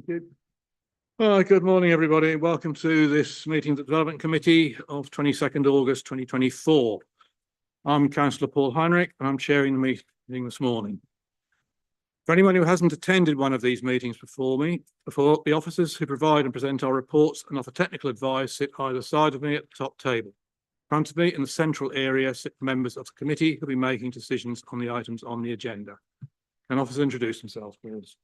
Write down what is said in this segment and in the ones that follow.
Good. Good morning, everybody. Welcome to this meeting of the Development Committee of 22nd August 2024. I'm Councillor Paul Heinrich and I'm chairing the meeting this morning. For anyone who hasn't attended one of these meetings before, the officers who provide and present our reports and offer technical advice sit either side of me at the top table. In front of me in the central area sit members of the committee who will be making decisions on the items on the agenda. Can officers introduce themselves, please?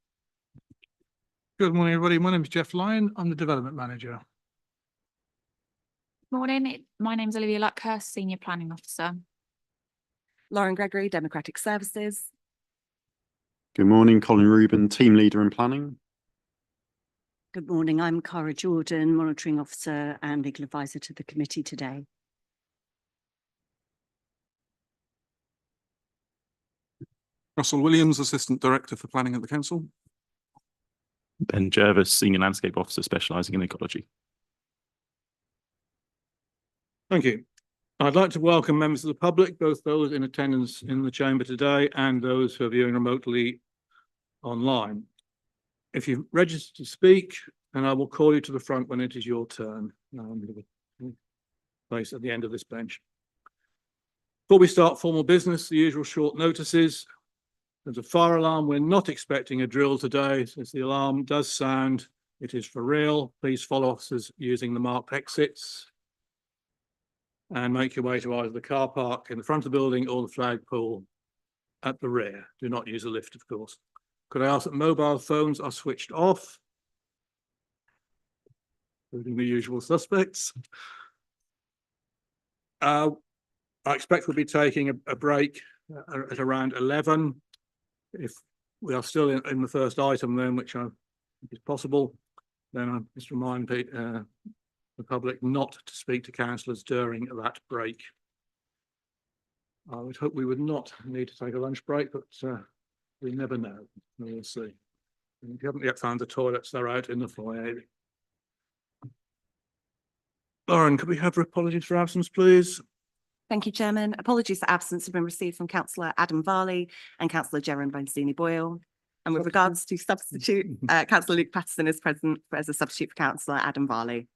Good morning, everybody. My name is Jeff Lyon. I'm the Development Manager. Morning, my name's Olivia Luckhurst, Senior Planning Officer. Lauren Gregory, Democratic Services. Good morning, Colin Rubin, Team Leader in Planning. Good morning, I'm Cara Jordan, Monitoring Officer and Legal Advisor to the committee today. Russell Williams, Assistant Director for Planning at the Council. Ben Jervis, Senior Landscape Officer specialising in ecology. Thank you. I'd like to welcome members of the public, both those in attendance in the chamber today and those who are viewing remotely online. If you've registered to speak, then I will call you to the front when it is your turn. Place at the end of this bench. Before we start formal business, the usual short notices. There's a fire alarm. We're not expecting a drill today. Since the alarm does sound, it is for real. Please follow officers using the marked exits and make your way to either the car park in the front of the building or the flagpole at the rear. Do not use a lift, of course. Could I ask that mobile phones are switched off, including the usual suspects? I expect we'll be taking a break at around 11. If we are still in the first item then, which I think is possible, then I just remind the public not to speak to councillors during that break. I would hope we would not need to take a lunch break, but we never know. We'll see. And if you haven't yet found the toilets, they're out in the foyer. Lauren, could we have apologies for absence, please? Thank you, Chairman. Apologies for absence have been received from Councillor Adam Varley and Councillor Jeremy Bonestini-Boyle. And with regards to substitute, Councillor Luke Patterson is present as a substitute for Councillor Adam Varley.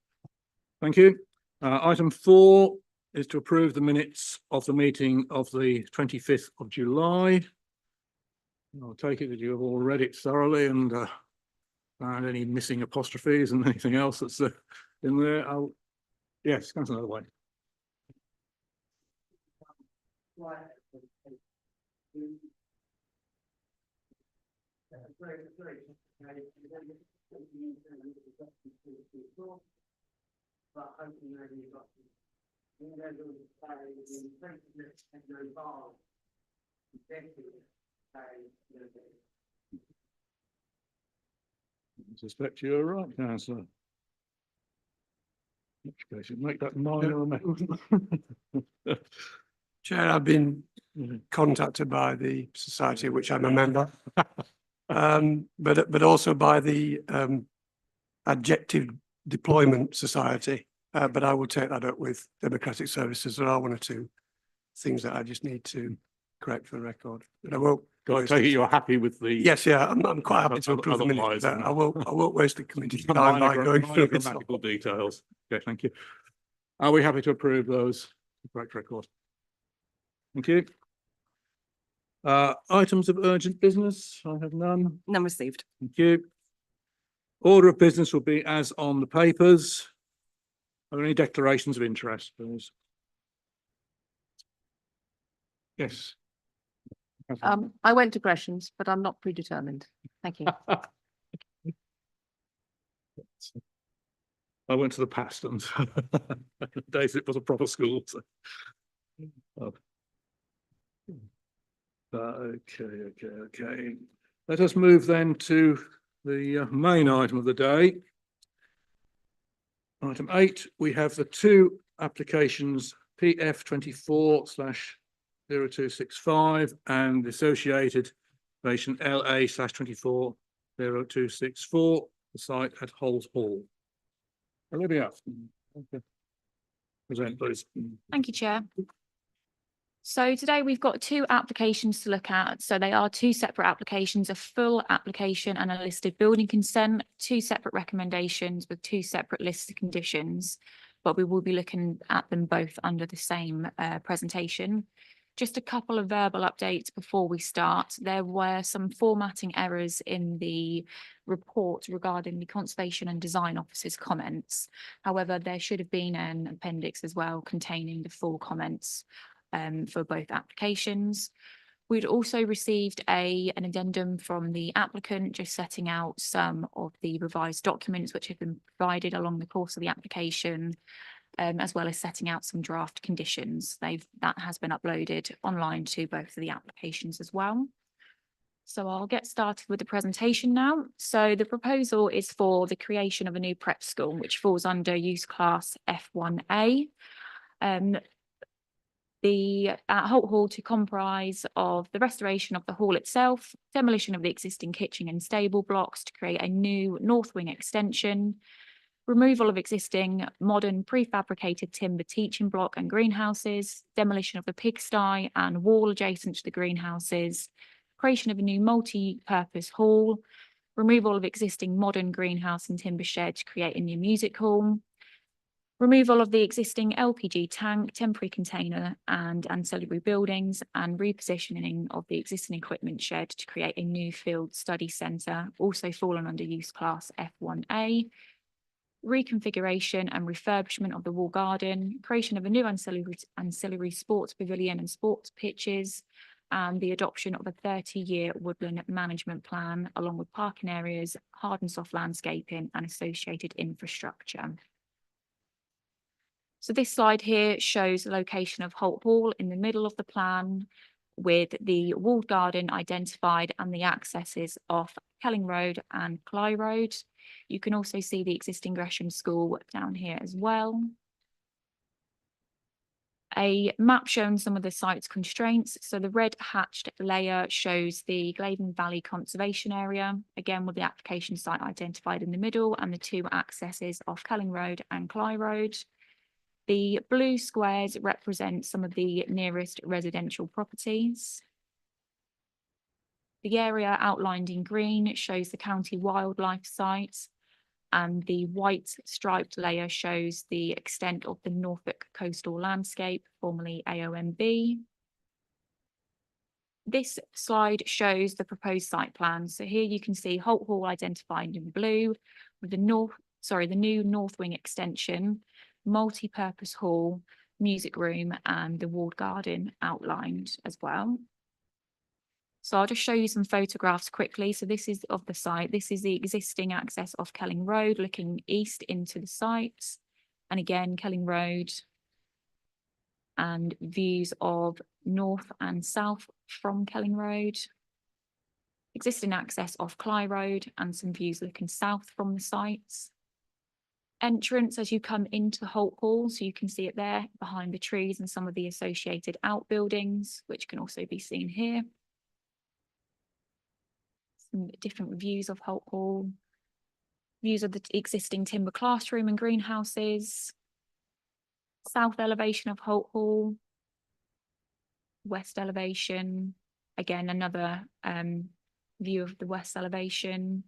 Thank you. Item 4 is to approve the minutes of the meeting of the 25th of July. I'll take it that you have all read it thoroughly and found any missing apostrophes and anything else that's in there. Yes, Councillor Otherway. I suspect you're right, Councillor. In which case, you make that minor amendment. Chair, I've been contacted by the society of which I'm a member, but also by the Adjective Deployment Society. But I will take that up with Democratic Services. There are one or two things that I just need to correct for the record. But I won't. I take it you're happy with the. Yes, yeah, I'm quite happy to approve the minutes. I won't waste the committee's time by going through it. Grammatical details. Okay, thank you. Are we happy to approve those? Correct record. Thank you. Items of urgent business. I have none. None received. Thank you. Order of business will be as on the papers. Are there any declarations of interest, please? Yes. I went to Gresham's, but I'm not predetermined. Thank you. I went to the Pastons. Back in the days it was a proper school. So. Okay. Let us move then to the main item of the day. Item 8, we have the two applications PF 24/0265 and the associated application LA/24/0264, the site at Holes Hall. Olivia, okay. Present, please. Thank you, Chair. So today we've got two applications to look at. So they are two separate applications, a full application and a listed building consent, two separate recommendations with two separate lists of conditions. But we will be looking at them both under the same presentation. Just a couple of verbal updates before we start. There were some formatting errors in the report regarding the Conservation and Design Office's comments. However, there should have been an appendix as well containing the full comments for both applications. We'd also received an addendum from the applicant just setting out some of the revised documents which have been provided along the course of the application, as well as setting out some draft conditions. That has been uploaded online to both of the applications as well. So I'll get started with the presentation now. So the proposal is for the creation of a new prep school, which falls under use class F1A. The Holt Hall to comprise of the restoration of the hall itself, demolition of the existing kitchen and stable blocks to create a new north wing extension, removal of existing modern prefabricated timber teaching block and greenhouses, demolition of the pigsty and wall adjacent to the greenhouses, creation of a new multi-purpose hall, removal of existing modern greenhouse and timber shed to create a new music hall, removal of the existing LPG tank, temporary container and ancillary buildings, and repositioning of the existing equipment shed to create a new field study centre, also fallen under use class F1A, reconfiguration and refurbishment of the wall garden, creation of a new ancillary sports pavilion and sports pitches, and the adoption of a 30-year woodland management plan, along with parking areas, hard and soft landscaping and associated infrastructure. So this slide here shows the location of Holt Hall in the middle of the plan, with the walled garden identified and the accesses off Kelling Road and Cly Road. You can also see the existing Gresham School down here as well. A map showing some of the site's constraints. So the red hatched layer shows the Glaven Valley Conservation Area, again with the application site identified in the middle and the two accesses off Kelling Road and Cly Road. The blue squares represent some of the nearest residential properties. The area outlined in green shows the county wildlife sites, and the white striped layer shows the extent of the Norfolk coastal landscape, formerly AONB. This slide shows the proposed site plan. So here you can see Holt Hall identified in blue, with the new north wing extension, multi-purpose hall, music room, and the walled garden outlined as well. So I'll just show you some photographs quickly. So this is of the site. This is the existing access off Kelling Road, looking east into the site. And again, Kelling Road, and views of north and south from Kelling Road. Existing access off Cly Road and some views looking south from the sites. Entrance as you come into the Holt Hall, so you can see it there behind the trees and some of the associated outbuildings, which can also be seen here. Some different views of Holt Hall, views of the existing timber classroom and greenhouses, south elevation of Holt Hall, west elevation, again another view of the west elevation.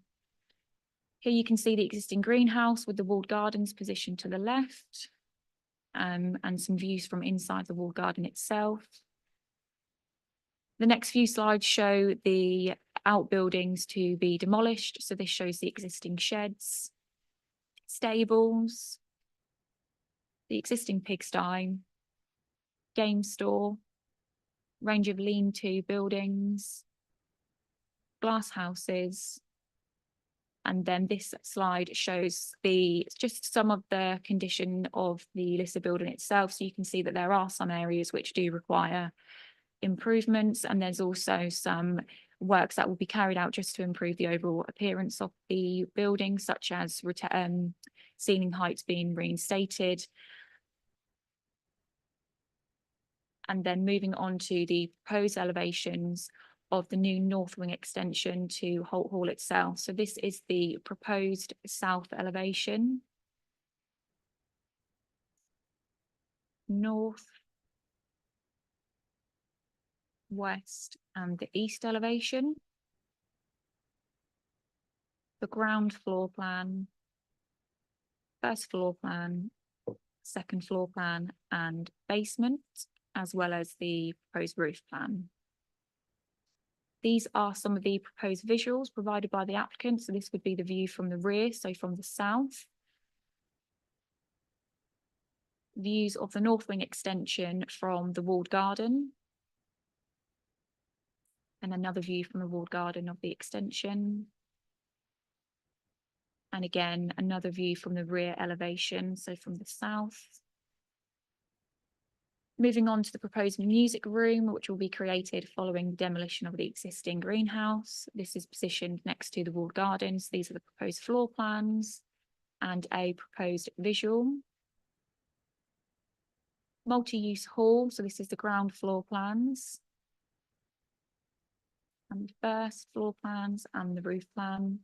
Here you can see the existing greenhouse with the walled gardens positioned to the left, and some views from inside the walled garden itself. The next few slides show the outbuildings to be demolished. So this shows the existing sheds, stables, the existing pigsty, game store, range of lean-to buildings, glass houses. And then this slide shows just some of the condition of the listed building itself. So you can see that there are some areas which do require improvements, and there's also some works that will be carried out just to improve the overall appearance of the building, such as ceiling heights being reinstated. And then moving on to the proposed elevations of the new north wing extension to Holt Hall itself. So this is the proposed south elevation. North, west, and the east elevation. The ground floor plan, first floor plan, second floor plan, and basement, as well as the proposed roof plan. These are some of the proposed visuals provided by the applicant. So this would be the view from the rear, so from the south. Views of the north wing extension from the walled garden. And another view from the walled garden of the extension. And again, another view from the rear elevation, so from the south. Moving on to the proposed music room, which will be created following the demolition of the existing greenhouse. This is positioned next to the walled gardens. These are the proposed floor plans and a proposed visual. Multi-use hall, so this is the ground floor plans. And first floor plans and the roof plan.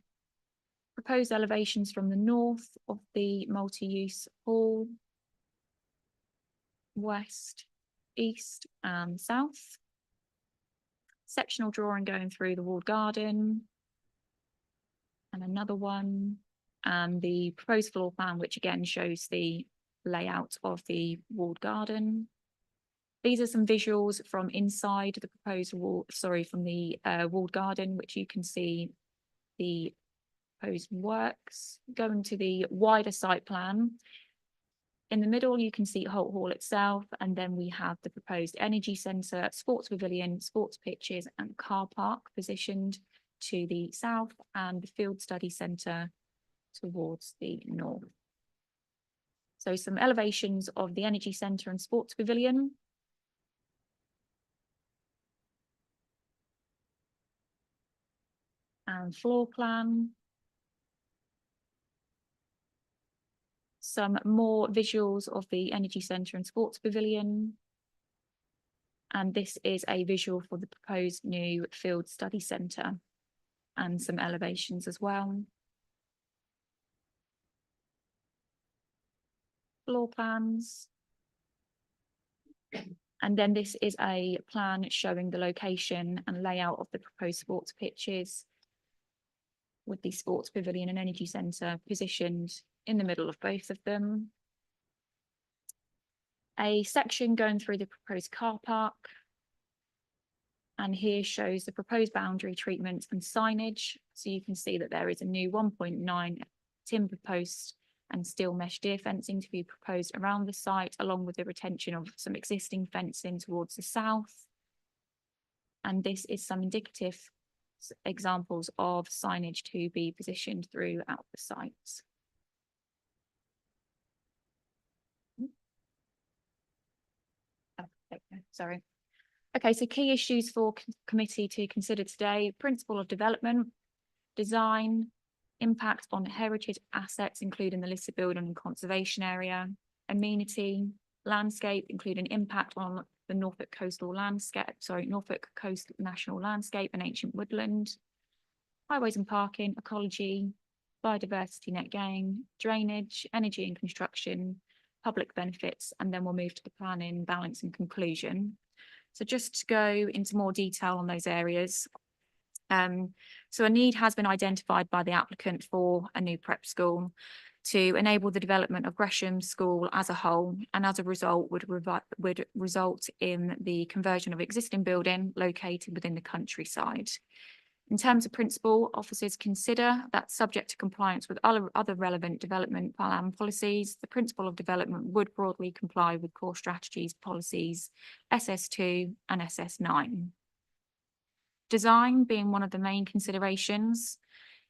Proposed elevations from the north of the multi-use hall, west, east and south. Sectional drawing going through the walled garden. And another one. And the proposed floor plan, which again shows the layout of the walled garden. These are some visuals from inside the proposed wall, from the walled garden, which you can see the proposed works. Going to the wider site plan. In the middle, you can see Holt Hall itself, and then we have the proposed energy centre, sports pavilion, sports pitches and car park positioned to the south, and the field study centre towards the north. So some elevations of the energy centre and sports pavilion. And floor plan. Some more visuals of the energy centre and sports pavilion. And this is a visual for the proposed new field study centre and some elevations as well. Floor plans. And then this is a plan showing the location and layout of the proposed sports pitches with the sports pavilion and energy centre positioned in the middle of both of them. A section going through the proposed car park. And here shows the proposed boundary treatment and signage. So you can see that there is a new 1.9 timber post and steel mesh deer fencing to be proposed around the site, along with the retention of some existing fencing towards the south. And this is some indicative examples of signage to be positioned throughout the site. Sorry. Okay, so key issues for committee to consider today: principle of development, design, impact on heritage assets, including the listed building and conservation area, amenity, landscape, including impact on the Norfolk coastal landscape, Norfolk Coast National Landscape and ancient woodland, highways and parking, ecology, biodiversity net gain, drainage, energy and construction, public benefits, and then we'll move to the planning, balance and conclusion. So just to go into more detail on those areas. So a need has been identified by the applicant for a new prep school to enable the development of Gresham School as a whole, and as a result would result in the conversion of existing building located within the countryside. In terms of principle, officers consider that subject to compliance with other relevant development plan policies, the principle of development would broadly comply with core strategies policies SS2 and SS9. Design being one of the main considerations,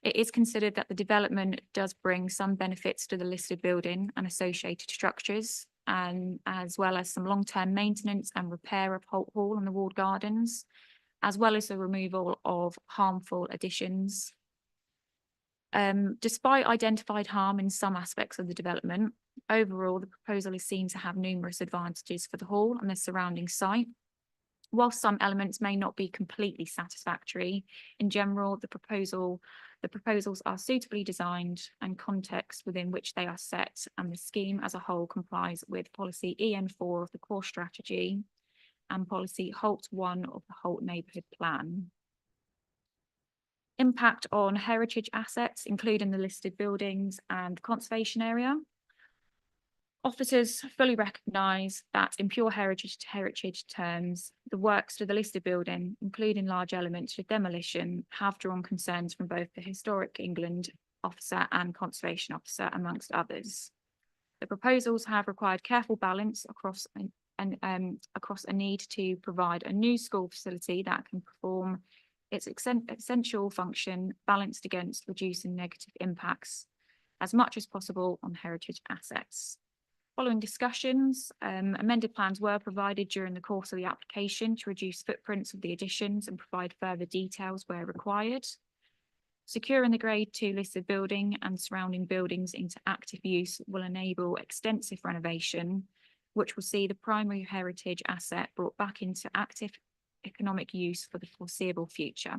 it is considered that the development does bring some benefits to the listed building and associated structures, and as well as some long-term maintenance and repair of Holt Hall and the walled gardens, as well as the removal of harmful additions. Despite identified harm in some aspects of the development, overall the proposal is seen to have numerous advantages for the hall and the surrounding site. Whilst some elements may not be completely satisfactory, in general the proposals are suitably designed and context within which they are set, and the scheme as a whole complies with policy EN4 of the core strategy, and policy Holt 1 of the Holt Neighbourhood Plan. Impact on heritage assets, including the listed buildings and conservation area. Officers fully recognise that in pure heritage terms, the works to the listed building, including large elements of demolition, have drawn concerns from both the Historic England officer and conservation officer, amongst others. The proposals have required careful balance across a need to provide a new school facility that can perform its essential function, balanced against reducing negative impacts as much as possible on heritage assets. Following discussions, amended plans were provided during the course of the application to reduce footprints of the additions and provide further details where required. Securing the Grade 2 listed building and surrounding buildings into active use will enable extensive renovation, which will see the primary heritage asset brought back into active economic use for the foreseeable future.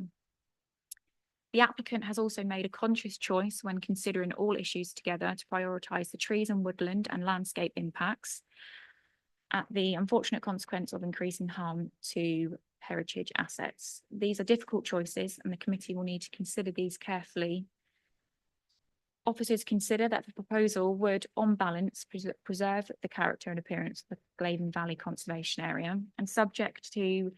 The applicant has also made a conscious choice when considering all issues together to prioritise the trees and woodland and landscape impacts at the unfortunate consequence of increasing harm to heritage assets. These are difficult choices and the committee will need to consider these carefully. Officers consider that the proposal would, on balance, preserve the character and appearance of the Glaven Valley Conservation Area, and subject to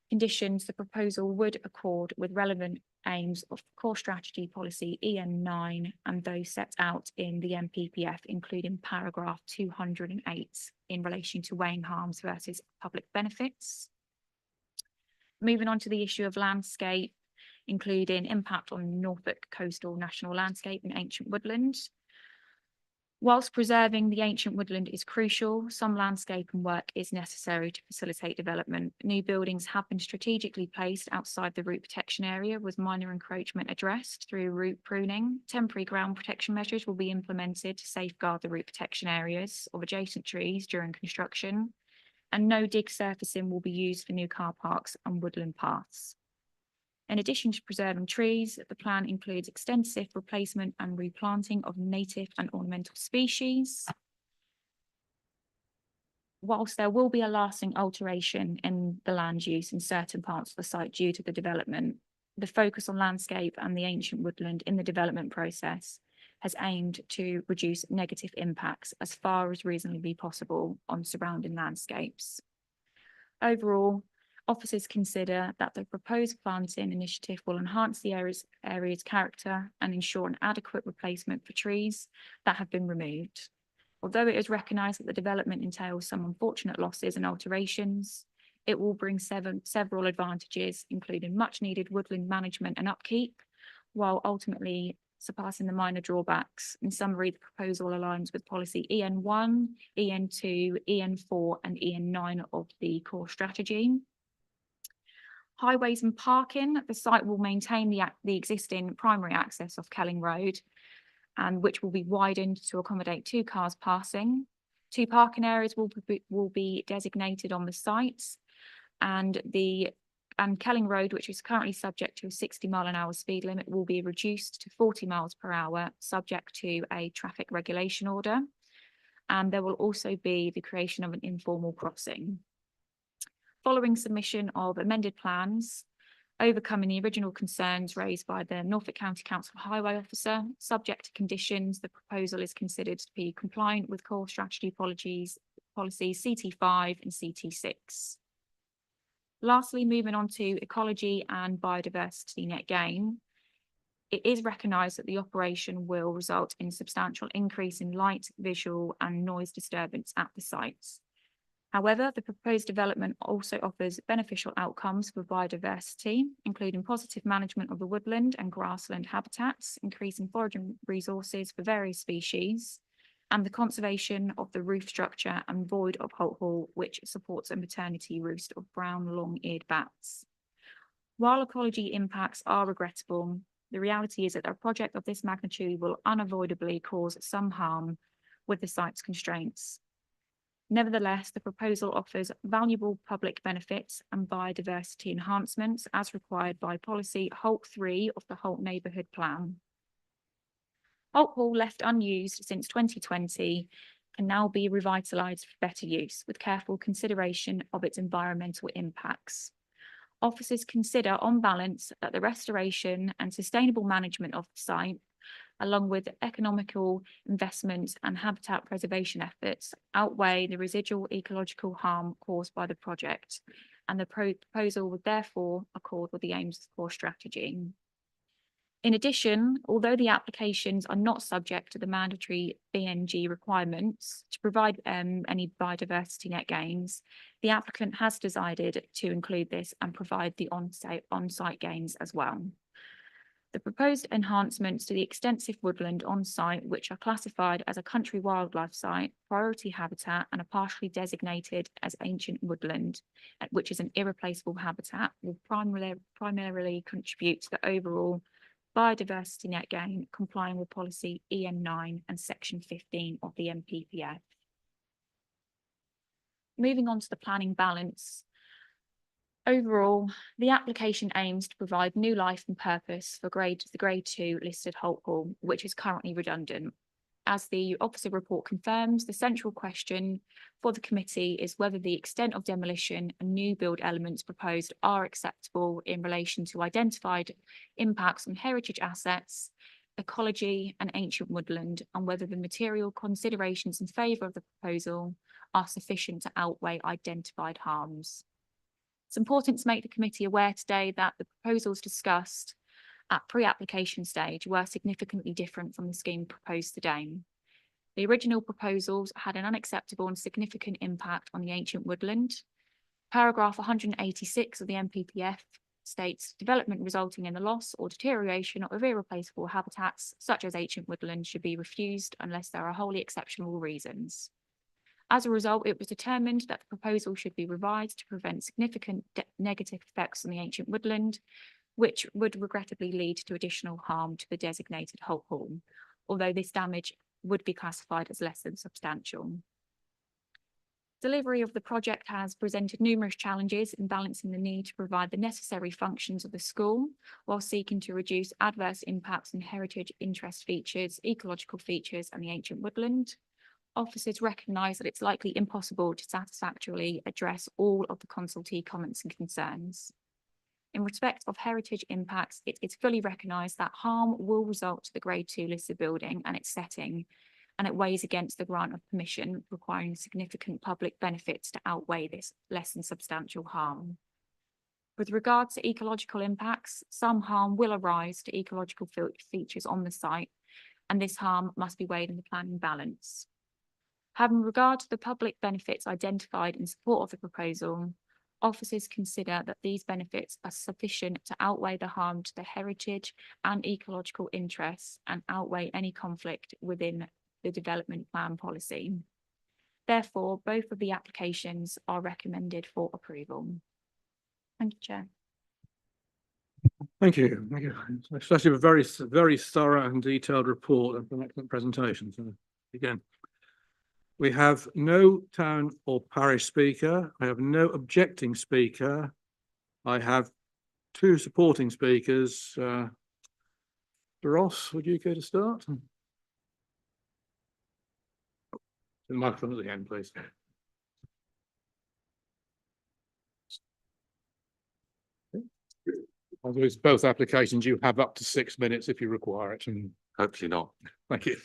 conditions, the proposal would accord with relevant aims of core strategy policy EN9 and those set out in the MPPF, including paragraph 208 in relation to weighing harms versus public benefits. Moving on to the issue of landscape, including impact on Norfolk coastal national landscape and ancient woodland. Whilst preserving the ancient woodland is crucial, some landscape and work is necessary to facilitate development. New buildings have been strategically placed outside the root protection area with minor encroachment addressed through root pruning. Temporary ground protection measures will be implemented to safeguard the root protection areas of adjacent trees during construction, and no dig surfacing will be used for new car parks and woodland paths. In addition to preserving trees, the plan includes extensive replacement and replanting of native and ornamental species. Whilst there will be a lasting alteration in the land use in certain parts of the site due to the development, the focus on landscape and the ancient woodland in the development process has aimed to reduce negative impacts as far as reasonably possible on surrounding landscapes. Overall, officers consider that the proposed planting initiative will enhance the area's character and ensure an adequate replacement for trees that have been removed. Although it is recognised that the development entails some unfortunate losses and alterations, it will bring several advantages, including much needed woodland management and upkeep, while ultimately surpassing the minor drawbacks. In summary, the proposal aligns with policy EN1, EN2, EN4 and EN9 of the core strategy. Highways and parking, the site will maintain the existing primary access of Kelling Road, and which will be widened to accommodate 2 cars passing. 2 parking areas will be designated on the site, and Kelling Road, which is currently subject to a 60-mile-an-hour speed limit, will be reduced to 40 miles per hour, subject to a traffic regulation order. And there will also be the creation of an informal crossing. Following submission of amended plans, overcoming the original concerns raised by the Norfolk County Council Highway Officer, subject to conditions, the proposal is considered to be compliant with core strategy policies CT5 and CT6. Lastly, moving on to ecology and biodiversity net gain, it is recognised that the operation will result in substantial increase in light, visual and noise disturbance at the sites. However, the proposed development also offers beneficial outcomes for biodiversity, including positive management of the woodland and grassland habitats, increasing foraging resources for various species, and the conservation of the roof structure and void of Holt Hall, which supports a maternity roost of brown long-eared bats. While ecology impacts are regrettable, the reality is that a project of this magnitude will unavoidably cause some harm with the site's constraints. Nevertheless, the proposal offers valuable public benefits and biodiversity enhancements as required by policy Holt 3 of the Holt Neighbourhood Plan. Holt Hall, left unused since 2020, can now be revitalised for better use with careful consideration of its environmental impacts. Officers consider on balance that the restoration and sustainable management of the site, along with economical investment and habitat preservation efforts, outweigh the residual ecological harm caused by the project, and the proposal would therefore accord with the aims of the core strategy. In addition, although the applications are not subject to the mandatory BNG requirements to provide any biodiversity net gains, the applicant has decided to include this and provide the on-site gains as well. The proposed enhancements to the extensive woodland on site, which are classified as a country wildlife site, priority habitat, and are partially designated as ancient woodland, which is an irreplaceable habitat, will primarily contribute to the overall biodiversity net gain, complying with policy EN9 and section 15 of the NPPF. Moving on to the planning balance. Overall, the application aims to provide new life and purpose for the grade 2 listed Holt Hall, which is currently redundant. As the officer report confirms, the central question for the committee is whether the extent of demolition and new build elements proposed are acceptable in relation to identified impacts on heritage assets, ecology and ancient woodland, and whether the material considerations in favour of the proposal are sufficient to outweigh identified harms. It's important to make the committee aware today that the proposals discussed at pre-application stage were significantly different from the scheme proposed today. The original proposals had an unacceptable and significant impact on the ancient woodland. Paragraph 186 of the NPPF states development resulting in the loss or deterioration of irreplaceable habitats such as ancient woodland should be refused unless there are wholly exceptional reasons. As a result, it was determined that the proposal should be revised to prevent significant negative effects on the ancient woodland, which would regrettably lead to additional harm to the designated Holt Hall, although this damage would be classified as less than substantial. Delivery of the project has presented numerous challenges in balancing the need to provide the necessary functions of the school while seeking to reduce adverse impacts on heritage interest features, ecological features and the ancient woodland. Officers recognise that it's likely impossible to satisfactorily address all of the consultee comments and concerns. In respect of heritage impacts, it is fully recognised that harm will result to the grade 2 listed building and its setting, and it weighs against the grant of permission, requiring significant public benefits to outweigh this less than substantial harm. With regards to ecological impacts, some harm will arise to ecological features on the site, and this harm must be weighed in the planning balance. Having regard to the public benefits identified in support of the proposal, officers consider that these benefits are sufficient to outweigh the harm to the heritage and ecological interests and outweigh any conflict within the development plan policy. Therefore, both of the applications are recommended for approval. Thank you, Chair. Thank you. Thank you. Especially a very thorough and detailed report and an excellent presentation. So again, we have no town or parish speaker. I have no objecting speaker. I have 2 supporting speakers. Ross, would you care to start? The microphone at the end, please. Although it's both applications, you have up to 6 minutes if you require it. And Hopefully not. thank you.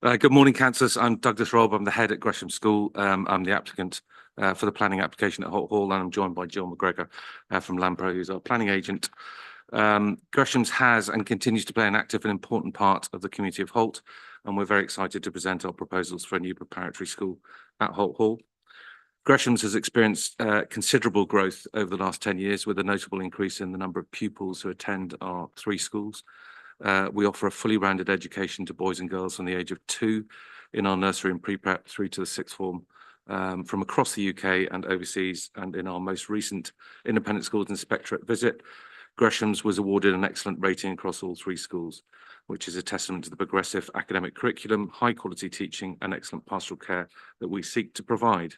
Good morning, councillors. I'm Douglas Robb. I'm the head at Gresham School. I'm the applicant for the planning application at Holt Hall, and I'm joined by Jill McGregor from Lampro, who's our planning agent. Gresham's has and continues to play an active and important part of the community of Holt, and we're very excited to present our proposals for a new preparatory school at Holt Hall. Gresham's has experienced considerable growth over the last 10 years, with a notable increase in the number of pupils who attend our 3 schools. We offer a fully rounded education to boys and girls from the age of 2 in our nursery and pre-prep through to the 6th form from across the UK and overseas. And in our most recent Independent Schools Inspectorate visit, Gresham's was awarded an excellent rating across all 3 schools, which is a testament to the progressive academic curriculum, high quality teaching and excellent pastoral care that we seek to provide.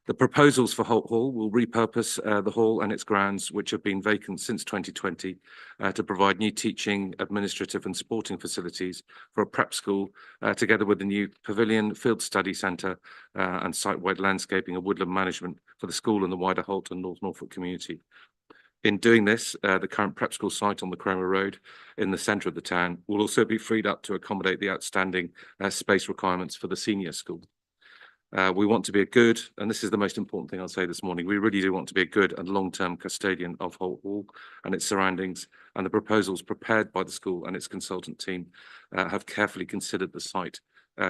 The proposals for Holt Hall will repurpose the hall and its grounds, which have been vacant since 2020, to provide new teaching, administrative and sporting facilities for a prep school, together with the new pavilion, field study centre and site-wide landscaping and woodland management for the school and the wider Holt and North Norfolk community. In doing this, the current prep school site on the Cromer Road in the centre of the town will also be freed up to accommodate the outstanding space requirements for the senior school. We want to be a good, and this is the most important thing I'll say this morning, we really do want to be a good and long-term custodian of Holt Hall and its surroundings, and the proposals prepared by the school and its consultant team have carefully considered the site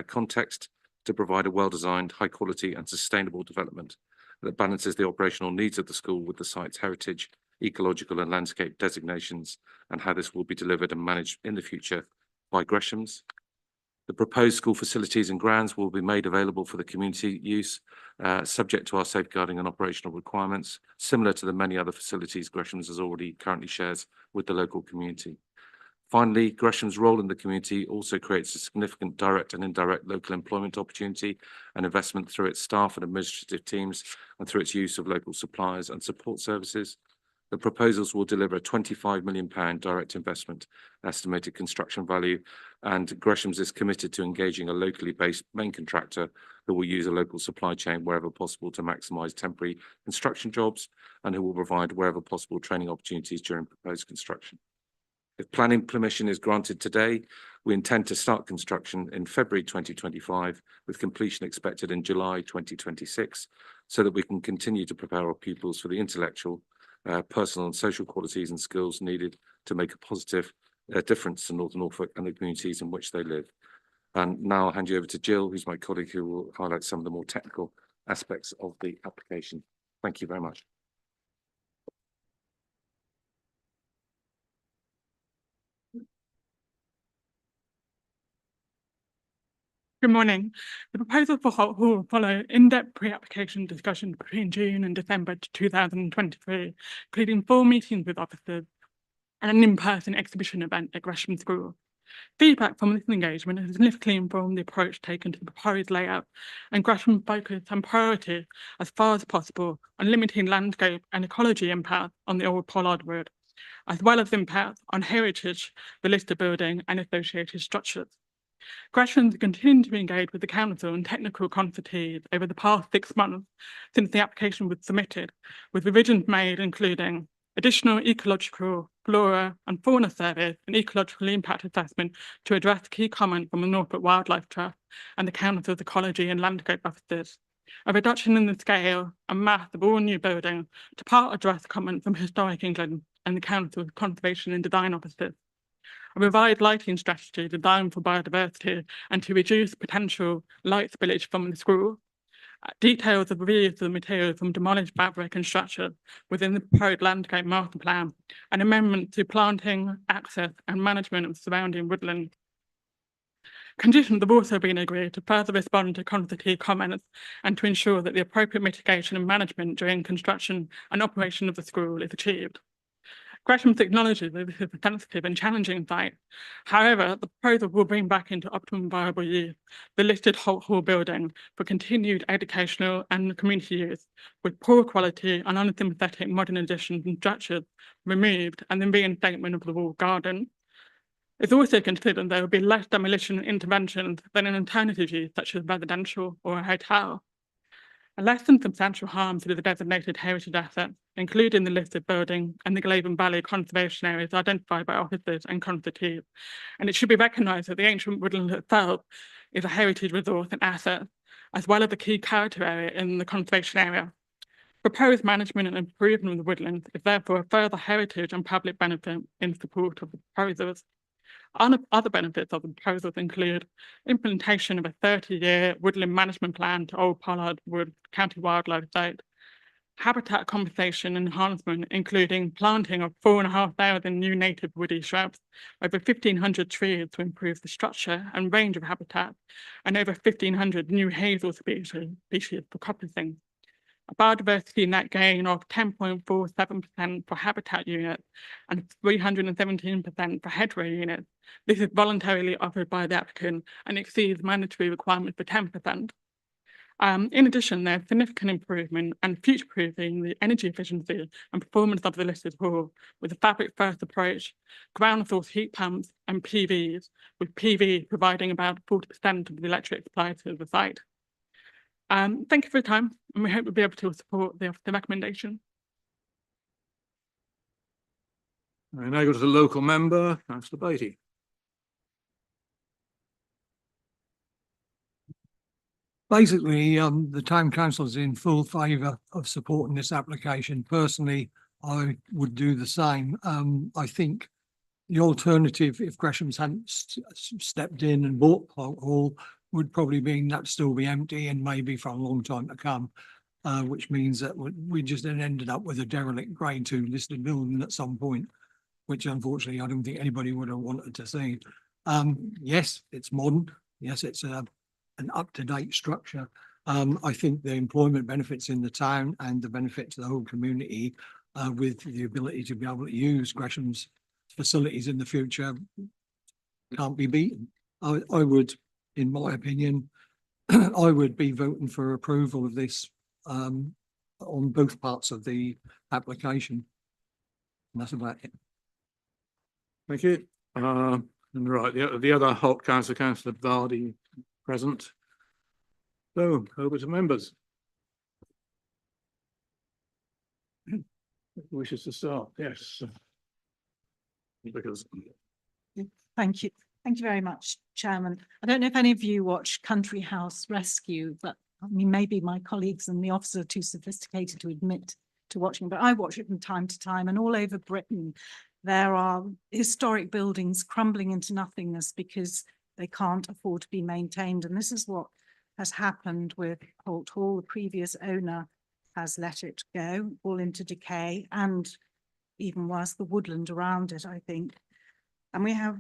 context to provide a well-designed, high-quality and sustainable development that balances the operational needs of the school with the site's heritage, ecological and landscape designations, and how this will be delivered and managed in the future by Gresham's. The proposed school facilities and grounds will be made available for the community use, subject to our safeguarding and operational requirements, similar to the many other facilities Gresham's has already currently shares with the local community. Finally, Gresham's role in the community also creates a significant direct and indirect local employment opportunity and investment through its staff and administrative teams and through its use of local suppliers and support services. The proposals will deliver a £25 million direct investment estimated construction value, and Gresham's is committed to engaging a locally based main contractor who will use a local supply chain wherever possible to maximise temporary construction jobs and who will provide wherever possible training opportunities during proposed construction. If planning permission is granted today, we intend to start construction in February 2025 with completion expected in July 2026 so that we can continue to prepare our pupils for the intellectual, personal and social qualities and skills needed to make a positive difference to North Norfolk and the communities in which they live. And now I'll hand you over to Jill, who's my colleague, who will highlight some of the more technical aspects of the application. Thank you very much. Good morning. The proposal for Holt Hall will follow in-depth pre-application discussions between June and December 2023, including 4 meetings with officers and an in-person exhibition event at Gresham School. Feedback from this engagement has significantly informed the approach taken to the proposed layout, and Gresham focused on priority as far as possible on limiting landscape and ecology impact on the old Pollard Road, as well as impact on heritage, the listed building and associated structures. Gresham's continued to engage with the council and technical consultees over the past 6 months since the application was submitted, with revisions made including additional ecological, flora and fauna surveys and ecological impact assessment to address key comments from the Norfolk Wildlife Trust and the Council's ecology and landscape officers, a reduction in the scale and mass of all new buildings to part address comments from Historic England and the Council's conservation and design officers, a revised lighting strategy designed for biodiversity and to reduce potential light spillage from the school, details of reviews of the materials from demolished fabric and structures within the proposed landscape master plan, and amendments to planting, access and management of surrounding woodland. Conditions have also been agreed to further respond to consultee comments and to ensure that the appropriate mitigation and management during construction and operation of the school is achieved. Gresham's acknowledges that this is a sensitive and challenging site. However, the proposal will bring back into optimum viable use the listed Holt Hall building for continued educational and community use, with poor quality and unsympathetic modern additions and structures removed and the reinstatement of the walled garden. It's also considered there will be less demolition interventions than an alternative use such as residential or a hotel. A less than substantial harm to the designated heritage assets, including the listed building and the Glaven Valley conservation areas identified by officers and consultees. And it should be recognised that the ancient woodland itself is a heritage resource and asset, as well as a key character area in the conservation area. Proposed management and improvement of the woodlands is therefore a further heritage and public benefit in support of the proposals. Other benefits of the proposals include implementation of a 30-year woodland management plan to Old Pollard Wood County Wildlife Site, habitat compensation enhancement, including planting of 4,500 new native woody shrubs, over 1,500 trees to improve the structure and range of habitat, and over 1,500 new hazel species for coppicing. A biodiversity net gain of 10.47% for habitat units and 317% for hedgerow units. This is voluntarily offered by the applicant and exceeds mandatory requirement for 10%. In addition, there's significant improvement and future-proofing the energy efficiency and performance of the listed hall with a fabric-first approach, ground source heat pumps and PVs, with PV providing about 40% of the electric supply to the site. Thank you for your time, and we hope we'll be able to support the recommendation. I now go to the local member, councillor Beattie. Basically, the town council is in full favour of supporting this application. Personally, I would do the same. I think the alternative, if Gresham's hadn't stepped in and bought Holt Hall, would probably mean that still be empty and maybe for a long time to come, which means that we just then ended up with a derelict Grade 2 listed building at some point, which unfortunately I don't think anybody would have wanted to see. Yes, it's modern. Yes, it's an up-to-date structure. I think the employment benefits in the town and the benefit to the whole community with the ability to be able to use Gresham's facilities in the future can't be beaten. I would, in my opinion, I would be voting for approval of this on both parts of the application. And that's about it. Thank you. And right, the other Holt councillor, councillor Vardy, present. So over to members. Who wishes to start? Yes. Because Thank you. Thank you very much, Chairman. I don't know if any of you watch Country House Rescue, but I mean, maybe my colleagues in the office are too sophisticated to admit to watching, but I watch it from time to time, and all over Britain, there are historic buildings crumbling into nothingness because they can't afford to be maintained. And this is what has happened with Holt Hall. The previous owner has let it go all into decay, and even worse, the woodland around it, I think. And we have,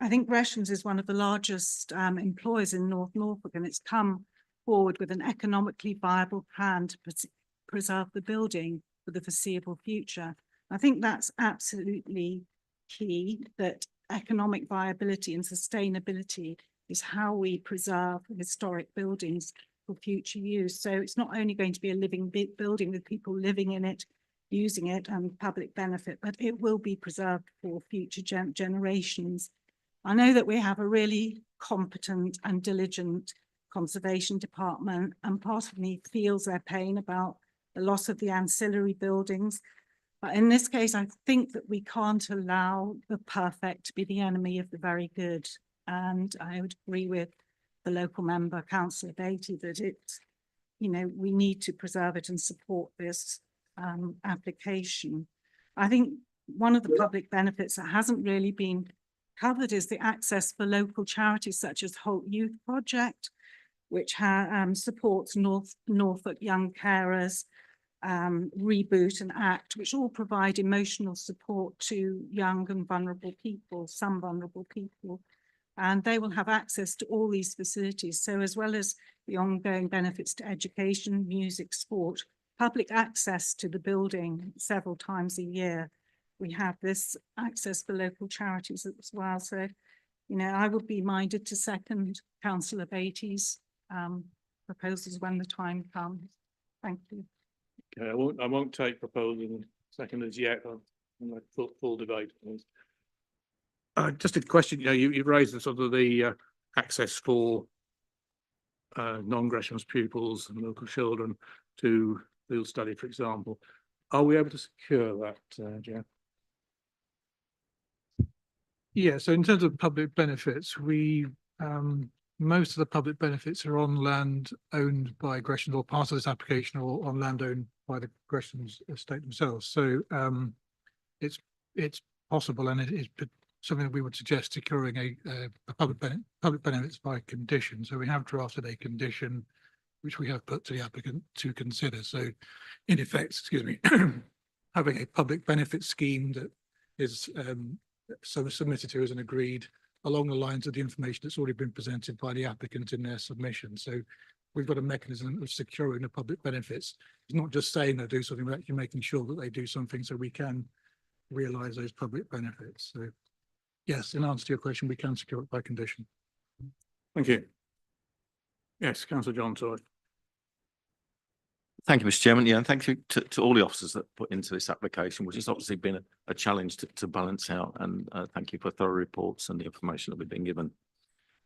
I think Gresham's is one of the largest employers in North Norfolk, and it's come forward with an economically viable plan to preserve the building for the foreseeable future. I think that's absolutely key, that economic viability and sustainability is how we preserve historic buildings for future use. So it's not only going to be a living building with people living in it, using it and public benefit, but it will be preserved for future generations. I know that we have a really competent and diligent conservation department, and part of me feels their pain about the loss of the ancillary buildings. But in this case, I think that we can't allow the perfect to be the enemy of the very good. And I would agree with the local member, Councillor Beattie, that it's, you know, we need to preserve it and support this application. I think one of the public benefits that hasn't really been covered is the access for local charities such as Holt Youth Project, which supports Norfolk young carers, Reboot and ACT, which all provide emotional support to young and vulnerable people, some vulnerable people, and they will have access to all these facilities. So as well as the ongoing benefits to education, music, sport, public access to the building several times a year, we have this access for local charities as well. So, you know, I would be minded to second Councillor Beattie's proposals when the time comes. Thank you. okay, I won't take proposal seconders yet. I'll let full debate. Just a question, you know, you've raised the sort of the access for non-Gresham's pupils and local children to field study, for example. Are we able to secure that, Jeff? Yeah, so in terms of public benefits, we most of the public benefits are on land owned by Gresham, or part of this application, or on land owned by the Gresham's estate themselves. So it's possible, and it is something that we would suggest securing a public benefits by condition. So we have drafted a condition which we have put to the applicant to consider. So in effect, excuse me, having a public benefit scheme that is submitted to us and agreed along the lines of the information that's already been presented by the applicant in their submission. So we've got a mechanism of securing the public benefits. It's not just saying they'll do something, we're actually making sure that they do something so we can realise those public benefits. So yes, in answer to your question, we can secure it by condition. Thank you. Yes, Councillor John, sorry. Thank you, Mr. Chairman. Yeah, and thank you to all the officers that put into this application, which has obviously been a challenge to balance out. And thank you for thorough reports and the information that we've been given.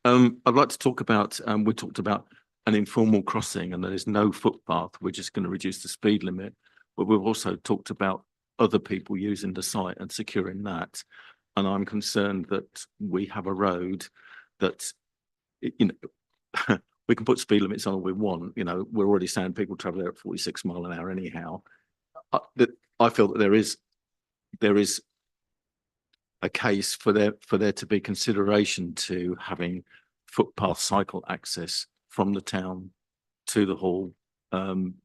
I'd like to talk about, we talked about an informal crossing and there is no footpath. We're just going to reduce the speed limit. But we've also talked about other people using the site and securing that. And I'm concerned that we have a road that, you know, we can put speed limits on all we want. You know, we're already saying people travel there at 46 mile an hour anyhow. I feel that there is a case for there to be consideration to having footpath cycle access from the town to the hall,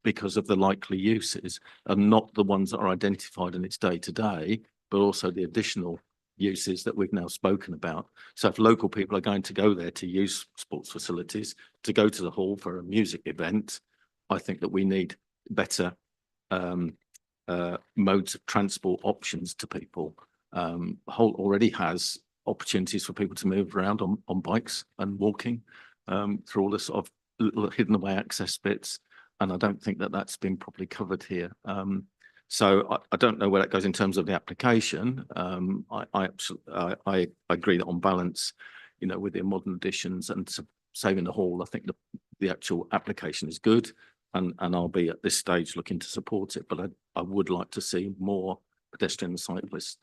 because of the likely uses, and not the ones that are identified in its day to day, but also the additional uses that we've now spoken about. So if local people are going to go there to use sports facilities, to go to the hall for a music event, I think that we need better modes of transport options to people. Hull already has opportunities for people to move around on bikes and walking through all the sort of little hidden away access bits. And I don't think that that's been properly covered here. So I don't know where that goes in terms of the application. I agree that on balance, you know, with the modern additions and saving the hall, I think the actual application is good. And I'll be at this stage looking to support it, but I would like to see more pedestrian and cyclist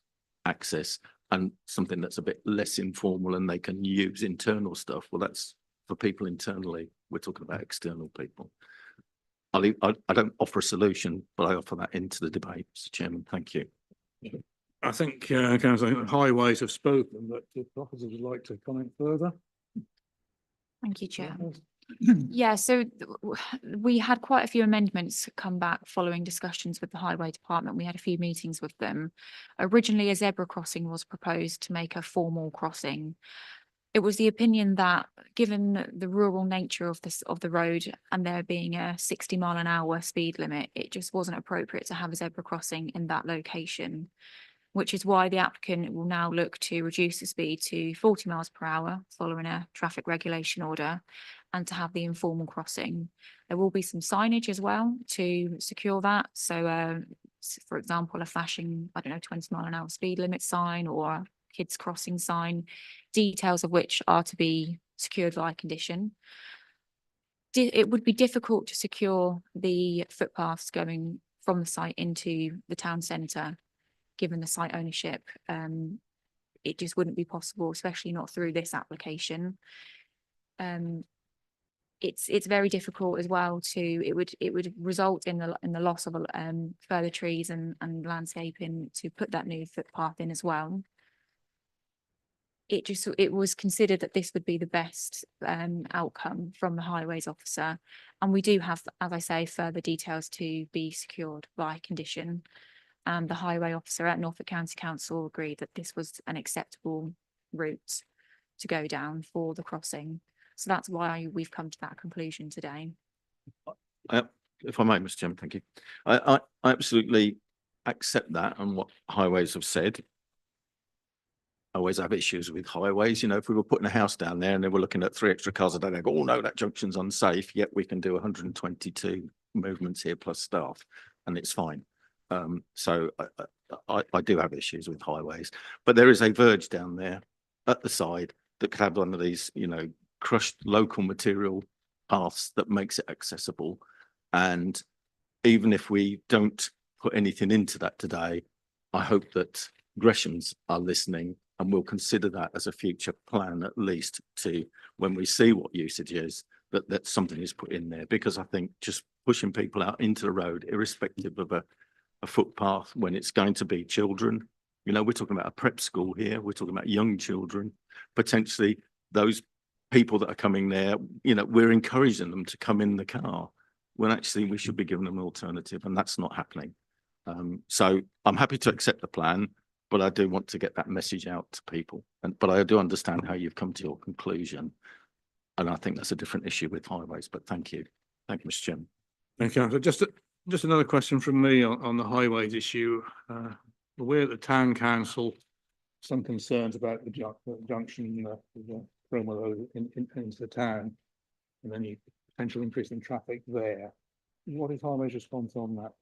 access and something that's a bit less informal and they can use internal stuff. Well, that's for people internally. We're talking about external people. I don't offer a solution, but I offer that into the debate, Mr. Chairman. Thank you. I think Councillor Highways have spoken, but if officers would like to comment further. Thank you, Chair. Yeah, so we had quite a few amendments come back following discussions with the Highway Department. We had a few meetings with them. Originally, a zebra crossing was proposed to make a formal crossing. It was the opinion that given the rural nature of the road and there being a 60 mile an hour speed limit, it just wasn't appropriate to have a zebra crossing in that location, which is why the applicant will now look to reduce the speed to 40 miles per hour following a traffic regulation order and to have the informal crossing. There will be some signage as well to secure that. So, for example, a flashing, 20 mile an hour speed limit sign or a kids crossing sign, details of which are to be secured by condition. It would be difficult to secure the footpaths going from the site into the town centre, given the site ownership. It just wouldn't be possible, especially not through this application. It's very difficult as well it would result in the loss of further trees and landscaping to put that new footpath in as well. It was considered that this would be the best outcome from the highways officer, and we do have, as I say, further details to be secured by condition. The highway officer at Norfolk County Council agreed that this was an acceptable route to go down for the crossing. So that's why we've come to that conclusion today. If I may, Mr. Chairman, thank you. I absolutely accept that and what highways have said. I always have issues with highways. You know, if we were putting a house down there and they were looking at 3 extra cars a day, they go, oh no, that junction's unsafe, yet we can do 122 movements here plus staff and it's fine. So I do have issues with highways, but there is a verge down there at the side that could have one of these, you know, crushed local material paths that makes it accessible. And even if we don't put anything into that today, I hope that Gresham's are listening and will consider that as a future plan, at least to when we see what usage is, that something is put in there. Because I think just pushing people out into the road, irrespective of a footpath, when it's going to be children, you know, we're talking about a prep school here, we're talking about young children, potentially those people that are coming there, you know, we're encouraging them to come in the car when actually we should be giving them an alternative, and that's not happening. So I'm happy to accept the plan, but I do want to get that message out to people. But I do understand how you've come to your conclusion. And I think that's a different issue with highways, but thank you. Thank you, Mr. Chairman. Thank you. Just another question from me on the highways issue. We're at the town council, some concerns about the junction Cromwell Road into the town and any potential increase in traffic there. what is Highways' response on that?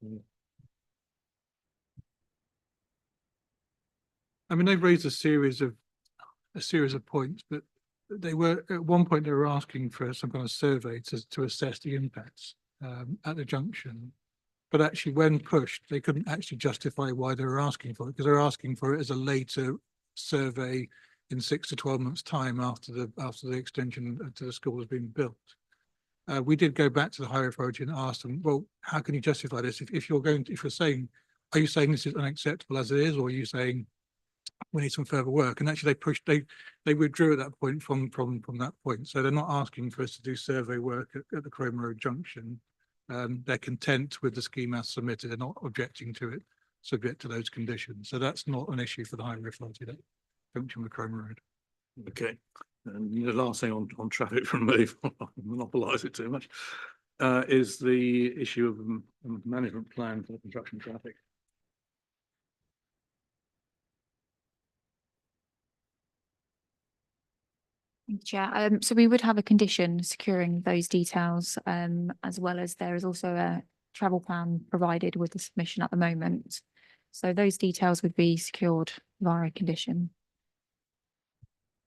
I mean, they've raised a series of points, but they were, at one point, they were asking for some kind of survey to assess the impacts at the junction. But actually, when pushed, they couldn't actually justify why they were asking for it, because they're asking for it as a later survey in 6 to 12 months' time after the extension to the school has been built. We did go back to the highway authority and ask them, well, how can you justify this? If you're saying, are you saying this is unacceptable as it is, or are you saying we need some further work? And actually they withdrew at that point from that point. So they're not asking for us to do survey work at the Cromer Road junction. They're content with the scheme as submitted. They're not objecting to it, subject to those conditions. So that's not an issue for the highway authority, that junction with Cromer Road. Okay, and the last thing on traffic from me, monopolise it too much, is the issue of management plan for the construction traffic. Thank you, Chair. So we would have a condition securing those details, as well as there is also a travel plan provided with the submission at the moment. So those details would be secured via a condition.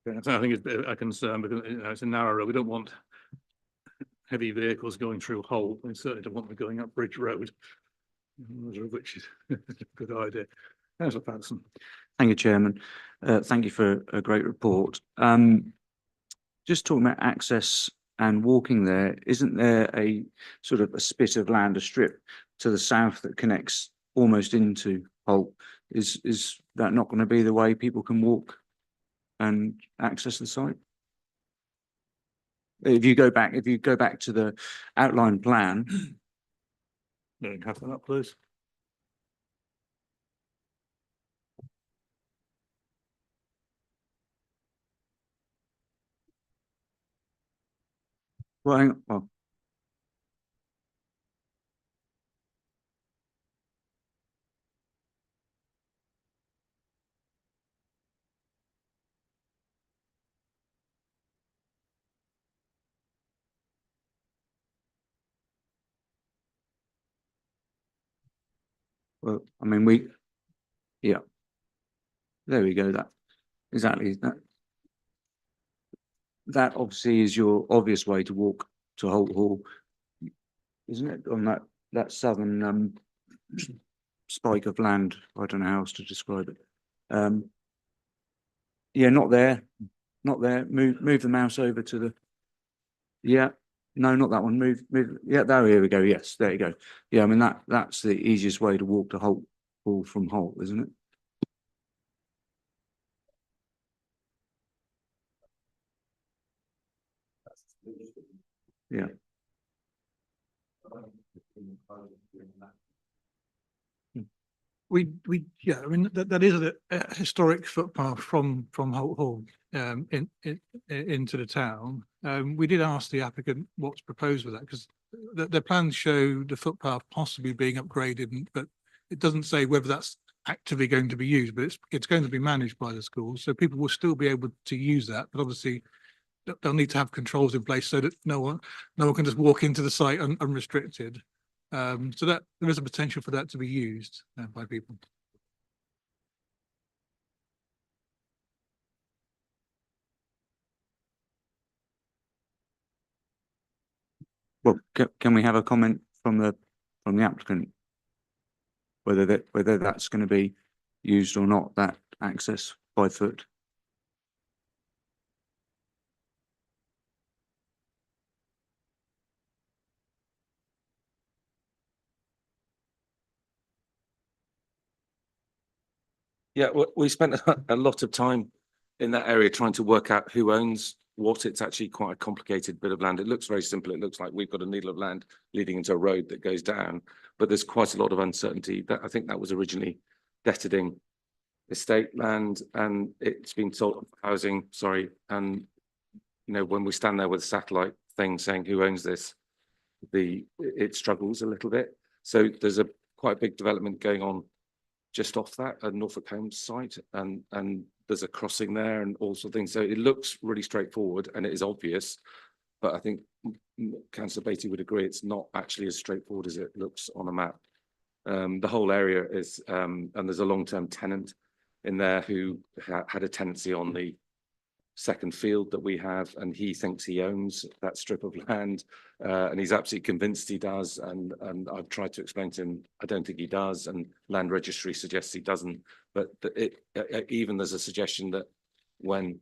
Yeah, so I think it's a concern because it's a narrow road. We don't want heavy vehicles going through Hull. We certainly don't want them going up Bridge Road, which is a good idea. Councillor Patterson. Thank you, Chairman. Thank you for a great report. Just talking about access and walking there, isn't there a sort of a spit of land, a strip to the south that connects almost into Hull? Is that not going to be the way people can walk and access the site? If you go back to the outline plan. Yeah, have that up, please. Well, hang on. Oh. Well, I mean, yeah. There we go. That exactly that. That obviously is your obvious way to walk to Holt Hall, isn't it? On that southern spike of land. I don't know how else to describe it. Yeah, not there. Move the mouse over to the. Yeah, no, not that one. Move. Yeah, here we go. Yes, there you go. Yeah, I mean that's the easiest way to walk to Holt Hall from Holt, isn't it? Yeah. Yeah, I mean, that is a historic footpath from Holt Hall into the town. We did ask the applicant what's proposed with that, because the plans show the footpath possibly being upgraded, but it doesn't say whether that's actively going to be used, but it's going to be managed by the school, so people will still be able to use that, but obviously they'll need to have controls in place so that no one can just walk into the site unrestricted. So that there is a potential for that to be used by people. Well, can we have a comment from the applicant whether that's going to be used or not, that access by foot? Yeah, we spent a lot of time in that area trying to work out who owns what. It's actually quite a complicated bit of land. It looks very simple. It looks like we've got a needle of land leading into a road that goes down, but there's quite a lot of uncertainty. That I think that was originally Detterding estate land, and it's been sold for housing. Sorry, and you know, when we stand there with a satellite thing saying who owns this, it struggles a little bit. So there's a quite big development going on just off that at Norfolk Homes site, and there's a crossing there and all sorts of things. So it looks really straightforward and it is obvious, but I think Councillor Beattie would agree, it's not actually as straightforward as it looks on a map. The whole area is, and there's a long-term tenant in there who had a tenancy on the second field that we have, and he thinks he owns that strip of land, and he's absolutely convinced he does. And I've tried to explain to him, I don't think he does, and land registry suggests he doesn't. But even there's a suggestion that when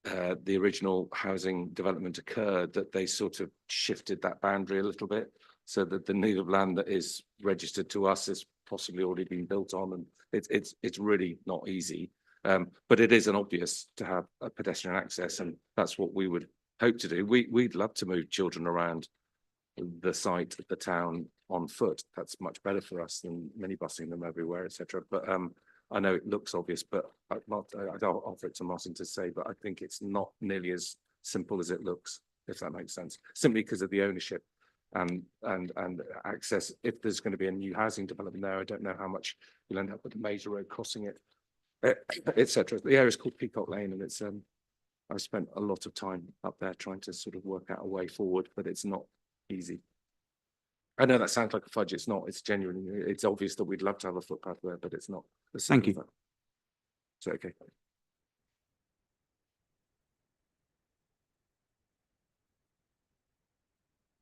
the original housing development occurred, that they sort of shifted that boundary a little bit, so that the needle of land that is registered to us has possibly already been built on, and it's really not easy. But it isn't obvious to have a pedestrian access, and that's what we would hope to do. We'd love to move children around the site of the town on foot. That's much better for us than minibusing them everywhere, etc. But I know it looks obvious, but I'll offer it to Martin to say, but I think it's not nearly as simple as it looks, if that makes sense, simply because of the ownership and access. If there's going to be a new housing development there, I don't know how much you'll end up with a major road crossing it, etc. The area is called Peacock Lane, and it's I've spent a lot of time up there trying to sort of work out a way forward, but it's not easy. I know that sounds like a fudge. It's not. It's genuinely. It's obvious that we'd love to have a footpath there, but it's not. Thank you. So okay.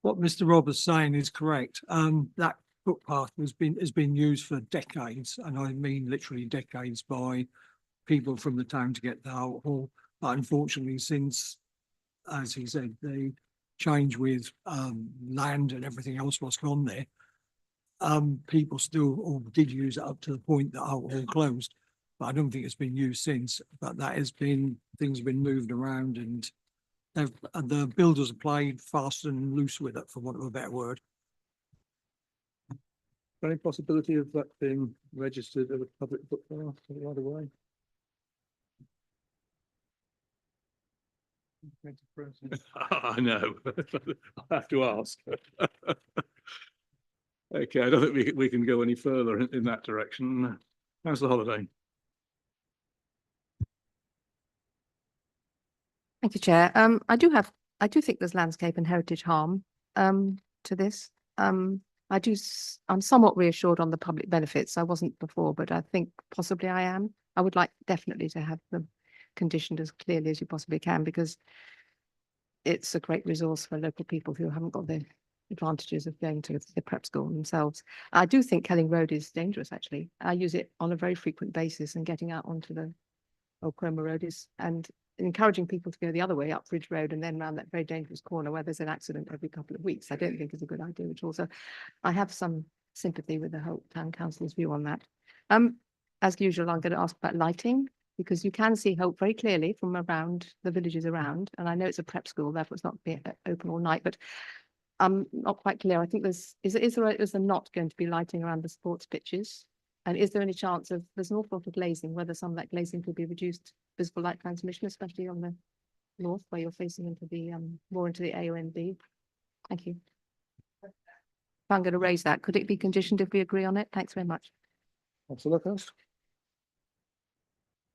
What Mr. Roberts saying is correct. That footpath has been used for decades, and I mean literally decades, by people from the town to get to Holt Hall. But unfortunately, since, as he said, the change with land and everything else what's gone there, people still or did use it up to the point that Holt Hall closed. But I don't think it's been used since. But that has been, things have been moved around, and the builders have played fast and loose with it, for want of a better word. Any possibility of that being registered as a public footpath right away? I know. I have to ask. Okay, I don't think we can go any further in that direction. How's the holiday? Thank you, Chair. I do think there's landscape and heritage harm to this. I'm somewhat reassured on the public benefits. I wasn't before, but I think possibly I am. I would like definitely to have them conditioned as clearly as you possibly can, because it's a great resource for local people who haven't got the advantages of going to the prep school themselves. I do think Kelling Road is dangerous, actually. I use it on a very frequent basis, and getting out onto the Old Cromer Road is, and encouraging people to go the other way up Bridge Road and then round that very dangerous corner where there's an accident every couple of weeks, I don't think is a good idea at all. So I have some sympathy with the whole town council's view on that. As usual, I'm going to ask about lighting, because you can see Hope very clearly from around the villages around. And I know it's a prep school, therefore it's not be open all night, but I'm not quite clear. I think is there not going to be lighting around the sports pitches? And is there any chance of, there's an awful lot of glazing, whether some of that glazing could be reduced visible light transmission, especially on the north where you're facing into the more into the AONB? Thank you. If I'm going to raise that, could it be conditioned if we agree on it? Thanks very much.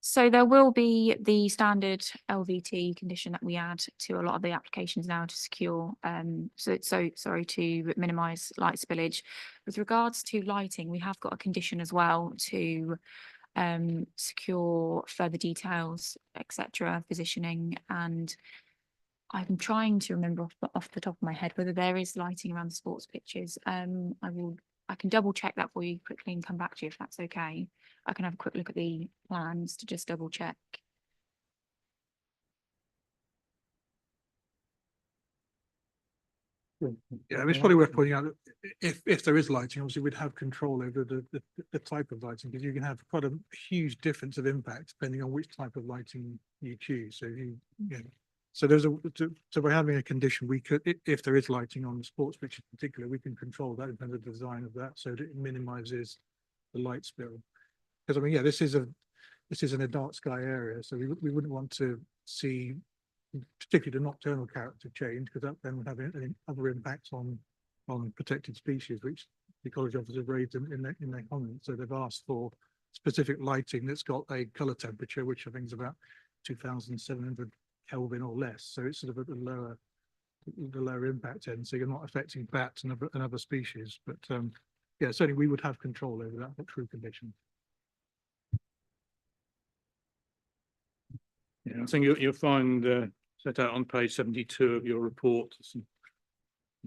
So there will be the standard LVT condition that we add to a lot of the applications now to secure, to minimise light spillage. With regards to lighting, we have got a condition as well to secure further details, etc., positioning, and I'm trying to remember off the top of my head whether there is lighting around the sports pitches. I can double check that for you quickly and come back to you if that's okay. I can have a quick look at the plans to just double check. Yeah, it's probably worth pointing out that if there is lighting, obviously we'd have control over the type of lighting, because you can have quite a huge difference of impact depending on which type of lighting you choose. So so by having a condition, we could, if there is lighting on the sports pitch in particular, we can control that in terms of the design of that, so that it minimises the light spill. Because I mean, yeah, this is in a dark sky area, so we wouldn't want to see particularly the nocturnal character change, because that then would have other impacts on protected species, which the ecology officers raised in their comments. So they've asked for specific lighting that's got a colour temperature, which I think is about 2,700 Kelvin or less. So it's sort of at the lower the lower impact end, so you're not affecting bats and other species, but yeah, certainly we would have control over that true condition. Yeah, I think you'll find set out on page 72 of your report some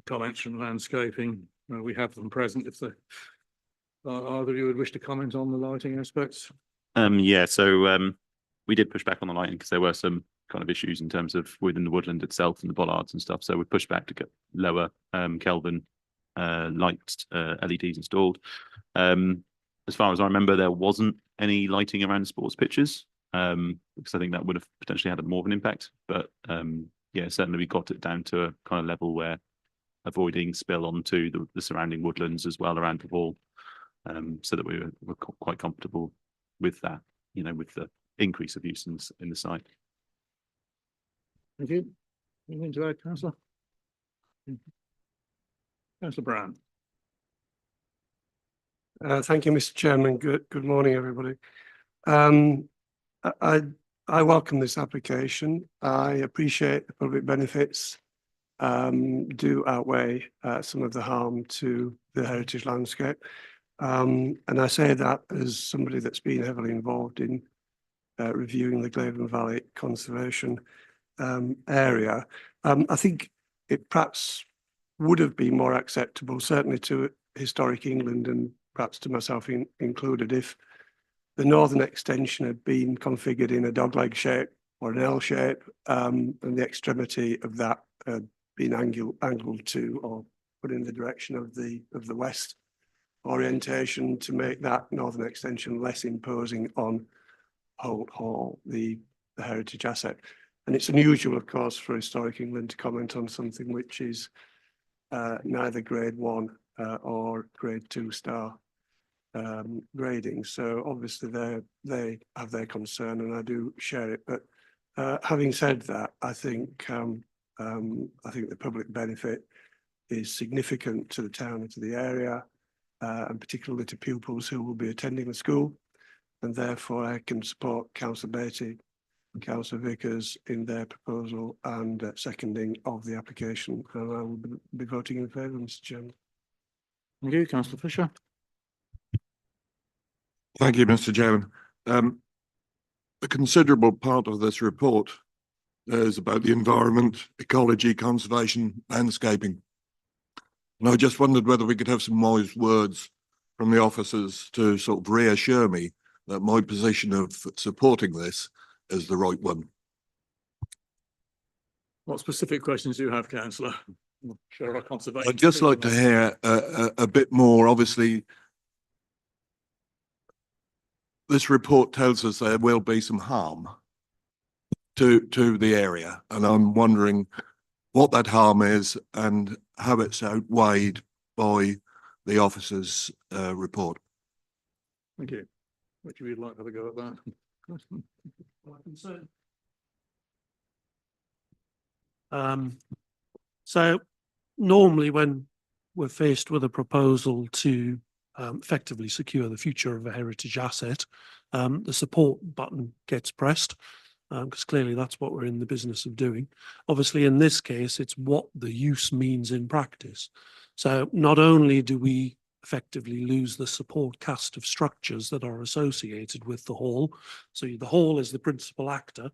comments from landscaping. We have them present if the either of you would wish to comment on the lighting aspects. Yeah, so we did push back on the lighting because there were some kind of issues in terms of within the woodland itself and the bollards and stuff. So we pushed back to get lower Kelvin light LEDs installed. As far as I remember, there wasn't any lighting around sports pitches because I think that would have potentially had more of an impact. But yeah, certainly we got it down to a kind of level where avoiding spill onto the surrounding woodlands as well around the wall, so that we were quite comfortable with that, you know, with the increase of use in the site. Thank you. Anything to add, Councillor? Councillor Brown. Thank you, Mr. Chairman. Good morning, everybody. I welcome this application. I appreciate the public benefits do outweigh some of the harm to the heritage landscape. And I say that as somebody that's been heavily involved in reviewing the Glaven Valley Conservation area. I think it perhaps would have been more acceptable, certainly to Historic England and perhaps to myself included, if the northern extension had been configured in a dogleg shape or an L shape, and the extremity of that been angled to or put in the direction of the west orientation to make that northern extension less imposing on Holt Hall, the heritage asset. And it's unusual, of course, for Historic England to comment on something which is neither grade 1 or grade 2 star grading. So obviously they have their concern, and I do share it. But having said that, I think the public benefit is significant to the town and to the area, and particularly to pupils who will be attending the school. And therefore I can support Councillor Beattie and Councillor Vickers in their proposal and seconding of the application. And I will be voting in favour, Mr. Chairman. Thank you, Councillor Fisher. Thank you, Mr. Chairman. A considerable part of this report is about the environment, ecology, conservation, landscaping. And I just wondered whether we could have some wise words from the officers to sort of reassure me that my position of supporting this is the right one. What specific questions do you have, Councillor? I'm sure our conservation. I'd just like to hear a bit more. Obviously, this report tells us there will be some harm to the area, and I'm wondering what that harm is and how it's outweighed by the officers' report. Thank you. Would you like to have a go at that? So normally when we're faced with a proposal to effectively secure the future of a heritage asset, the support button gets pressed, because clearly that's what we're in the business of doing. Obviously, in this case, it's what the use means in practice. So not only do we effectively lose the support cast of structures that are associated with the hall, so the hall is the principal actor,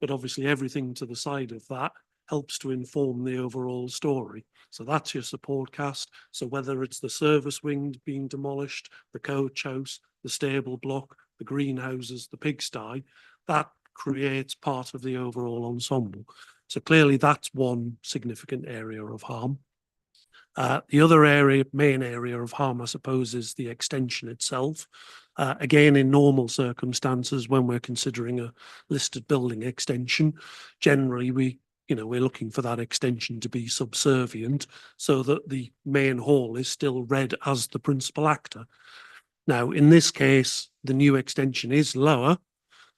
but obviously everything to the side of that helps to inform the overall story. So that's your support cast. So whether it's the service wing being demolished, the coach house, the stable block, the greenhouses, the pigsty, that creates part of the overall ensemble. So clearly that's one significant area of harm. The other main area of harm, I suppose, is the extension itself. Again, in normal circumstances, when we're considering a listed building extension, generally we're looking for that extension to be subservient so that the main hall is still read as the principal actor. Now, in this case, the new extension is lower,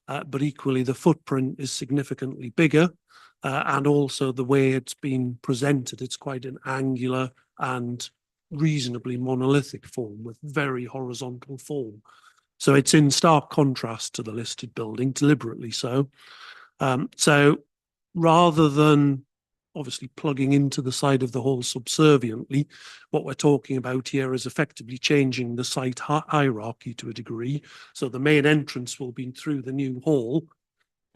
but equally the footprint is significantly bigger, and also the way it's been presented, it's quite an angular and reasonably monolithic form with very horizontal form. So it's in stark contrast to the listed building, deliberately so. So rather than obviously plugging into the side of the hall subserviently. What we're talking about here is effectively changing the site hierarchy to a degree. So the main entrance will be through the new hall,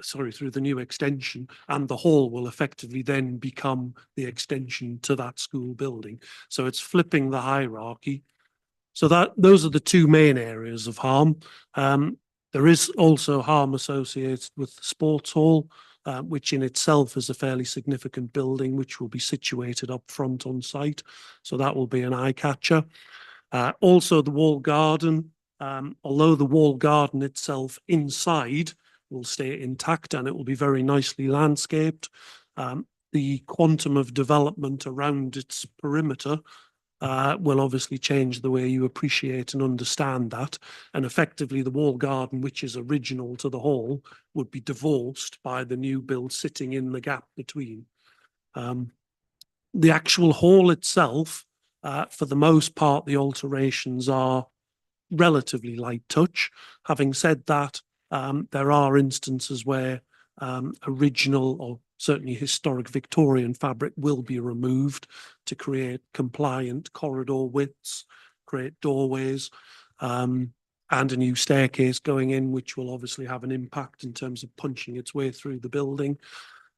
through the new extension, and the hall will effectively then become the extension to that school building. So it's flipping the hierarchy. So those are the two main areas of harm. There is also harm associated with the sports hall, which in itself is a fairly significant building, which will be situated up front on site. So that will be an eye catcher. Also the wall garden, although the wall garden itself inside will stay intact and it will be very nicely landscaped, the quantum of development around its perimeter will obviously change the way you appreciate and understand that. And effectively the wall garden, which is original to the hall, would be divorced by the new build sitting in the gap between. The actual hall itself, for the most part, the alterations are relatively light touch. Having said that, there are instances where original or certainly historic Victorian fabric will be removed to create compliant corridor widths, create doorways, and a new staircase going in, which will obviously have an impact in terms of punching its way through the building.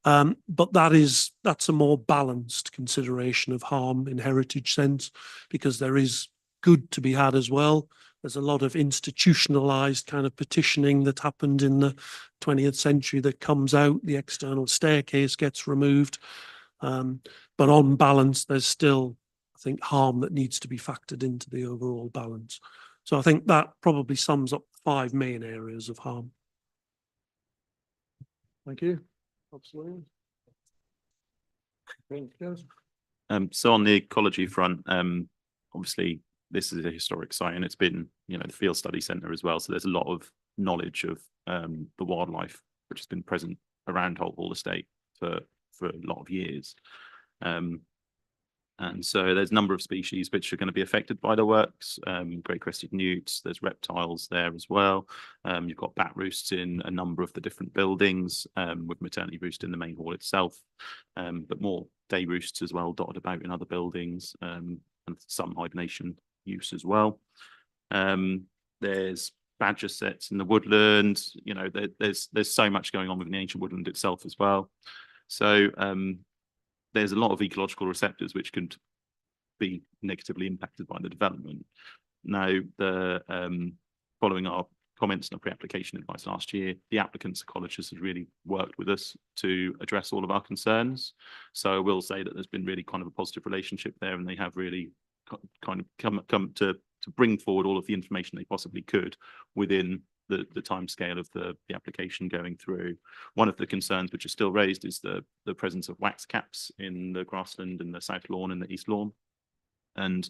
But that's a more balanced consideration of harm in heritage sense, because there is good to be had as well. There's a lot of institutionalized kind of petitioning that happened in the 20th century that comes out. The external staircase gets removed. But on balance, there's still, I think, harm that needs to be factored into the overall balance. So I think that probably sums up 5 main areas of harm. Thank you. So on the ecology front, obviously this is a historic site and it's been, you know, the field study centre as well. So there's a lot of knowledge of the wildlife which has been present around Holt Hall Estate for a lot of years. And so there's a number of species which are going to be affected by the works. Great crested newts, there's reptiles there as well. You've got bat roosts in a number of the different buildings, with maternity roost in the main hall itself, but more day roosts as well dotted about in other buildings, and some hibernation use as well. There's badger sets in the woodland. You know, there's so much going on within the ancient woodland itself as well. So there's a lot of ecological receptors which can be negatively impacted by the development. Now, following our comments and our pre-application advice last year, the applicant's ecologist has really worked with us to address all of our concerns. So I will say that there's been really kind of a positive relationship there, and they have really kind of come to bring forward all of the information they possibly could within the time scale of the application going through. One of the concerns which is still raised is the presence of wax caps in the grassland and the south lawn and the east lawn. And,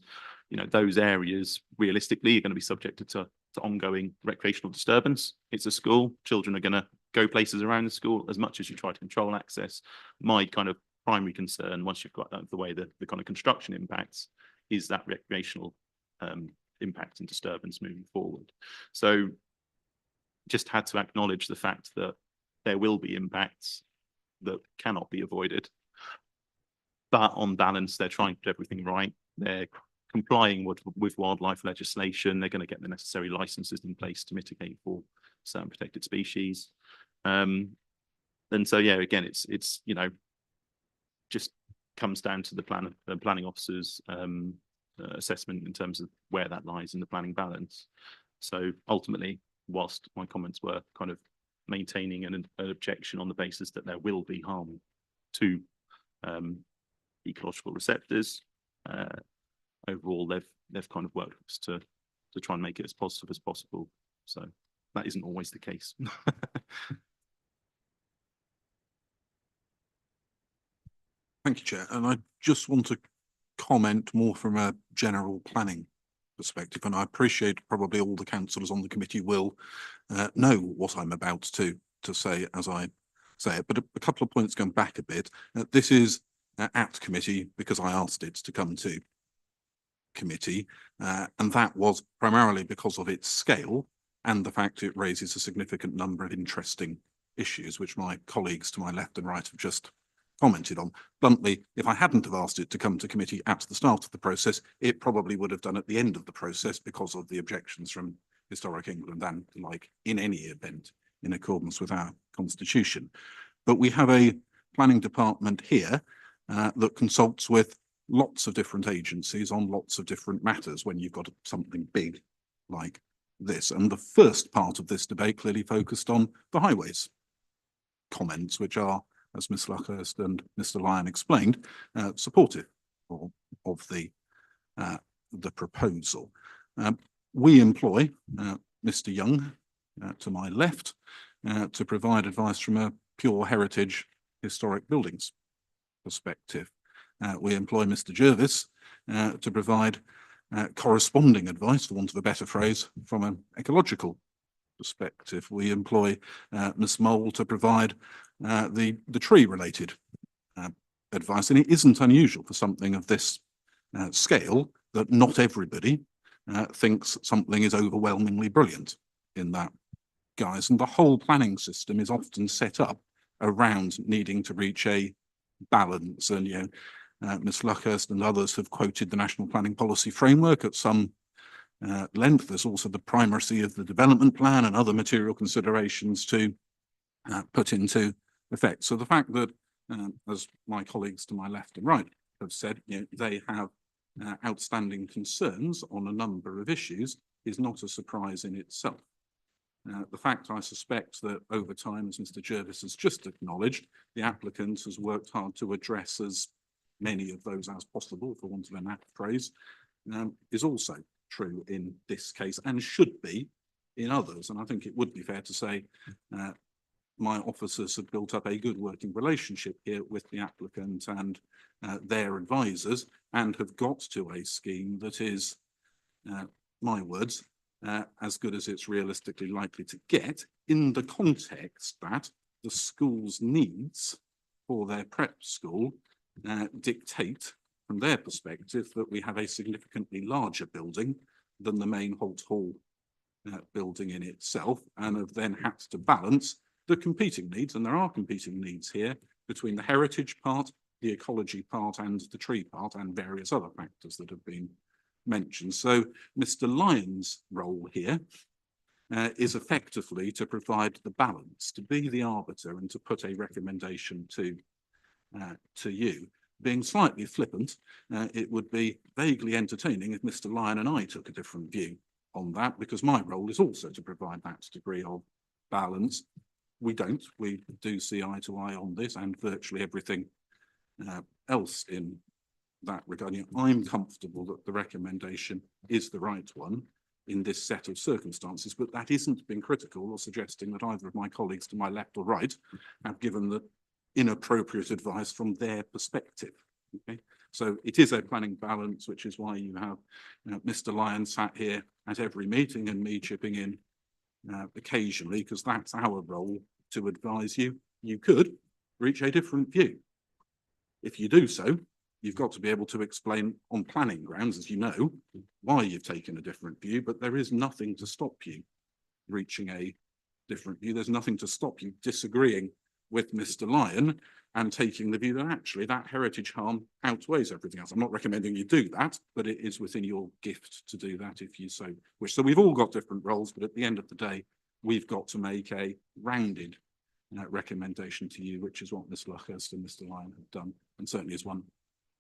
you know, those areas realistically are going to be subjected to ongoing recreational disturbance. It's a school, children are going to go places around the school as much as you try to control access. My kind of primary concern, once you've got the way the kind of construction impacts, is that recreational impact and disturbance moving forward. So just had to acknowledge the fact that there will be impacts that cannot be avoided. But on balance, they're trying to do everything right. They're complying with wildlife legislation. They're going to get the necessary licenses in place to mitigate for certain protected species. And so, yeah, again, it's you know, just comes down to the planning officer's assessment in terms of where that lies in the planning balance. So ultimately, whilst my comments were kind of maintaining an objection on the basis that there will be harm to ecological receptors, overall they've kind of worked with us to try and make it as positive as possible. So that isn't always the case. Thank you, Chair. And I just want to comment more from a general planning perspective, and I appreciate probably all the councillors on the committee will know what I'm about to say as I say it. But a couple of points going back a bit. This is at committee because I asked it to come to committee, and that was primarily because of its scale and the fact it raises a significant number of interesting issues, which my colleagues to my left and right have just commented on. Bluntly, if I hadn't have asked it to come to committee at the start of the process, it probably would have done at the end of the process because of the objections from Historic England and like in any event in accordance with our constitution. But we have a planning department here that consults with lots of different agencies on lots of different matters when you've got something big like this. And the first part of this debate clearly focused on the highways comments, which are, as Ms Luckhurst and Mr Lyon explained, supportive of the proposal. We employ Mr Young to my left to provide advice from a pure heritage historic buildings perspective. We employ Mr Jervis to provide corresponding advice, for want of a better phrase, from an ecological perspective. We employ Ms Mole to provide the tree related advice, and it isn't unusual for something of this scale that not everybody thinks something is overwhelmingly brilliant in that guise, and the whole planning system is often set up around needing to reach a balance. And Ms Luckhurst and others have quoted the National Planning Policy Framework at some length. There's also the primacy of the development plan and other material considerations to put into effect. So the fact that, as my colleagues to my left and right have said, they have outstanding concerns on a number of issues is not a surprise in itself. The fact, I suspect, that over time, as Mr Jervis has just acknowledged, the applicant has worked hard to address as many of those as possible, for want of an apt phrase, is also true in this case and should be in others. And I think it would be fair to say my officers have built up a good working relationship here with the applicant and their advisors, and have got to a scheme that is, my words, as good as it's realistically likely to get, in the context that the school's needs for their prep school dictate, from their perspective, that we have a significantly larger building than the main Holt Hall building in itself, and have then had to balance the competing needs, and there are competing needs here, between the heritage part, the ecology part, and the tree part, and various other factors that have been mentioned. So Mr Lyon's role here is effectively to provide the balance, to be the arbiter, and to put a recommendation to you. Being slightly flippant, it would be vaguely entertaining if Mr Lyon and I took a different view on that, because my role is also to provide that degree of balance. We don't. We do see eye to eye on this and virtually everything else in that regard. I'm comfortable that the recommendation is the right one in this set of circumstances, but that isn't being critical or suggesting that either of my colleagues to my left or right have given the inappropriate advice from their perspective. Okay, so it is a planning balance, which is why you have Mr Lyon sat here at every meeting and me chipping in occasionally, because that's our role to advise you. You could reach a different view. If you do so, you've got to be able to explain on planning grounds, as you know, why you've taken a different view, but there is nothing to stop you reaching a different view. There's nothing to stop you disagreeing with Mr Lyon and taking the view that actually that heritage harm outweighs everything else. I'm not recommending you do that, but it is within your gift to do that if you so wish. So we've all got different roles, but at the end of the day, we've got to make a rounded recommendation to you, which is what Ms Luckhurst and Mr Lyon have done, and certainly is one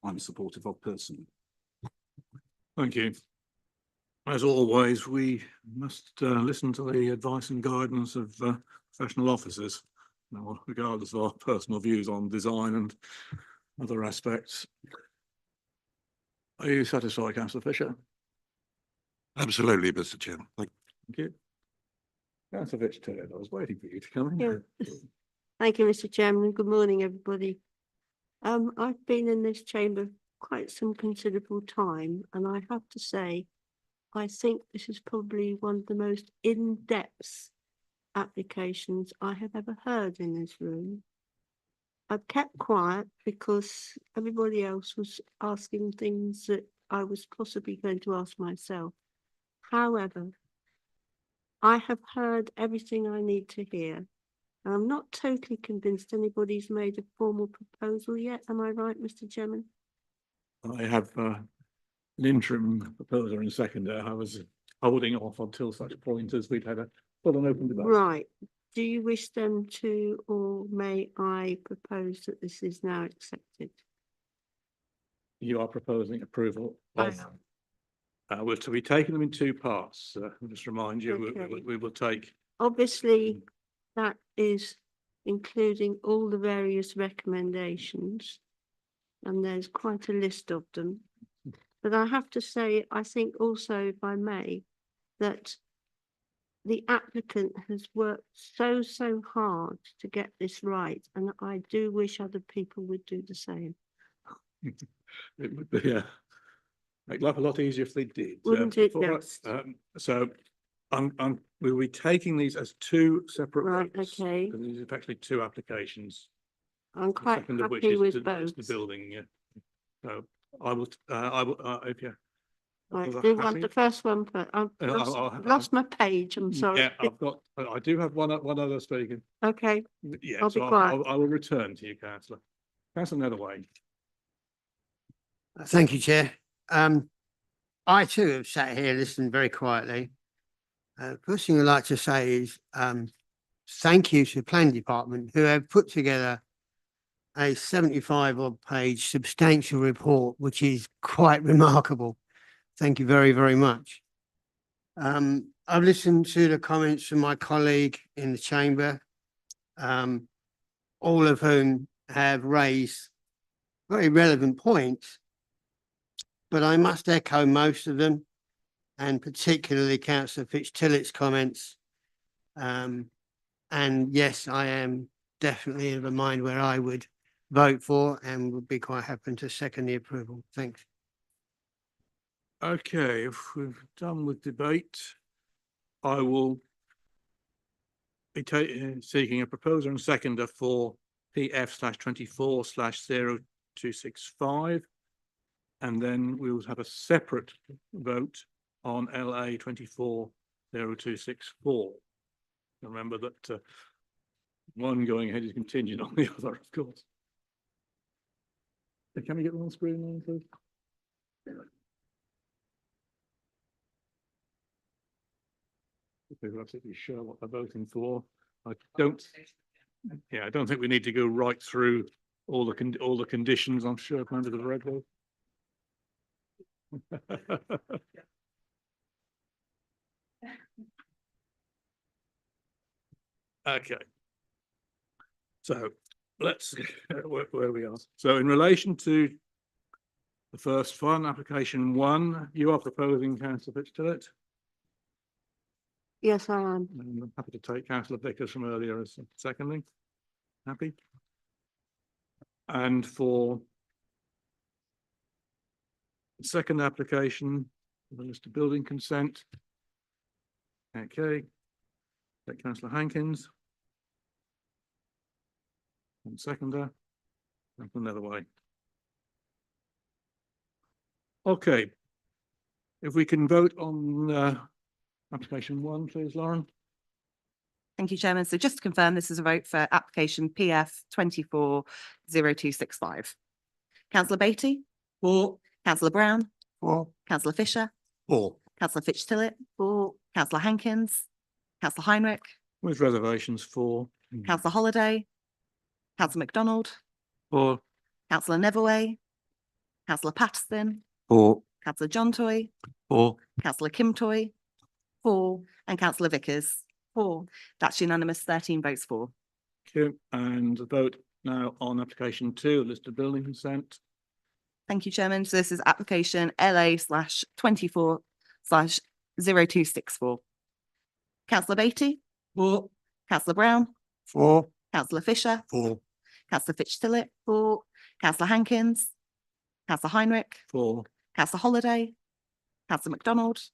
I'm supportive of personally. Thank you. As always, we must listen to the advice and guidance of professional officers, regardless of our personal views on design and other aspects. Are you satisfied, Councillor Fisher? Absolutely, Mr Chairman. Thank you. Councillor Fitch-Ted, I was waiting for you to come in. Yeah. Thank you, Mr Chairman. Good morning, everybody. I've been in this chamber quite some considerable time, and I have to say, I think this is probably one of the most in-depth applications I have ever heard in this room. I've kept quiet because everybody else was asking things that I was possibly going to ask myself. However, I have heard everything I need to hear, I'm not totally convinced anybody's made a formal proposal yet. Am I right, Mr. Chairman? I have an interim proposer and seconder. I was holding off until such point as we'd had a full and open debate. Right. Do you wish them to, or may I propose that this is now accepted? You are proposing approval I of, we're to be taking them in two parts. I'll just remind you, Okay. we will take, Obviously, that is including all the various recommendations. And there's quite a list of them. But I have to say, I think also, if I may, that the applicant has worked so hard to get this right, and I do wish other people would do the same. it would be, make life a lot easier if they did. Wouldn't it before I- just? So we'll be taking these as two separate. Right, votes, okay. because these are actually two applications. I'm the quite second of which happy is with to- is both. The building, yeah. So if you. Right, are do you want happy- the first one, but I've lost my page, I'm sorry. Yeah, I do have one other speaker. Okay, Yeah, I'll be so quiet. I will return to you, councillor. Councillor Netherway. Thank you, Chair. I too have sat here listening very quietly. First thing I'd like to say is thank you to the planning department who have put together a 75 odd page substantial report, which is quite remarkable. Thank you very, very much. I've listened to the comments from my colleague in the chamber, all of whom have raised very relevant points, but I must echo most of them, and particularly Councillor Fitz-Tillett's comments. And yes, I am definitely of a mind where I would vote for and would be quite happy to second the approval. Thanks. Okay, if we've done with debate, I will be seeking a proposer and seconder for PF/24/0265. And then we will have a separate vote on LA 24/0264. Remember that one going ahead is contingent on the other, of course. Can we get them on screen then, please? People are absolutely sure what they're voting for. I don't think we need to go right through all the conditions. I'm sure members have read those. Okay. So let's where we are. So in relation to the first one, application 1, you are proposing, councillor Fitz-Tillett. Yes, I am. And I'm happy to take councillor Vickers from earlier as seconding. Happy? And for the second application, the list of building consent. Okay. Take councillor Hankins. And seconder. And another way. Okay. If we can vote on application 1, please, Lauren. Thank you, Chairman. So just to confirm, this is a vote for application PF 24/0265. Councillor Beatty? For. Councillor Brown? For. Councillor Fisher? For. Councillor Fitz-Tillett? For. Councillor Hankins? Councillor Heinrich? With reservations for. Councillor Holiday? Councillor MacDonald? For. Councillor Neverway? Councillor Patterson? For. Councillor John Toy? For. Councillor Kim Toy? For. And Councillor Vickers? For. That's unanimous, 13 votes for. Okay, and the vote now on application 2, list of building consent. Thank you, Chairman. So this is application LA/24/0264. Councillor Beatty? For. Councillor Brown? For. Councillor Fisher? For. Councillor Fitz-Tillett? For. Councillor Hankins? Councillor Heinrich? For. Councillor Holiday? Councillor MacDonald?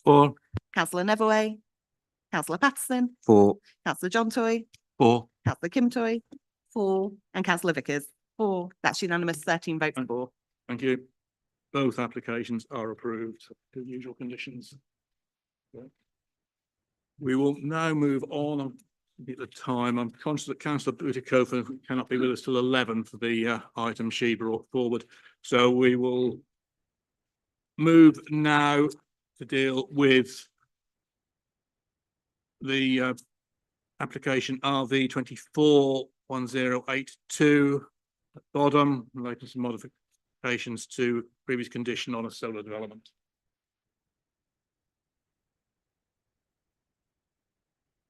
For. Councillor Neverway? Councillor Patterson? For. Councillor John Toy? For. Councillor Kim Toy? For. And Councillor Vickers? For. That's unanimous, 13 votes for. Thank you. Both applications are approved to the usual conditions. Okay. We will now move on. At the time, I'm conscious that councillor Butikofer cannot be with us till 11 for the item she brought forward. So we will move now to deal with the application RV 241082 at bottom, relating to modifications to previous condition on a solar development.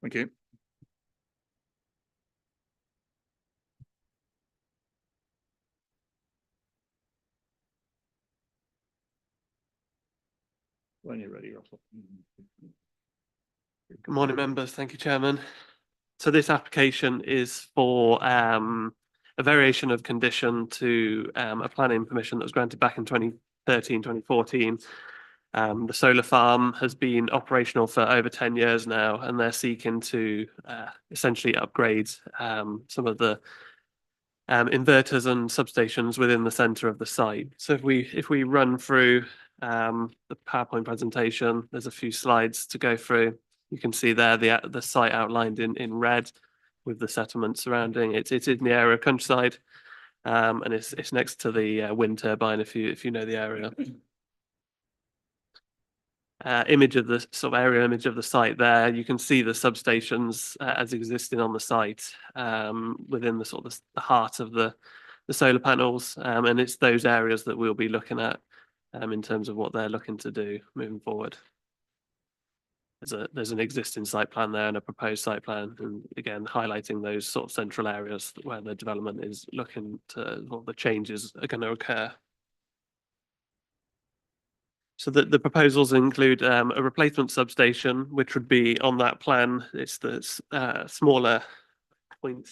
Thank you. When you're ready, Russell. Good morning, members. Thank you, Chairman. So this application is for a variation of condition to a planning permission that was granted back in 2013, 2014. The solar farm has been operational for over 10 years now, and they're seeking to essentially upgrade some of the inverters and substations within the centre of the site. So if we run through the PowerPoint presentation, there's a few slides to go through. You can see there the site outlined in red with the settlement surrounding it. It's in the area of countryside, and it's next to the wind turbine if you know the area. Image of the sort of aerial image of the site there. You can see the substations as existing on the site within the sort of the heart of the solar panels, and it's those areas that we'll be looking at in terms of what they're looking to do moving forward. There's an existing site plan there and a proposed site plan, and again highlighting those sort of central areas where the development is looking to, what the changes are going to occur. So the proposals include a replacement substation, which would be on that plan. It's the smaller point.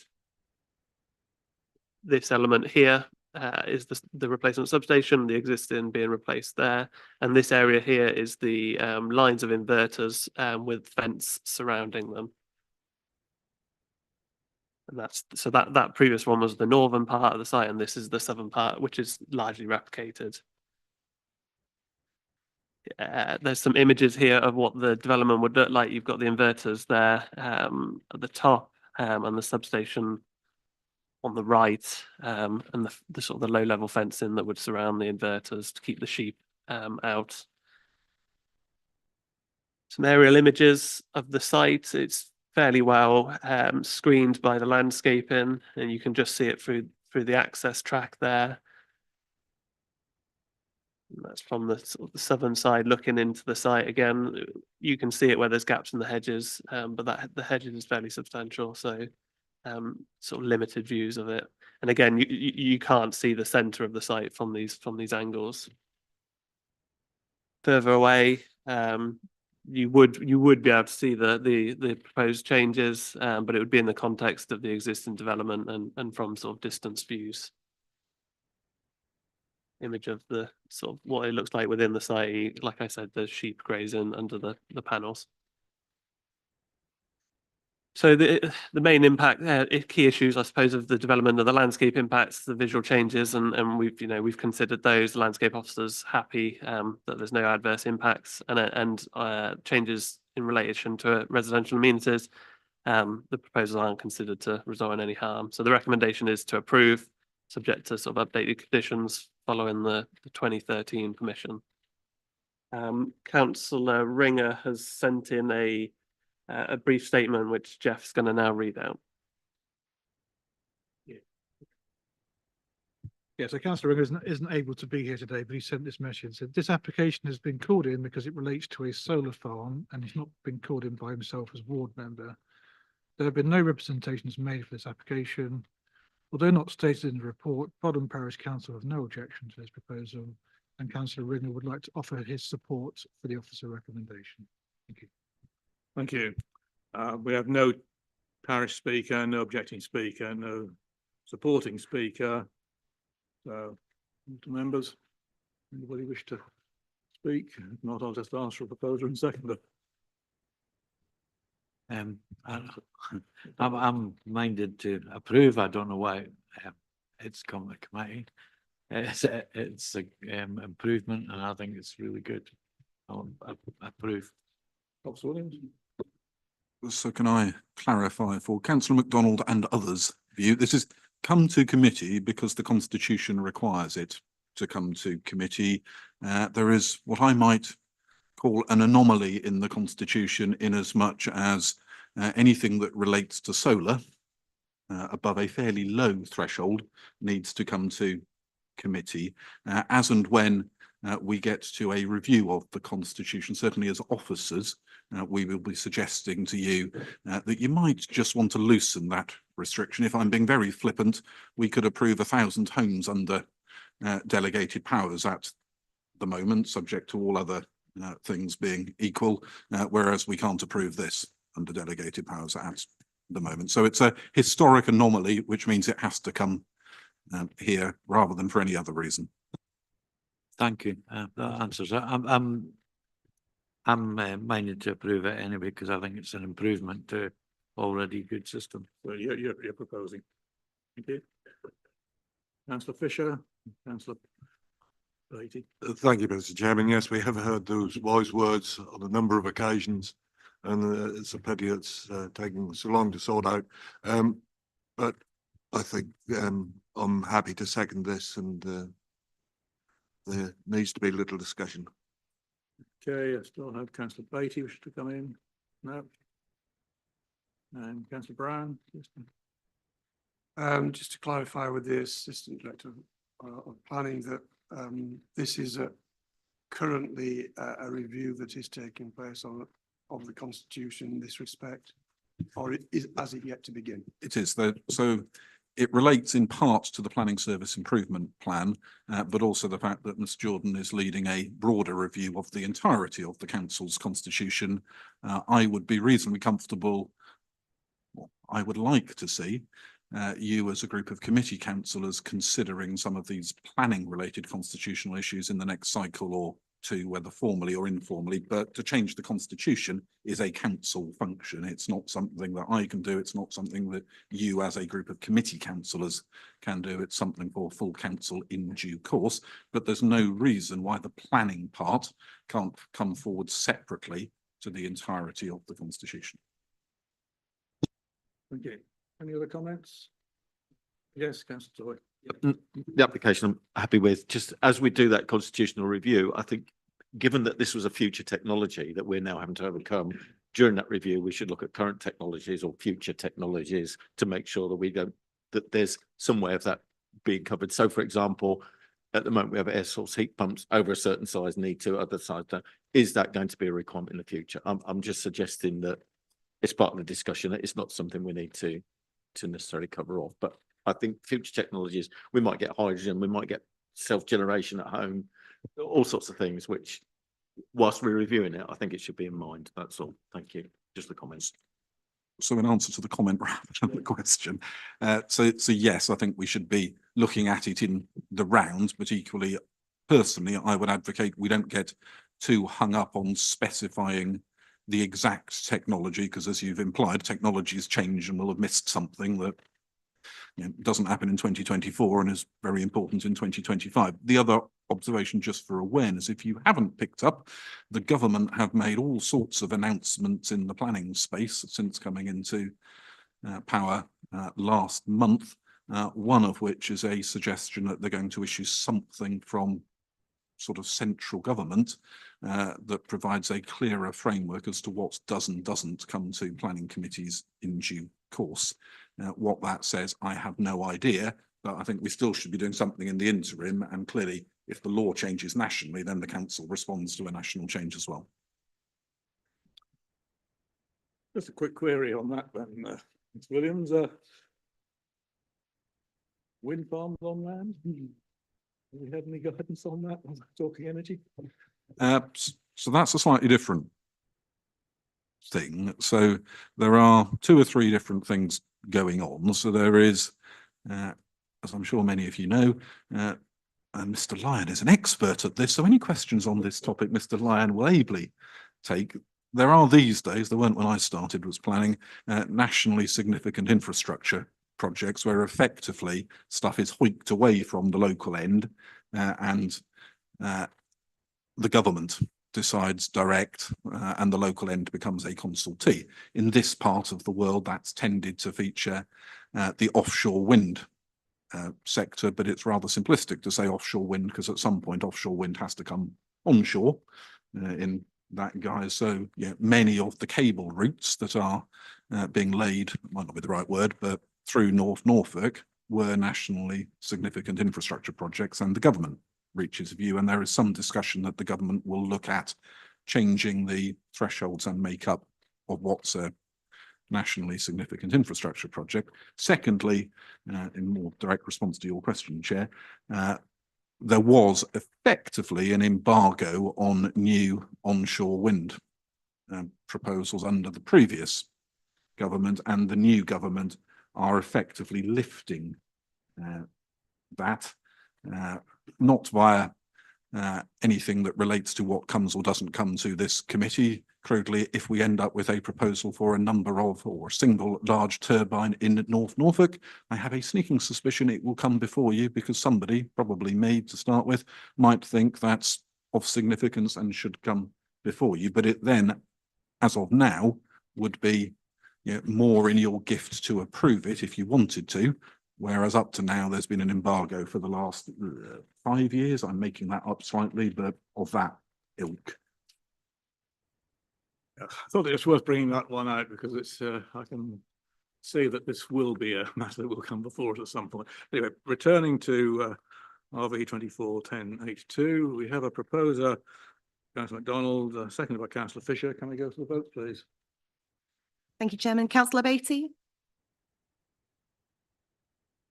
This element here is the replacement substation, the existing being replaced there. And this area here is the lines of inverters with fence surrounding them. And that previous one was the northern part of the site, and this is the southern part, which is largely replicated. There's some images here of what the development would look like. You've got the inverters there at the top and the substation on the right, and the sort of the low level fencing that would surround the inverters to keep the sheep out. Some aerial images of the site. It's fairly well screened by the landscaping, and you can just see it through the access track there. And that's from the sort of the southern side looking into the site. Again, you can see it where there's gaps in the hedges, but the hedges is fairly substantial, so sort of limited views of it. And again, you can't see the centre of the site from these angles. Further away, you would be able to see the proposed changes, but it would be in the context of the existing development and from sort of distance views. Image of the sort of what it looks like within the site. Like I said, there's sheep grazing under the panels. So the main impact, key issues, I suppose, of the development of the landscape impacts, the visual changes, and we've considered those. The landscape officer's happy that there's no adverse impacts and changes in relation to residential amenities. The proposals aren't considered to result in any harm. So the recommendation is to approve, subject to sort of updated conditions following the 2013 permission. Councillor Ringer has sent in a brief statement which Jeff's going to now read out. Yeah, so Councillor Ringer isn't able to be here today, but he sent this message. Said this application has been called in because it relates to a solar farm and he's not been called in by himself as ward member. There have been no representations made for this application. Although not stated in the report, Bodham Parish Council have no objection to this proposal, and Councillor Ringer would like to offer his support for the officer recommendation. Thank you. Thank you. We have no parish speaker, no objecting speaker, no supporting speaker. So, members, anybody wish to speak? If not, I'll just ask for a proposer and seconder. I'm minded to approve. I don't know why it's come to committee. It's a improvement, and I think it's really good. I'll approve. Councillor Williams. So can I clarify for councillor MacDonald and others' view, this has come to committee because the constitution requires it to come to committee. There is what I might call an anomaly in the constitution in as much as anything that relates to solar above a fairly low threshold needs to come to committee as and when we get to a review of the constitution. Certainly as officers, we will be suggesting to you that you might just want to loosen that restriction. If I'm being very flippant, we could approve 1,000 homes under delegated powers at the moment, subject to all other things being equal, whereas we can't approve this under delegated powers at the moment. So it's a historic anomaly, which means it has to come here rather than for any other reason. Thank you. That answers it. I'm minded to approve it anyway, because I think it's an improvement to already good system. Well, you're proposing. Thank you. Councillor Fisher, Councillor Beattie. Thank you, Mr. Chairman. Yes, we have heard those wise words on a number of occasions, and it's a pity it's taking so long to sort out. But I think I'm happy to second this, and there needs to be a little discussion. Okay, I still have councillor Beattie wish to come in. No. And councillor Brown. Just to clarify with the Assistant Director of Planning that this is currently a review that is taking place of the Constitution in this respect, or has it yet to begin? It is. So it relates in part to the Planning Service Improvement Plan, but also the fact that Ms Jordan is leading a broader review of the entirety of the council's constitution. I would be reasonably comfortable, well, I would like to see you as a group of committee councillors considering some of these planning related constitutional issues in the next cycle or two, whether formally or informally. But to change the constitution is a council function. It's not something that I can do. It's not something that you as a group of committee councillors can do. It's something for full council in due course. But there's no reason why the planning part can't come forward separately to the entirety of the constitution. Thank you. Any other comments? Yes, councillor Toy. The application I'm happy with. Just as we do that constitutional review, I think given that this was a future technology that we're now having to overcome, during that review, we should look at current technologies or future technologies to make sure that there's some way of that being covered. So for example, at the moment we have air source heat pumps over a certain size, need to other size. Is that going to be a requirement in the future? I'm just suggesting that it's part of the discussion. It's not something we need to necessarily cover off, but I think future technologies, we might get hydrogen, we might get self-generation at home, all sorts of things, which whilst we're reviewing it, I think it should be in mind. That's all. Thank you. Just the comments. So in answer to the comment rather than the question, so yes, I think we should be looking at it in the round, but equally, personally, I would advocate we don't get too hung up on specifying the exact technology, because as you've implied, technologies change and we'll have missed something that doesn't happen in 2024 and is very important in 2025. The other observation, just for awareness, if you haven't picked up, the government have made all sorts of announcements in the planning space since coming into power last month, one of which is a suggestion that they're going to issue something from sort of central government that provides a clearer framework as to what does and doesn't come to planning committees in due course. What that says, I have no idea, but I think we still should be doing something in the interim, and clearly if the law changes nationally, then the council responds to a national change as well. Just a quick query on that then, Ms Williams. Wind farms on land? Have we had any guidance on that, on talking energy? So that's a slightly different thing. So there are 2 or 3 different things going on. So there is, as I'm sure many of you know, and Mr. Lyon is an expert at this. So any questions on this topic, Mr. Lyon will ably take. There are these days, there weren't when I started, was planning nationally significant infrastructure projects where effectively stuff is hoiked away from the local end and the government decides direct and the local end becomes a consultee. In this part of the world, that's tended to feature the offshore wind sector, but it's rather simplistic to say offshore wind because at some point offshore wind has to come onshore in that guise. So yeah, many of the cable routes that are being laid, might not be the right word, but through North Norfolk were nationally significant infrastructure projects, and the government reaches a view, and there is some discussion that the government will look at changing the thresholds and makeup of what's a nationally significant infrastructure project. Secondly, in more direct response to your question, Chair, there was effectively an embargo on new onshore wind proposals under the previous government, and the new government are effectively lifting that, not via anything that relates to what comes or doesn't come to this committee. Crudely, if we end up with a proposal for a number of or a single large turbine in North Norfolk, I have a sneaking suspicion it will come before you because somebody, probably me to start with, might think that's of significance and should come before you. But it then, as of now, would be more in your gift to approve it if you wanted to, whereas up to now there's been an embargo for the last 5 years. I'm making that up slightly, but of that ilk. I thought it was worth bringing that one out because it's, I can see that this will be a matter that will come before us at some point. Anyway, returning to RV 241082, we have a proposer, Councillor MacDonald, seconded by Councillor Fisher. Can we go to the vote, please? Thank you, Chairman. Councillor Beatty,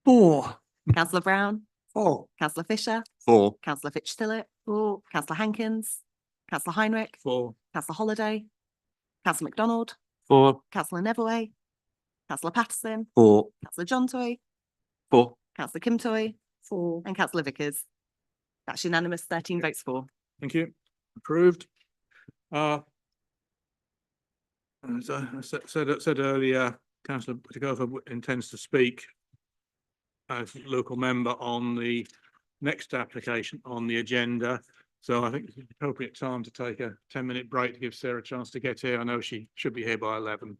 4. Councillor Brown, 4. Councillor Fisher, 4. Councillor Fitch-Tillett, 4. Councillor Hankins, Councillor Heinrich, 4. Councillor Holiday, Councillor MacDonald, 4. Councillor Neville, Councillor Patterson, 4. Councillor John Toy, 4. Councillor Kim Toy, 4. And Councillor Vickers. That's unanimous, 13 votes for. Thank you. Approved. As I said earlier, Councillor Whittaker intends to speak as local member on the next application on the agenda. So I think it's an appropriate time to take a 10-minute break to give Sarah a chance to get here. I know she should be here by 11.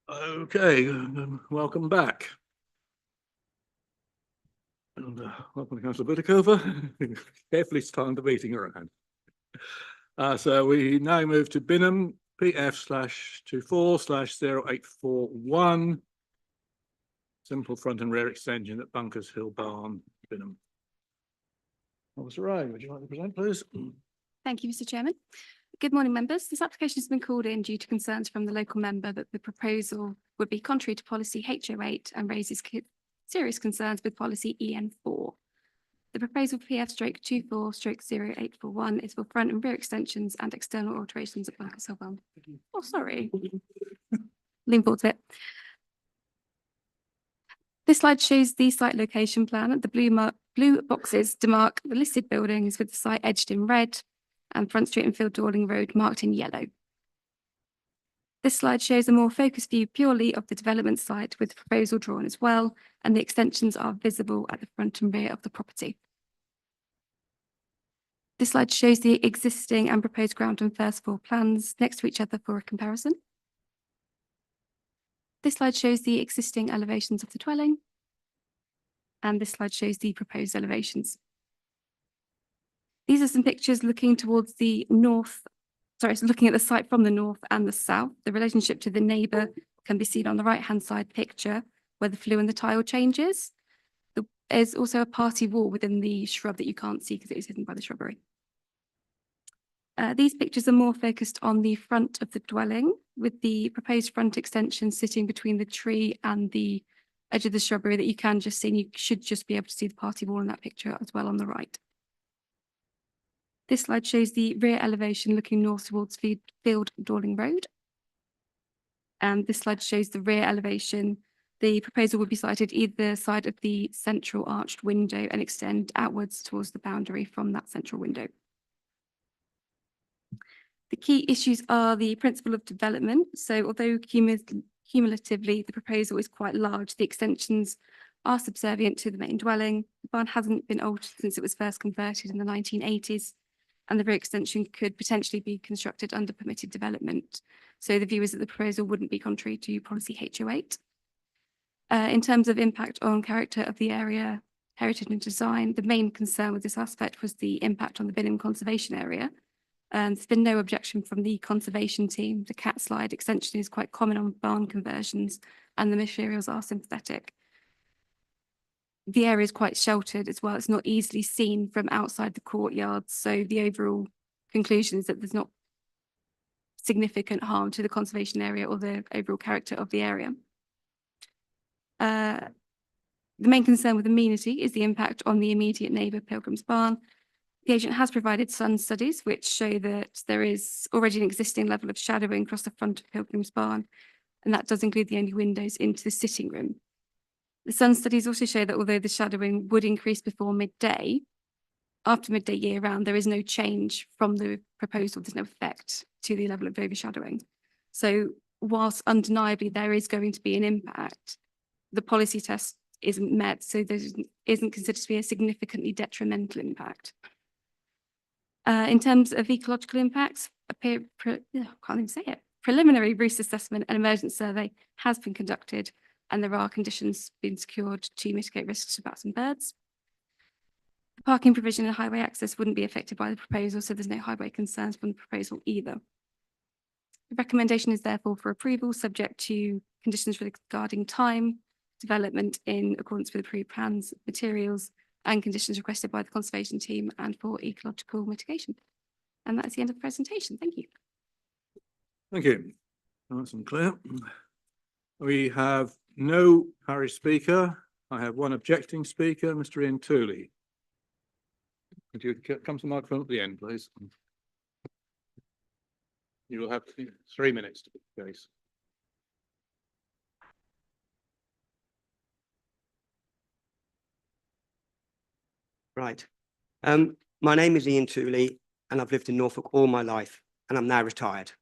Okay, welcome back. And welcome to Councillor Buttercover. Carefully time the meeting around. So we now move to Binham PF/24/0841. Simple front and rear extension at Bunkers Hill Barn, Binham. Officer Ray, would you like to present, please? Thank you, Mr. Chairman. Good morning, members. This application has been called in due to concerns from the local member that the proposal would be contrary to policy HO8 and raises serious concerns with policy EN4. The proposal PF/24/0841 is for front and rear extensions and external alterations at Bunkers Hill Barn. Oh, sorry. Lean forward a bit. This slide shows the site location plan. The blue boxes demark the listed buildings with the site edged in red and Front Street and Field Dawling Road marked in yellow. This slide shows a more focused view purely of the development site with the proposal drawn as well, and the extensions are visible at the front and rear of the property. This slide shows the existing and proposed ground and first floor plans next to each other for a comparison. This slide shows the existing elevations of the dwelling, and this slide shows the proposed elevations. These are some pictures looking towards the north, looking at the site from the north and the south. The relationship to the neighbour can be seen on the right-hand side picture where the flue and the tile changes. There's also a party wall within the shrub that you can't see because it is hidden by the shrubbery. These pictures are more focused on the front of the dwelling, with the proposed front extension sitting between the tree and the edge of the shrubbery that you can just see. And you should just be able to see the party wall in that picture as well on the right. This slide shows the rear elevation looking north towards Field Dawling Road. And this slide shows the rear elevation. The proposal would be sited either side of the central arched window and extend outwards towards the boundary from that central window. The key issues are the principle of development. So although cumulatively the proposal is quite large, the extensions are subservient to the main dwelling. The barn hasn't been altered since it was first converted in the 1980s, and the rear extension could potentially be constructed under permitted development. So the view is that the proposal wouldn't be contrary to policy HO8. In terms of impact on character of the area, heritage and design, the main concern with this aspect was the impact on the Binham Conservation Area. There's been no objection from the conservation team. The cat slide extension is quite common on barn conversions and the materials are synthetic. The area is quite sheltered as well. It's not easily seen from outside the courtyard. So the overall conclusion is that there's not significant harm to the conservation area or the overall character of the area. The main concern with amenity is the impact on the immediate neighbour, Pilgrim's Barn. The agent has provided sun studies which show that there is already an existing level of shadowing across the front of Pilgrim's Barn, and that does include the only windows into the sitting room. The sun studies also show that although the shadowing would increase before midday, after midday year round, there is no change from the proposal. There's no effect to the level of overshadowing. So whilst undeniably there is going to be an impact, the policy test isn't met, so there isn't considered to be a significantly detrimental impact. In terms of ecological impacts, preliminary roost assessment and emergent survey has been conducted, and there are conditions being secured to mitigate risks to bats and birds. The parking provision and highway access wouldn't be affected by the proposal, so there's no highway concerns from the proposal either. The recommendation is therefore for approval, subject to conditions regarding time, development in accordance with approved plans, materials, and conditions requested by the conservation team and for ecological mitigation. And that's the end of the presentation. Thank you. Thank you. Nice and clear. We have no parish speaker. I have one objecting speaker, Mr. Ian Tooley. Could you come to the microphone at the end, please? You will have 3 minutes to be the case. Right. My name is Ian Tooley and I've lived in Norfolk all my life and I'm now retired.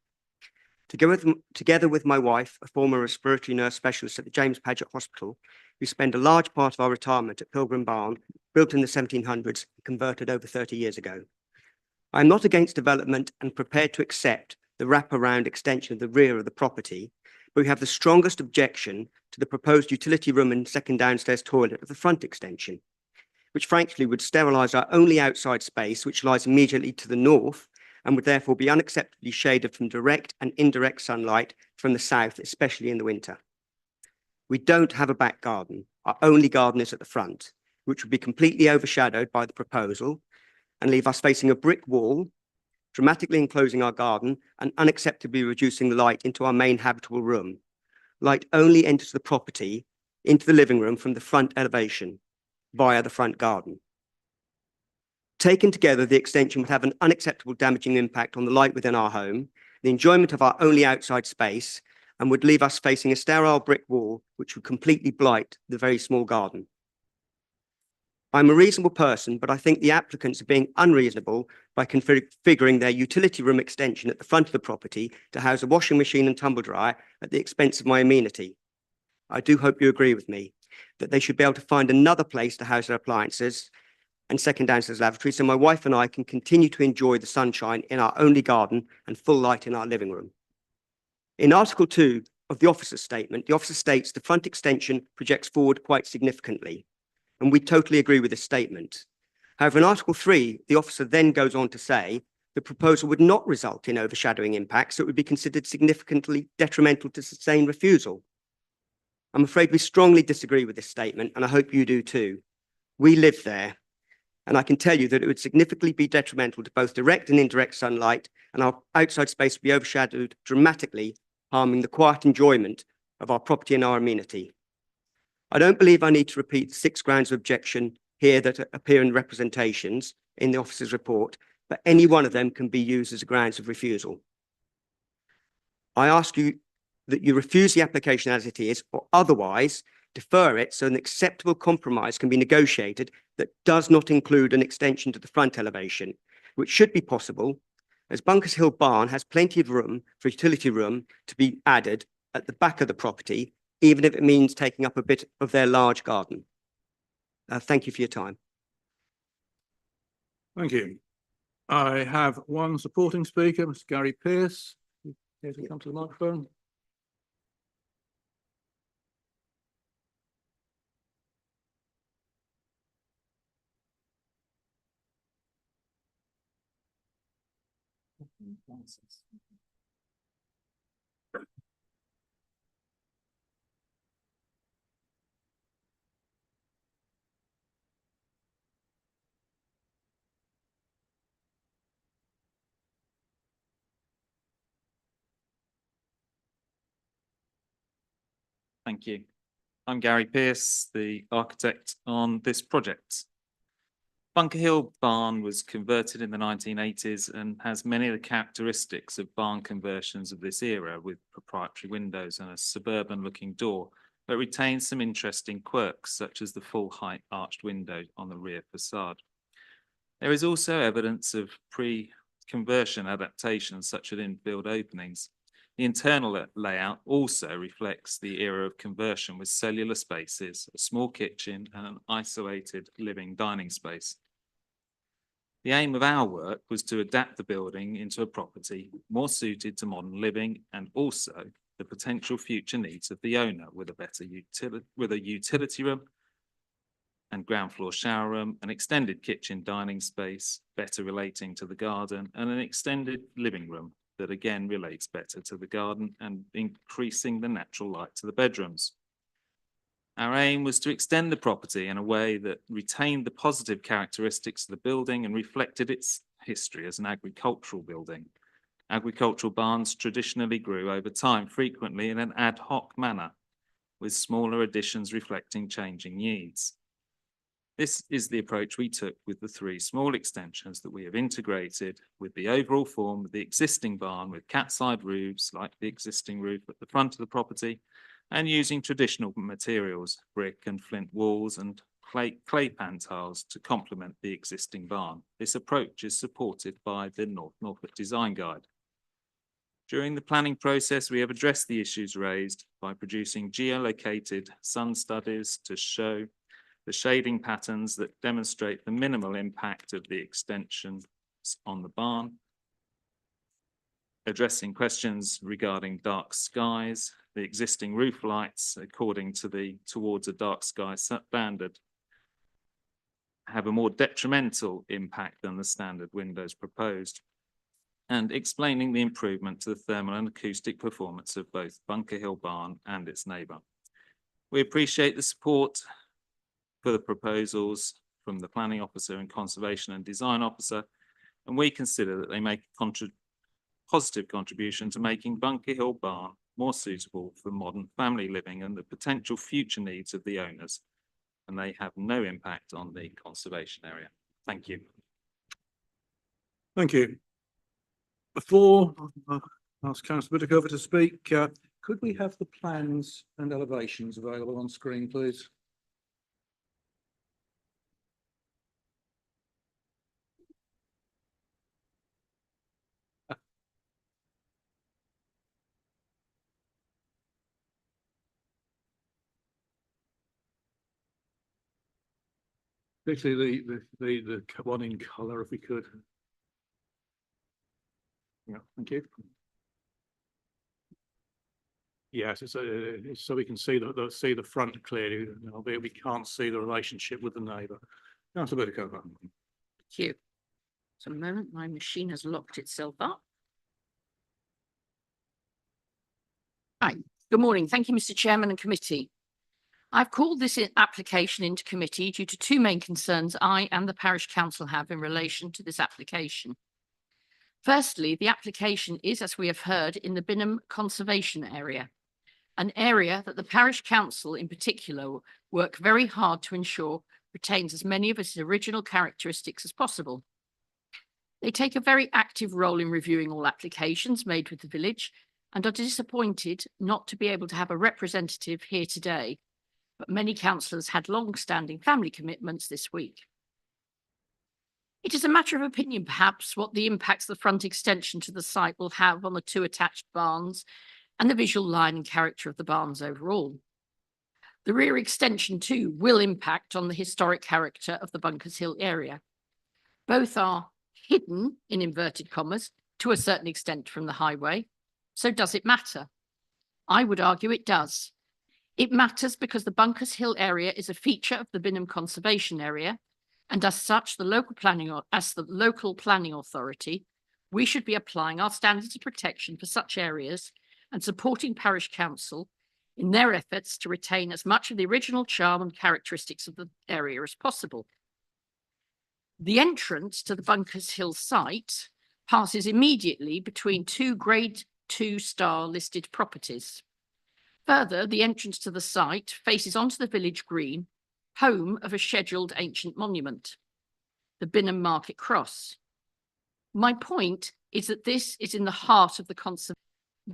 Together with my wife, a former respiratory nurse specialist at the James Paget Hospital, we spend a large part of our retirement at Pilgrim Barn, built in the 1700s, converted over 30 years ago. I am not against development and prepared to accept the wraparound extension of the rear of the property, but we have the strongest objection to the proposed utility room and second downstairs toilet of the front extension, which frankly would sterilise our only outside space, which lies immediately to the north and would therefore be unacceptably shaded from direct and indirect sunlight from the south, especially in the winter. We don't have a back garden. Our only garden is at the front, which would be completely overshadowed by the proposal and leave us facing a brick wall, dramatically enclosing our garden and unacceptably reducing the light into our main habitable room. Light only enters the property into the living room from the front elevation via the front garden. Taken together, the extension would have an unacceptable damaging impact on the light within our home, the enjoyment of our only outside space, and would leave us facing a sterile brick wall, which would completely blight the very small garden. I'm a reasonable person, but I think the applicants are being unreasonable by configuring their utility room extension at the front of the property to house a washing machine and tumble dryer at the expense of my amenity. I do hope you agree with me that they should be able to find another place to house their appliances and second downstairs lavatory so my wife and I can continue to enjoy the sunshine in our only garden and full light in our living room. In Article 2 of the officer's statement, the officer states the front extension projects forward quite significantly, and we totally agree with this statement. However, in Article 3, the officer then goes on to say the proposal would not result in overshadowing impacts, so it would be considered significantly detrimental to sustained refusal. I'm afraid we strongly disagree with this statement, and I hope you do too. We live there, and I can tell you that it would significantly be detrimental to both direct and indirect sunlight, and our outside space would be overshadowed dramatically, harming the quiet enjoyment of our property and our amenity. I don't believe I need to repeat the 6 grounds of objection here that appear in representations in the officer's report, but any one of them can be used as a grounds of refusal. I ask you that you refuse the application as it is, or otherwise defer it so an acceptable compromise can be negotiated that does not include an extension to the front elevation, which should be possible, as Bunkers Hill Barn has plenty of room for utility room to be added at the back of the property, even if it means taking up a bit of their large garden. Thank you for your time. Thank you. I have one supporting speaker, Mr. Gary Pearce. Here to come to the microphone. Thank you. I'm Gary Pearce, the architect on this project. Bunker Hill Barn was converted in the 1980s and has many of the characteristics of barn conversions of this era, with proprietary windows and a suburban looking door, but retains some interesting quirks such as the full height arched window on the rear facade. There is also evidence of pre-conversion adaptations such as infield openings. The internal layout also reflects the era of conversion with cellular spaces, a small kitchen and an isolated living dining space. The aim of our work was to adapt the building into a property more suited to modern living and also the potential future needs of the owner, with a better utility room and ground floor shower room, an extended kitchen dining space, better relating to the garden, and an extended living room that again relates better to the garden and increasing the natural light to the bedrooms. Our aim was to extend the property in a way that retained the positive characteristics of the building and reflected its history as an agricultural building. Agricultural barns traditionally grew over time, frequently in an ad hoc manner, with smaller additions reflecting changing needs. This is the approach we took with the 3 small extensions that we have integrated with the overall form of the existing barn, with cat-side roofs like the existing roof at the front of the property, and using traditional materials, brick and flint walls and clay pan tiles to complement the existing barn. This approach is supported by the Norfolk Design Guide. During the planning process, we have addressed the issues raised by producing geolocated sun studies to show the shading patterns that demonstrate the minimal impact of the extensions on the barn. addressing questions regarding dark skies, the existing roof lights according to the Towards a Dark Sky standard have a more detrimental impact than the standard windows proposed, and explaining the improvement to the thermal and acoustic performance of both Bunker Hill Barn and its neighbour. We appreciate the support for the proposals from the Planning Officer and Conservation and Design Officer, and we consider that they make a positive contribution to making Bunker Hill Barn more suitable for modern family living and the potential future needs of the owners, and they have no impact on the conservation area. Thank you. Thank you. Before I ask Councillor Whitaker to speak, could we have the plans and elevations available on screen, please? Particularly the one in colour, if we could. Yeah, thank you. Yes, it's so we can see the front clearly, albeit we can't see the relationship with the neighbour. Councillor Whitaker. Thank you. So a moment, my machine has locked itself up. Hi, good morning. Thank you, Mr. Chairman and committee. I've called this application into committee due to two main concerns I and the parish council have in relation to this application. Firstly, the application is, as we have heard, in the Binham Conservation Area, an area that the parish council in particular work very hard to ensure retains as many of its original characteristics as possible. They take a very active role in reviewing all applications made with the village and are disappointed not to be able to have a representative here today, but many councillors had long-standing family commitments this week. It is a matter of opinion, perhaps, what the impacts the front extension to the site will have on the two attached barns and the visual line and character of the barns overall. The rear extension, too, will impact on the historic character of the Bunkers Hill area. Both are hidden, in inverted commas, to a certain extent from the highway. So does it matter? I would argue it does. It matters because the Bunkers Hill area is a feature of the Binham Conservation Area, and as such, the local planning authority, we should be applying our standards of protection for such areas and supporting parish council in their efforts to retain as much of the original charm and characteristics of the area as possible. The entrance to the Bunkers Hill site passes immediately between two Grade 2 star listed properties. Further, the entrance to the site faces onto the village green, home of a scheduled ancient monument, the Binham Market Cross. My point is that this is in the heart of the conservation,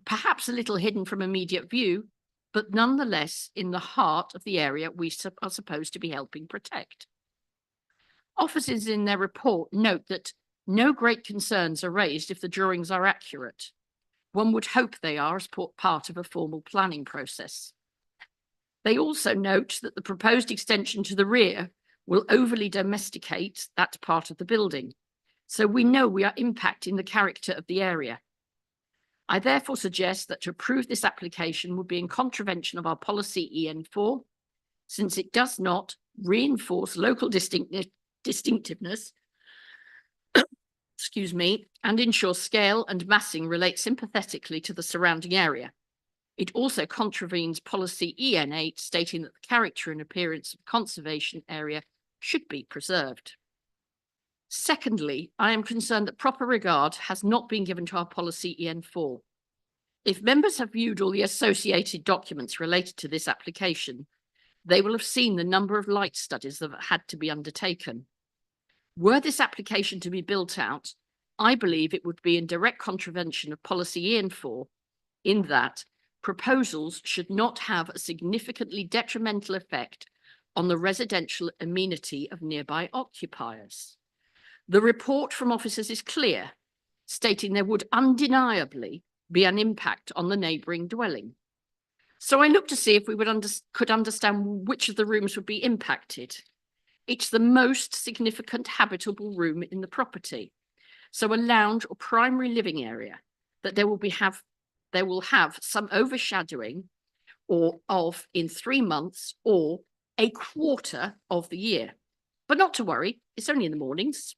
perhaps a little hidden from immediate view, but nonetheless in the heart of the area we are supposed to be helping protect. Officers in their report note that no great concerns are raised if the drawings are accurate. One would hope they are as part of a formal planning process. They also note that the proposed extension to the rear will overly domesticate that part of the building, so we know we are impacting the character of the area. I therefore suggest that to approve this application would be in contravention of our policy EN4, since it does not reinforce local distinctiveness excuse me, and ensure scale and massing relate sympathetically to the surrounding area. It also contravenes policy EN8, stating that the character and appearance of the conservation area should be preserved. Secondly, I am concerned that proper regard has not been given to our policy EN4. If members have viewed all the associated documents related to this application, they will have seen the number of light studies that had to be undertaken. Were this application to be built out, I believe it would be in direct contravention of policy EN4 in that proposals should not have a significantly detrimental effect on the residential amenity of nearby occupiers. The report from officers is clear, stating there would undeniably be an impact on the neighbouring dwelling. So I looked to see if we could understand which of the rooms would be impacted. It's the most significant habitable room in the property, so a lounge or primary living area, that there will have some overshadowing or of in 3 months or a quarter of the year. But not to worry, it's only in the mornings.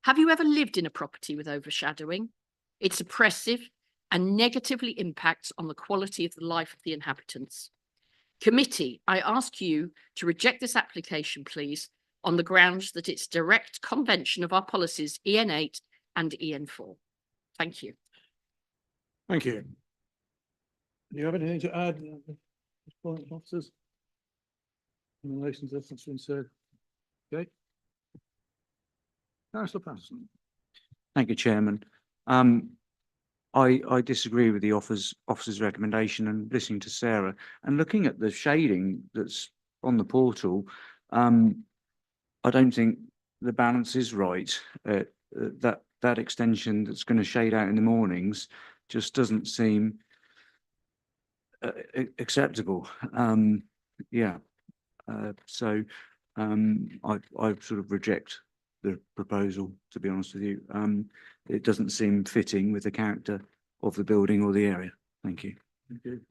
Have you ever lived in a property with overshadowing? It's oppressive and negatively impacts on the quality of the life of the inhabitants. Committee, I ask you to reject this application, please, on the grounds that it's direct convention of our policies EN8 and EN4. Thank you. Thank you. Do you have anything to add, officers? In relation to this, that's been said. Okay. Councillor Patterson. Thank you, Chairman. I disagree with the officer's recommendation, and listening to Sarah and looking at the shading that's on the portal, I don't think the balance is right. That extension that's going to shade out in the mornings just doesn't seem acceptable. So I sort of reject the proposal, to be honest with you. It doesn't seem fitting with the character of the building or the area. Thank you. Thank you.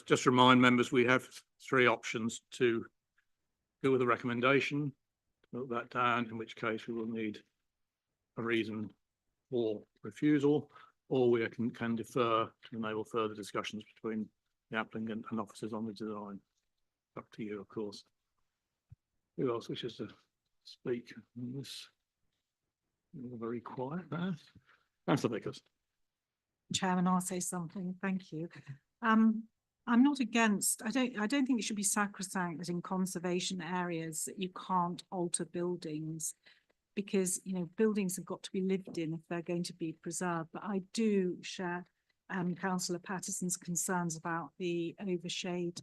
Just remind members, we have 3 options to go with the recommendation. Note that down, in which case we will need a reason for refusal, or we can defer to enable further discussions between the applicant and officers on the design. Up to you, of course. Who else wishes to speak on this? You're very quiet there. Councillor Vickers. Chairman, I'll say something. Thank you. I'm not against, I don't think it should be sacrosanct that in conservation areas that you can't alter buildings, because, you know, buildings have got to be lived in if they're going to be preserved. But I do share Councillor Patterson's concerns about the overshade,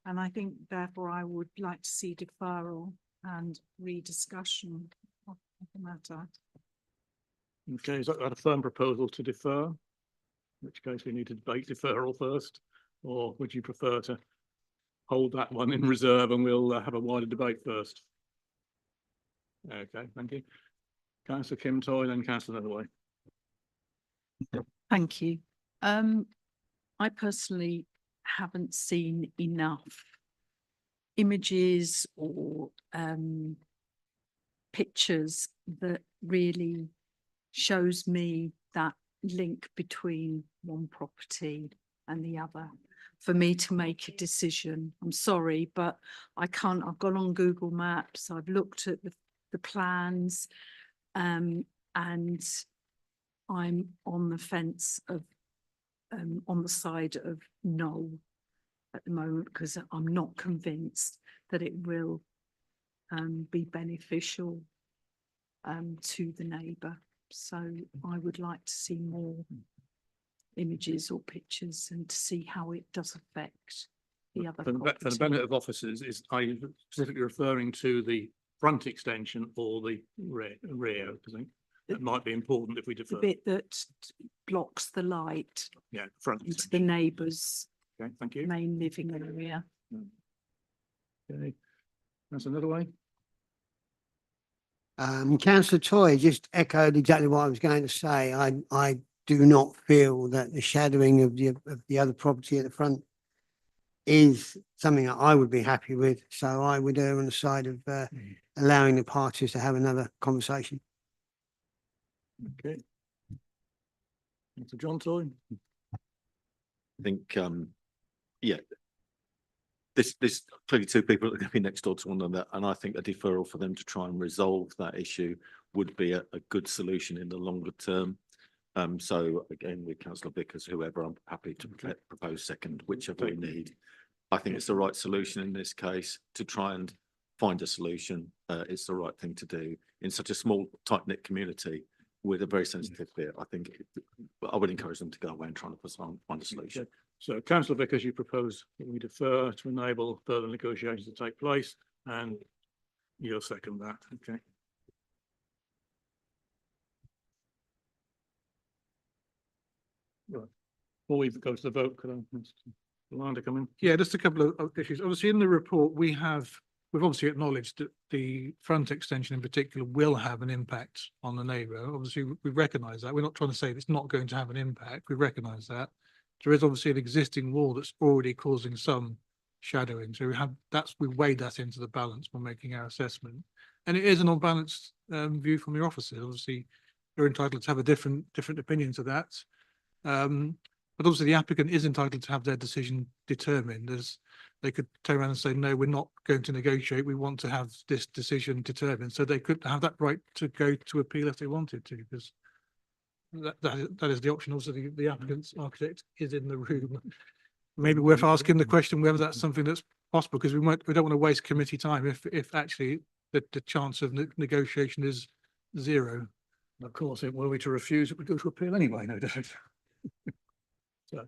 and I think therefore I would like to see deferral and rediscussion of the matter. Okay, is that a firm proposal to defer? In which case we need to debate deferral first, or would you prefer to hold that one in reserve and we'll have a wider debate first? Okay, thank you. Councillor Kim Toy, then Councillor Netherway. Thank you. I personally haven't seen enough images or pictures that really shows me that link between one property and the other for me to make a decision. I'm sorry, but I can't. I've gone on Google Maps, I've looked at the plans, and I'm on the fence of on the side of no at the moment, because I'm not convinced that it will be beneficial to the neighbour. So I would like to see more images or pictures and to see how it does affect the other For the benefit of officers, are you specifically referring to the front extension or the rear? I think that might be important if we defer. The bit that blocks the light. Yeah, front into the neighbour's okay, thank you. main living area. Okay, that's another way. Councillor Toy just echoed exactly what I was going to say. I do not feel that the shadowing of the other property at the front is something that I would be happy with. So I would err on the side of allowing the parties to have another conversation. Okay. Mr. John Toy. I think, yeah, there's clearly 2 people that are going to be next door to one another, and I think a deferral for them to try and resolve that issue would be a good solution in the longer term. So again, with Councillor Vickers, whoever, I'm happy to propose second, whichever we need. I think it's the right solution in this case to try and find a solution. It's the right thing to do in such a small, tight-knit community with a very sensitive bit. I think I would encourage them to go away and try to find a solution. Okay. So Councillor Vickers, you propose that we defer to enable further negotiations to take place, and you'll second that. Okay. Right. Before we go to the vote, could I, Mr. Yolanda, come in? Yeah, just a couple of issues. Obviously, in the report, we have we've obviously acknowledged that the front extension in particular will have an impact on the neighbour. Obviously, we recognise that. We're not trying to say it's not going to have an impact. We recognise that. There is obviously an existing wall that's already causing some shadowing. So we weighed that into the balance when making our assessment. And it is an unbalanced view from your officers. Obviously, you're entitled to have a different opinion to that. But obviously the applicant is entitled to have their decision determined, as they could turn around and say, no, we're not going to negotiate. We want to have this decision determined. So they could have that right to go to appeal if they wanted to, because that is the option. Also, the applicant's architect is in the room. Maybe worth asking the question whether that's something that's possible, because we don't want to waste committee time if actually the chance of negotiation is zero. Of course, were we to refuse, it would go to appeal anyway, no doubt. So.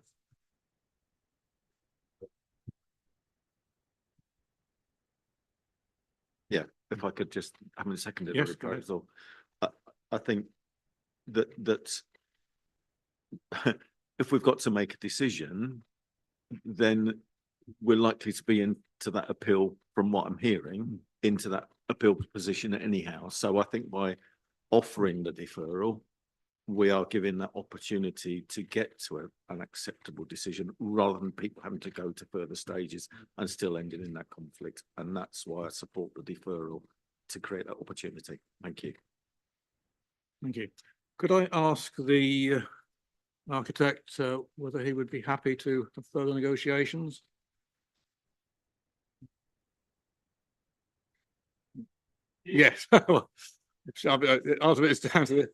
Yeah, if I could just have a second of the Yes, go ahead. proposal. I think that if we've got to make a decision, then we're likely to be into that appeal, from what I'm hearing, into that appeal position anyhow. So I think by offering the deferral, we are giving that opportunity to get to an acceptable decision, rather than people having to go to further stages and still ending in that conflict. And that's why I support the deferral, to create that opportunity. Thank you. Thank you. Could I ask the architect whether he would be happy to have further negotiations? Yes. Ultimately, it's down to the.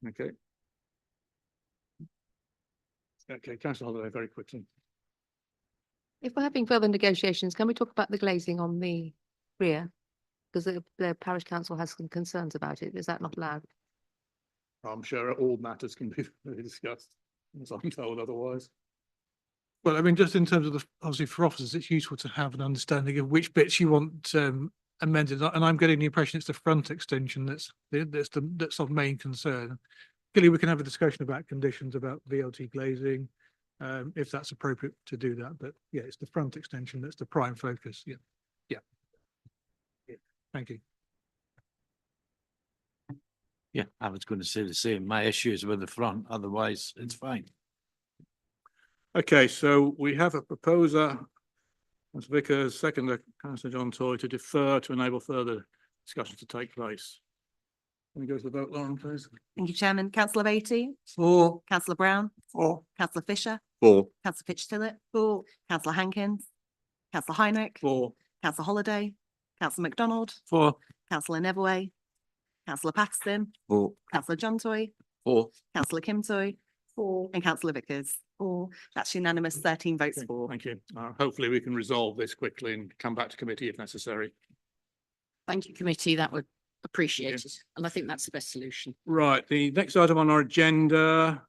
Okay. Okay, Councillor Holloway, very quickly. If we're having further negotiations, can we talk about the glazing on the rear? Because the parish council has some concerns about it. Is that not allowed? I'm sure all matters can be discussed, as I'm told otherwise. Well, I mean, just in terms of obviously for officers, it's useful to have an understanding of which bits you want amended. And I'm getting the impression it's the front extension that's of main concern. Clearly, we can have a discussion about conditions about VLT glazing, if that's appropriate to do that. But yeah, it's the front extension that's the prime focus. Yeah. Thank you. Yeah, I was going to say the same. My issue is with the front, otherwise it's fine. Okay, so we have a proposer, Councillor Vickers, seconder, Councillor John Toy, to defer to enable further discussion to take place. Can we go to the vote, Lauren, please? Thank you, Chairman. Councillor Beatty? For. Councillor Brown? For. Councillor Fisher? For. Councillor Fitch-Tillett? For. Councillor Hankins? Councillor Heinrich? For. Councillor Holiday? Councillor MacDonald? For. Councillor Neverway? Councillor Paxton? For. Councillor John Toy? For. Councillor Kim Toy? For. And Councillor Vickers? For. That's unanimous, 13 votes for. Thank you. Hopefully we can resolve this quickly and come back to committee if necessary. Thank you, committee. That would appreciate it. And I think that's the best solution. Right, the next item on our agenda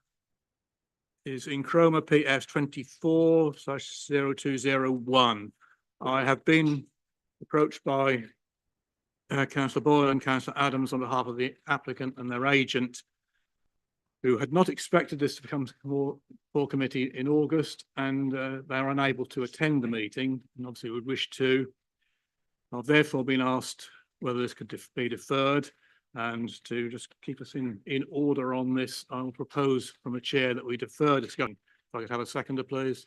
is in Chroma PF 24/0201. I have been approached by Councillor Boyle and Councillor Adams on behalf of the applicant and their agent, who had not expected this to become for committee in August, and they are unable to attend the meeting and obviously would wish to. I've therefore been asked whether this could be deferred, and to just keep us in order on this, I will propose from a chair that we defer discussion. If I could have a seconder, please.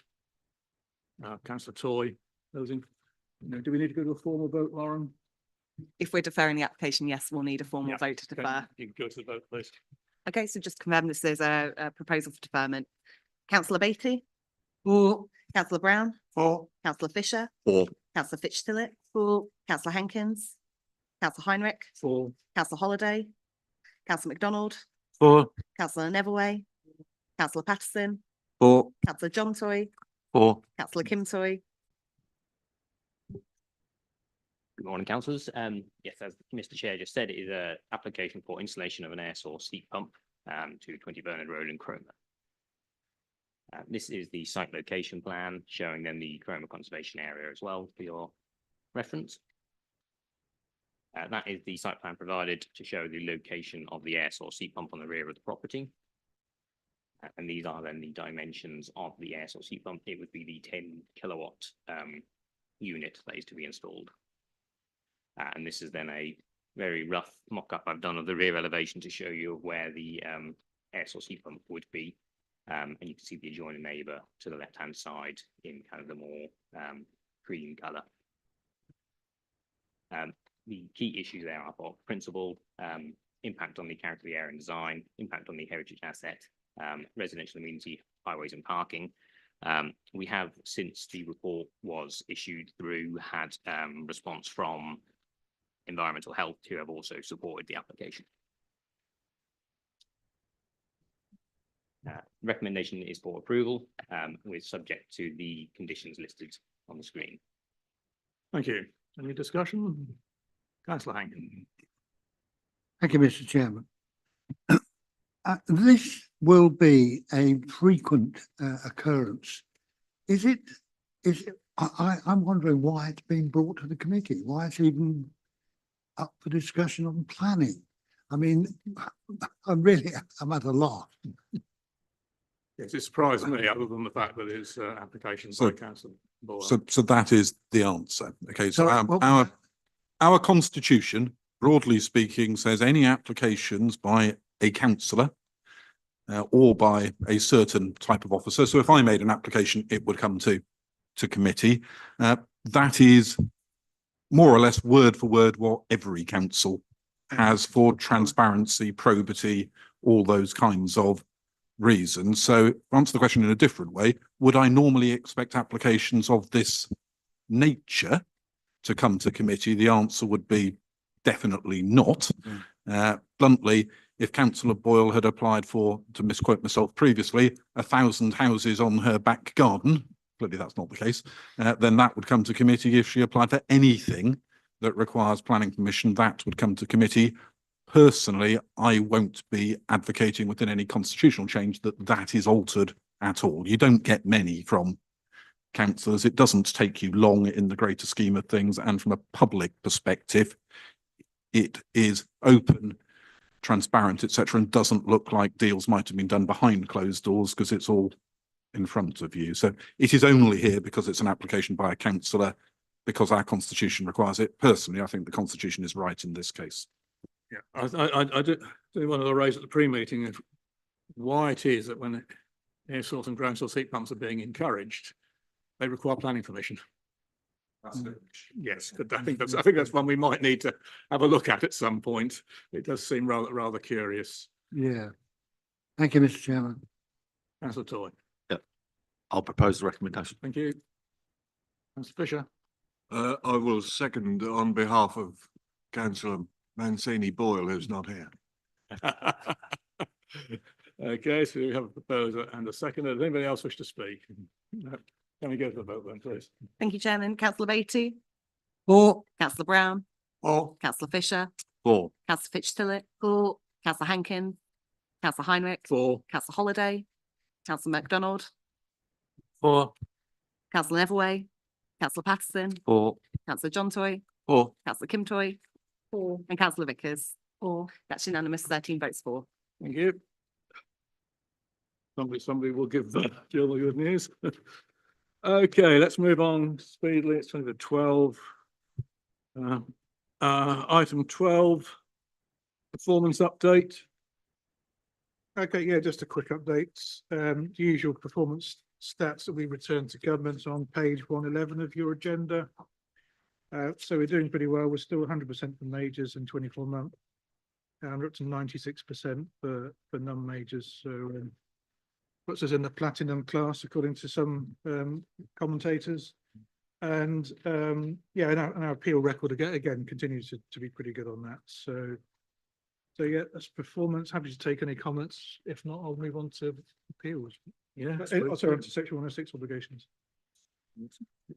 Councillor Toy, those in, do we need to go to a formal vote, Lauren? If we're deferring the application, yes, we'll need a formal vote to Okay, defer. you can go to the vote, please. Okay, so just confirm this is a proposal for deferment. Councillor Beatty? For. Councillor Brown? For. Councillor Fisher? For. Councillor Fitch-Tillett? For. Councillor Hankins? Councillor Heinrich? For. Councillor Holiday? Councillor MacDonald? For. Councillor Neverway? Councillor Patterson? For. Councillor John Toy? For. Councillor Kim Toy? Good morning, councillors. Yes, as Mr. Chair just said, it is an application for installation of an air source heat pump to 20 Bernard Road in Chroma. This is the site location plan showing then the Chroma conservation area as well for your reference. That is the site plan provided to show the location of the air source heat pump on the rear of the property. And these are then the dimensions of the air source heat pump. It would be the 10 kilowatt unit that is to be installed. And this is then a very rough mock-up I've done of the rear elevation to show you where the air source heat pump would be. And you can see the adjoining neighbour to the left-hand side in kind of the more cream colour. The key issues there are for principal, impact on the character of the area and design, impact on the heritage asset, residential amenity, highways and parking. We have, since the report was issued through, had response from Environmental Health, who have also supported the application. Recommendation is for approval, with subject to the conditions listed on the screen. Thank you. Any discussion? Councillor Hankin. Thank you, Mr. Chairman. This will be a frequent occurrence. I'm wondering why it's been brought to the committee, why it's even up for discussion on planning. I mean, I'm at a loss. Yes, it surprised me, other than the fact that it's application So- by Councillor Boyle. So that is the answer. Okay, so Sorry, what- our constitution, broadly speaking, says any applications by a councillor or by a certain type of officer. So if I made an application, it would come to committee. That is more or less word for word what every council has for transparency, probity, all those kinds of reasons. So to answer the question in a different way, would I normally expect applications of this nature to come to committee? The answer would be definitely not. Bluntly, if Councillor Boyle had applied for, to misquote myself previously, 1,000 houses on her back garden, clearly that's not the case, then that would come to committee. If she applied for anything that requires planning permission, that would come to committee. Personally, I won't be advocating within any constitutional change that is altered at all. You don't get many from councillors. It doesn't take you long in the greater scheme of things. And from a public perspective, it is open, transparent, etc., and doesn't look like deals might have been done behind closed doors because it's all in front of you. So it is only here because it's an application by a councillor, because our constitution requires it. Personally, I think the constitution is right in this case. Yeah, I do want to raise at the pre-meeting of why it is that when air source and ground source heat pumps are being encouraged, they require planning permission. Yes, I think that's one we might need to have a look at some point. It does seem rather curious. Yeah. Thank you, Mr. Chairman. Councillor Toy. I'll propose the recommendation. Thank you. Councillor Fisher. I will second on behalf of Councillor Mancini Boyle, who's not here. Okay, so we have a proposer and a seconder. Does anybody else wish to speak? No. Can we go to the vote then, please? Thank you, Chairman. Councillor Beatty, For. Councillor Brown, Or Councillor Fisher, For. Councillor Fitch-Tillett, for Councillor Hankin, Councillor Heinrich, For. Councillor Holiday, Councillor MacDonald, For. Councillor Everway, Councillor Patterson, For. Councillor John Toy, For. Councillor Kim Toy, and Councillor Vickers. Or That's unanimous, 13 votes for. Thank you. Somebody will give Jill the good news. Okay, let's move on speedily. It's 20 to 12. Item 12, performance update. Okay, yeah, just a quick update. The usual performance stats that we return to government on page 111 of your agenda. So we're doing pretty well. We're still 100% for majors in 24 months. And we're up to 96% for non-majors. So puts us in the platinum class, according to some commentators. And yeah, and our appeal record again continues to be pretty good on that. So yeah, that's performance. Happy to take any comments. If not, I'll move on to appeals. Yeah. Sorry, to section 106 obligations.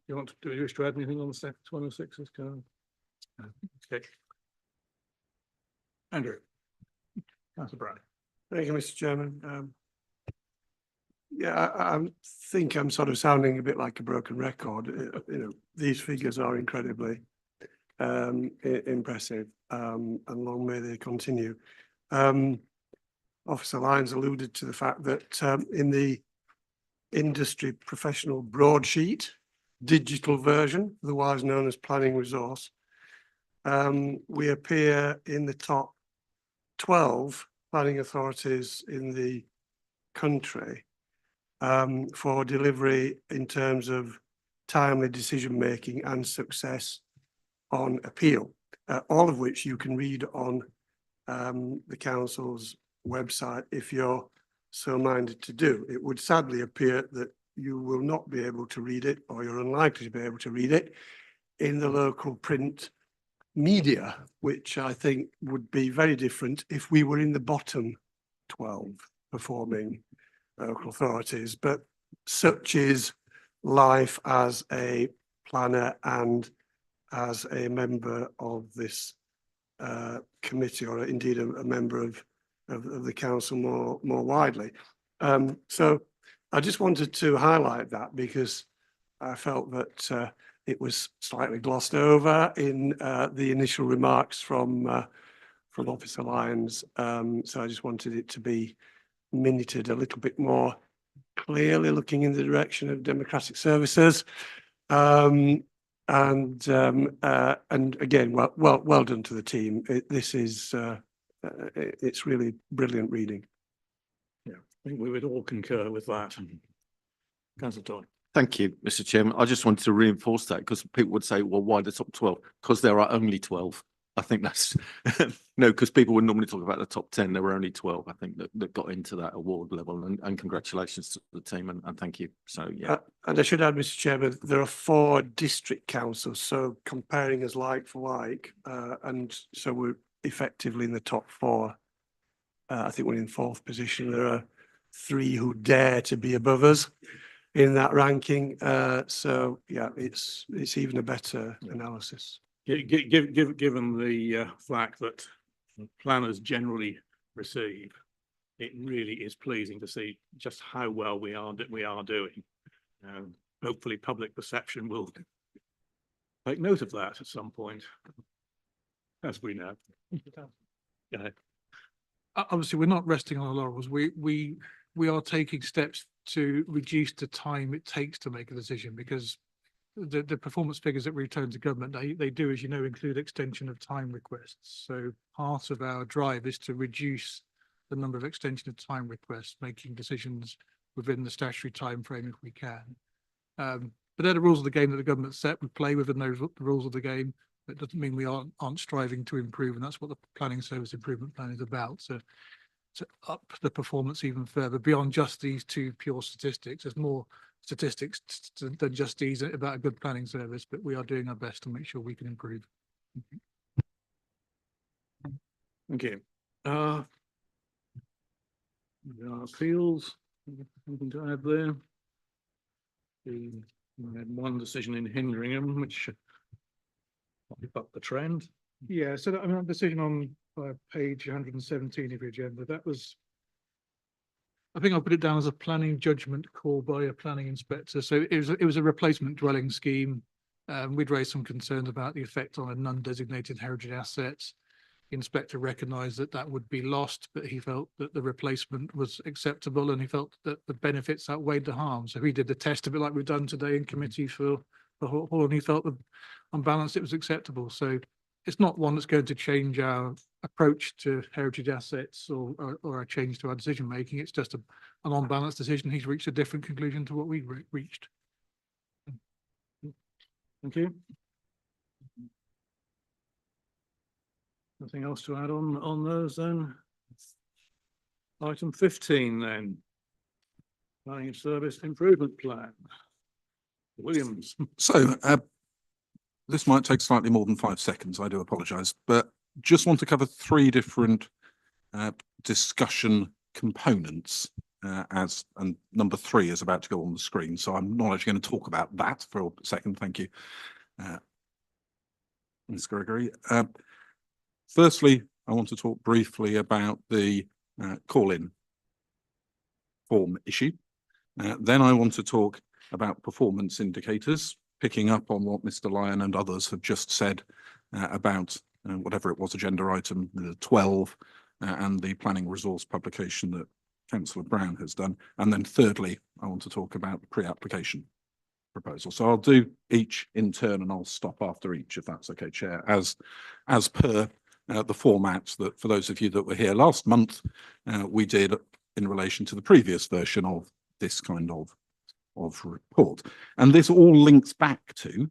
You want to, do you wish to add anything on the section 106? Okay. Andrew. Councillor Brown. thank you, Mr. Chairman. Yeah, I think I'm sort of sounding a bit like a broken record. You know, these figures are incredibly impressive, and long may they continue. Officer Lyons alluded to the fact that in the industry professional broadsheet, digital version, otherwise known as planning resource, we appear in the top 12 planning authorities in the country for delivery in terms of timely decision making and success on appeal, all of which you can read on the council's website if you're so minded to do. It would sadly appear that you will not be able to read it, or you're unlikely to be able to read it in the local print media, which I think would be very different if we were in the bottom 12 performing local authorities. But such is life as a planner and as a member of this committee, or indeed a member of the council more widely. So I just wanted to highlight that because I felt that it was slightly glossed over in the initial remarks from Officer Lyons. So I just wanted it to be minuted a little bit more clearly, looking in the direction of democratic services. And again, well done to the team. It's really brilliant reading. Yeah, I think we would all concur with that. Councillor Todd. Thank you, Mr. Chairman. I just wanted to reinforce that because people would say, well, why the top 12? Because there are only 12. I think that's no, because people would normally talk about the top 10. There were only 12, I think, that got into that award level. And congratulations to the team and thank you. So, yeah. And I should add, Mr. Chairman, there are 4 district councils. So comparing us like for like, and so we're effectively in the top 4. I think we're in 4th position. There are 3 who dare to be above us in that ranking. So yeah, it's even a better analysis. Given the fact that planners generally receive, it really is pleasing to see just how well we are doing. Hopefully public perception will take note of that at some point, as we know. Go ahead. Obviously, we're not resting on our laurels. We are taking steps to reduce the time it takes to make a decision, because the performance figures that we return to government, they do, as you know, include extension of time requests. So part of our drive is to reduce the number of extension of time requests, making decisions within the statutory time frame if we can. But they're the rules of the game that the government set. We play within those rules of the game. That doesn't mean we aren't striving to improve, and that's what the Planning Service Improvement Plan is about. So to up the performance even further beyond just these 2 pure statistics. There's more statistics than just these about a good planning service, but we are doing our best to make sure we can improve. Thank you. Appeals, anything to add there? We had 1 decision in Hindringham, which up the trend. Yeah, so I mean, that decision on page 117 of your agenda, that was, I think I'll put it down as a planning judgment call by a planning inspector. So it was a replacement dwelling scheme. We'd raised some concerns about the effect on a non-designated heritage assets. The inspector recognised that would be lost, but he felt that the replacement was acceptable, and he felt that the benefits outweighed the harm. So he did the test a bit like we've done today in committee for Hall, and he felt that on balance it was acceptable. So it's not one that's going to change our approach to heritage assets or a change to our decision making. It's just an on balance decision. He's reached a different conclusion to what we reached. Thank you. Nothing else to add on those then? Item 15 then. Planning and Service Improvement Plan. Williams. So this might take slightly more than 5 seconds. I do apologise, but just want to cover 3 different discussion components and number 3 is about to go on the screen. So I'm not actually going to talk about that for a second. Thank you, Ms. Gregory. Firstly, I want to talk briefly about the call-in form issue. Then I want to talk about performance indicators, picking up on what Mr. Lyon and others have just said about whatever it was, agenda item 12, and the planning resource publication that Councillor Brown has done. And then thirdly, I want to talk about the pre-application proposal. So I'll do each in turn and I'll stop after each, if that's okay, Chair, as per the formats that, for those of you that were here last month, we did in relation to the previous version of this kind of report. And this all links back to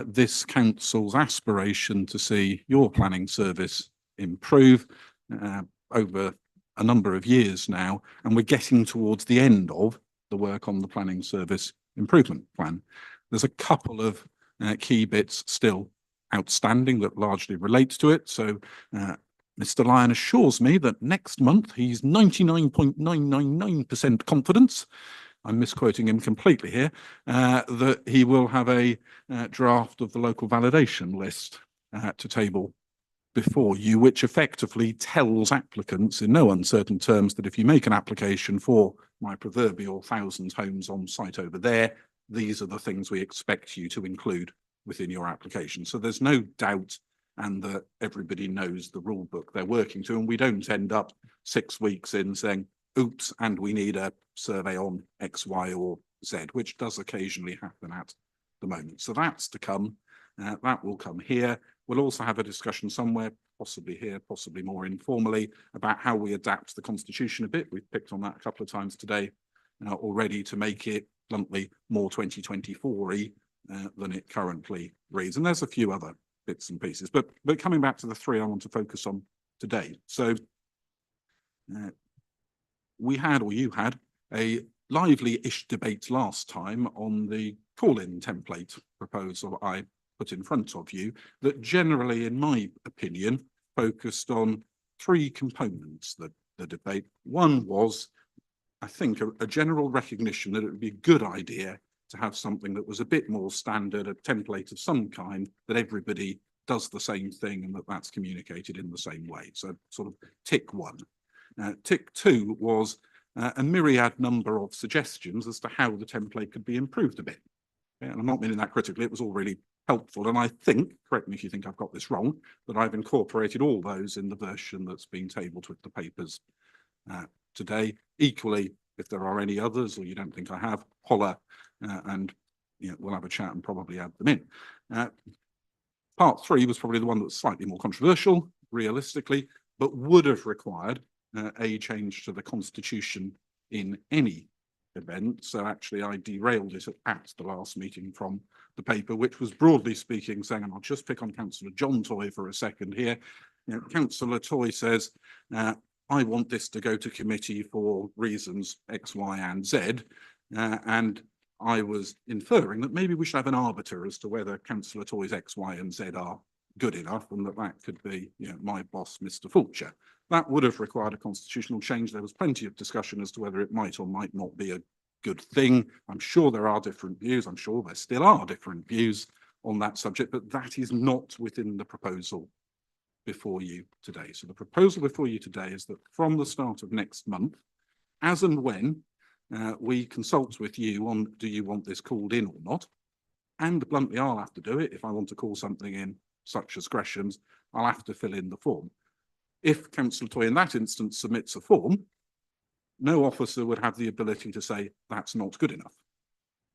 this council's aspiration to see your planning service improve over a number of years now, and we're getting towards the end of the work on the planning service improvement plan. There's a couple of key bits still outstanding that largely relate to it. So Mr. Lyon assures me that next month he's 99.999% confidence, I'm misquoting him completely here, that he will have a draft of the local validation list to table before you, which effectively tells applicants in no uncertain terms that if you make an application for my proverbial 1,000 homes on site over there, these are the things we expect you to include within your application. So there's no doubt, and that everybody knows the rule book they're working to, and we don't end up 6 weeks in saying, oops, and we need a survey on X, Y, or Z, which does occasionally happen at the moment. So that's to come. That will come here. We'll also have a discussion somewhere, possibly here, possibly more informally, about how we adapt the Constitution a bit. We've picked on that a couple of times today already, to make it bluntly more 2024-y than it currently reads. And there's a few other bits and pieces, but coming back to the three I want to focus on today. So we had, or you had, a lively-ish debate last time on the call-in template proposal I put in front of you, that generally, in my opinion, focused on three components, the debate. One was, I think, a general recognition that it would be a good idea to have something that was a bit more standard, a template of some kind, that everybody does the same thing and that's communicated in the same way. So sort of tick one. Tick two was a myriad number of suggestions as to how the template could be improved a bit. And I'm not meaning that critically, it was all really helpful. And I think, correct me if you think I've got this wrong, that I've incorporated all those in the version that's been tabled with the papers today. Equally, if there are any others or you don't think I have, holler and we'll have a chat and probably add them in. Part three was probably the one that was slightly more controversial, realistically, but would have required a change to the Constitution in any event. So actually I derailed it at the last meeting from the paper, which was broadly speaking saying, and I'll just pick on Councillor John Toy for a second here. Councillor Toy says, I want this to go to committee for reasons X, Y, and Z. And I was inferring that maybe we should have an arbiter as to whether Councillor Toy's X, Y, and Z are good enough, and that could be, my boss, Mr. Fulcher. That would have required a constitutional change. There was plenty of discussion as to whether it might or might not be a good thing. I'm sure there are different views. I'm sure there still are different views on that subject, but that is not within the proposal before you today. So the proposal before you today is that from the start of next month, as and when we consult with you on, do you want this called in or not? And bluntly, I'll have to do it. If I want to call something in, such as Gresham's, I'll have to fill in the form. If Councillor Toy in that instance submits a form, no officer would have the ability to say that's not good enough.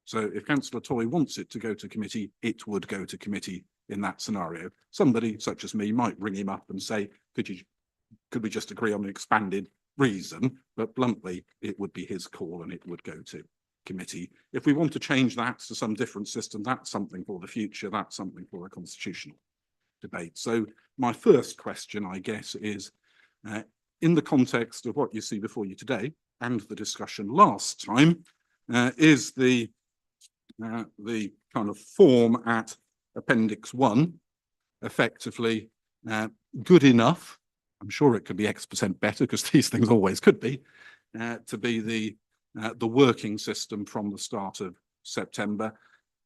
So if Councillor Toy wants it to go to committee, it would go to committee in that scenario. Somebody such as me might ring him up and say, could we just agree on an expanded reason? But bluntly, it would be his call and it would go to committee. If we want to change that to some different system, that's something for the future. That's something for a constitutional debate. So my first question, I guess, is in the context of what you see before you today and the discussion last time, is the kind of form at Appendix 1 effectively good enough? I'm sure it could be X% better, because these things always could be, to be the working system from the start of September.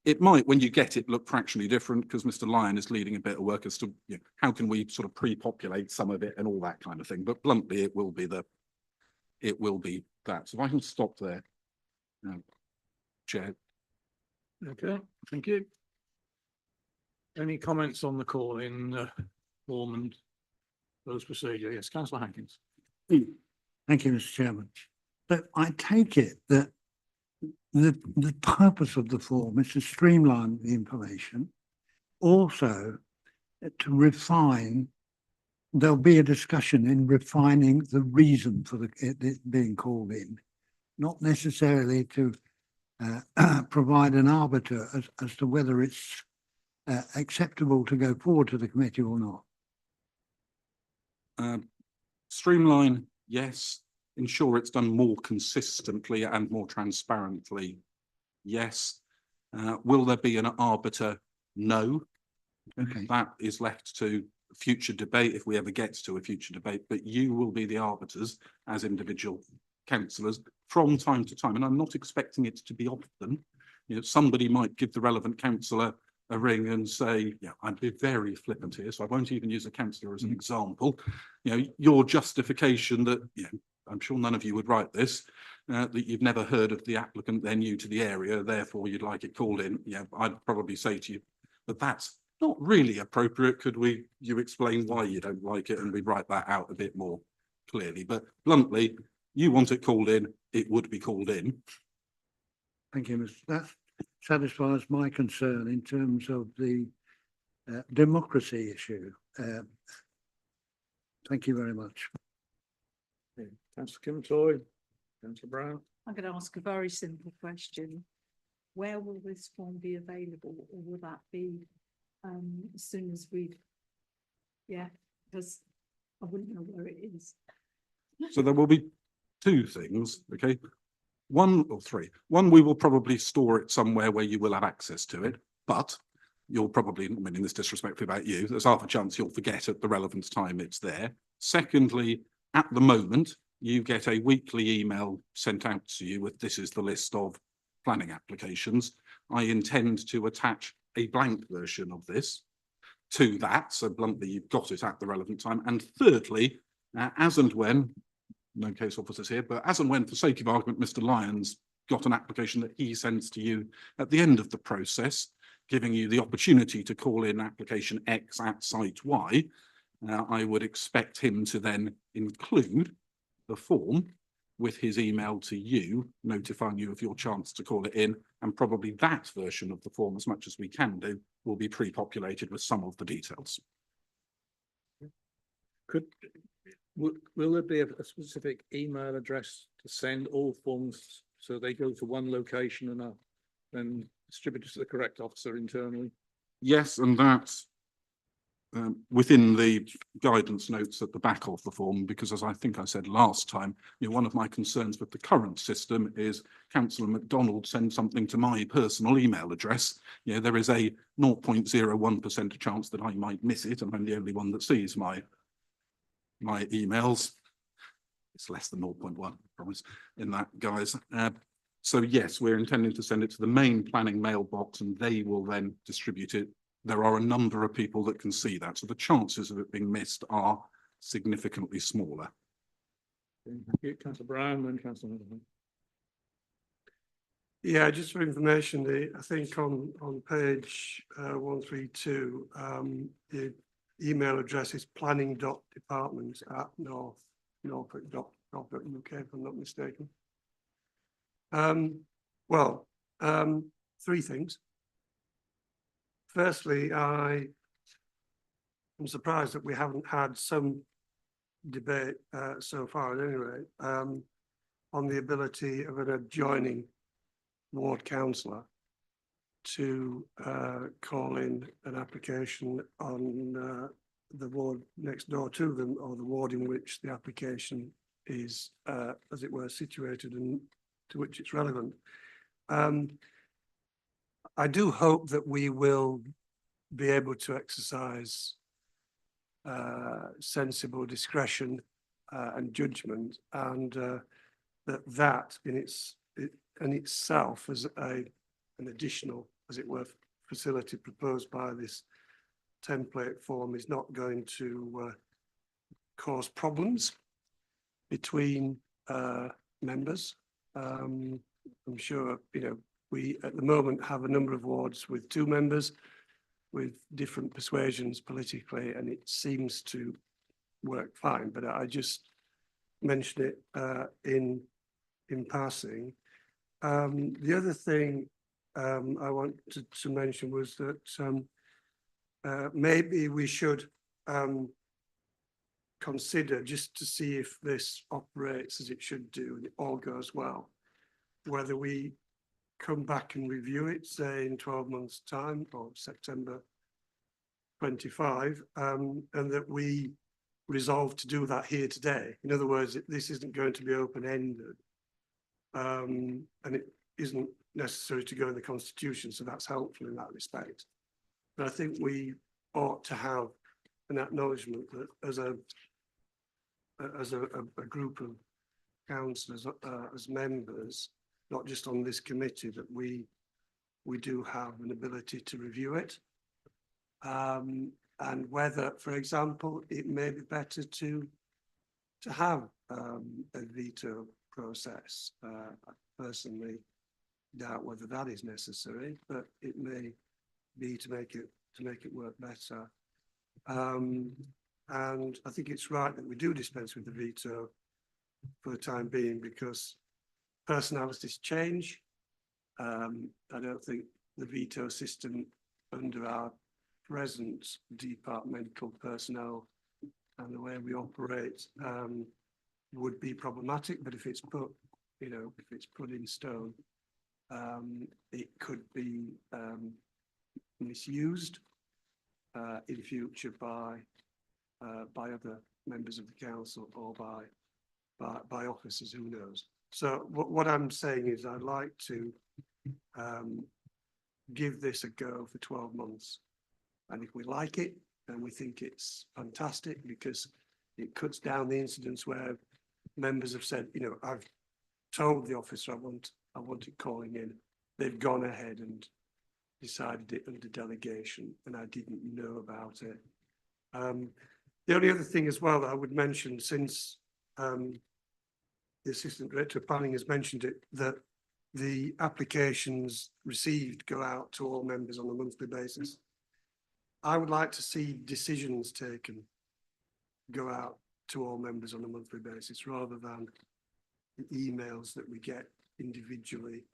It might, when you get it, look fractionally different, because Mr. Lyon is leading a bit of work as to how can we sort of pre-populate some of it and all that kind of thing. But bluntly, it will be that. So if I can stop there, Chair. Okay, thank you. Any comments on the call in form and those procedure. Yes, councillor Hankins. Thank you, Mr. Chairman. So I take it that the purpose of the form is to streamline the information, also to refine. There'll be a discussion in refining the reason for it being called in, not necessarily to provide an arbiter as to whether it's acceptable to go forward to the committee or not. Streamline, yes. Ensure it's done more consistently and more transparently, yes. Will there be an arbiter? No. Okay. That is left to future debate if we ever get to a future debate, but you will be the arbiters as individual councillors from time to time. And I'm not expecting it to be often. You know, somebody might give the relevant councillor a ring and say, yeah, I'd be very flippant here, so I won't even use a councillor as an example. You know, your justification that, you know, I'm sure none of you would write this, that you've never heard of the applicant, they're new to the area, therefore you'd like it called in. Yeah, I'd probably say to you, but that's not really appropriate. Could you explain why you don't like it, and we write that out a bit more clearly? But bluntly, you want it called in, it would be called in. Thank you, Mr. That satisfies my concern in terms of the democracy issue. Thank you very much. Councillor Kim Toy, councillor Brown. I'm going to ask a very simple question. Where will this form be available, or will that be as soon as because I wouldn't know where it is. So there will be two things, okay? One or three. One, we will probably store it somewhere where you will have access to it, but you'll probably, I mean, in this disrespectful about you, there's half a chance you'll forget at the relevant time it's there. Secondly, at the moment, you get a weekly email sent out to you with this is the list of planning applications. I intend to attach a blank version of this to that, so bluntly you've got it at the relevant time. And thirdly, as and when, no case officers here, but as and when, for sake of argument, Mr. Lyons got an application that he sends to you at the end of the process, giving you the opportunity to call in application X at site Y, I would expect him to then include the form with his email to you, notifying you of your chance to call it in, and probably that version of the form, as much as we can do, will be pre-populated with some of the details. Will there be a specific email address to send all forms so they go to one location and are then distributed to the correct officer internally? Yes, and that's within the guidance notes at the back of the form, because as I think I said last time, you know, one of my concerns with the current system is Councillor MacDonald sends something to my personal email address. You know, there is a 0.01% chance that I might miss it, and I'm the only one that sees my emails. It's less than 0.1, I promise, in that, guys. So yes, we're intending to send it to the main planning mailbox, and they will then distribute it. There are a number of people that can see that, so the chances of it being missed are significantly smaller. Thank you, councillor Brown, then councillor Middleton. Yeah, just for information, I think on page 132, the email address is planning.departments@norfolk.gov.uk, if I'm not mistaken. Three things. Firstly, I am surprised that we haven't had some debate so far at any rate on the ability of an adjoining ward councillor to call in an application on the ward next door to them, or the ward in which the application is, as it were, situated and to which it's relevant. I do hope that we will be able to exercise sensible discretion and judgment, and that in itself as an additional, as it were, facility proposed by this template form is not going to cause problems between members. I'm sure, you know, we at the moment have a number of wards with 2 members with different persuasions politically, and it seems to work fine, but I just mentioned it in passing. The other thing I wanted to mention was that maybe we should consider, just to see if this operates as it should do and it all goes well, whether we come back and review it, say in 12 months' time or September 25, and that we resolve to do that here today. In other words, this isn't going to be open-ended, and it isn't necessary to go in the Constitution, so that's helpful in that respect. But I think we ought to have an acknowledgement that as a group of councillors, as members, not just on this committee, that we do have an ability to review it. And whether, for example, it may be better to have a veto process. I personally doubt whether that is necessary, but it may be to make it work better. And I think it's right that we do dispense with the veto for the time being, because personalities change. I don't think the veto system under our present departmental personnel and the way we operate would be problematic, but if it's put, if it's put in stone, it could be misused in future by other members of the council or by officers, who knows. So what I'm saying is I'd like to give this a go for 12 months. And if we like it, then we think it's fantastic, because it cuts down the incidents where members have said, I've told the officer I want it calling in. They've gone ahead and decided it under delegation, and I didn't know about it. The only other thing as well that I would mention, since the Assistant Director of Planning has mentioned it, that the applications received go out to all members on a monthly basis. I would like to see decisions taken go out to all members on a monthly basis, rather than the emails that we get individually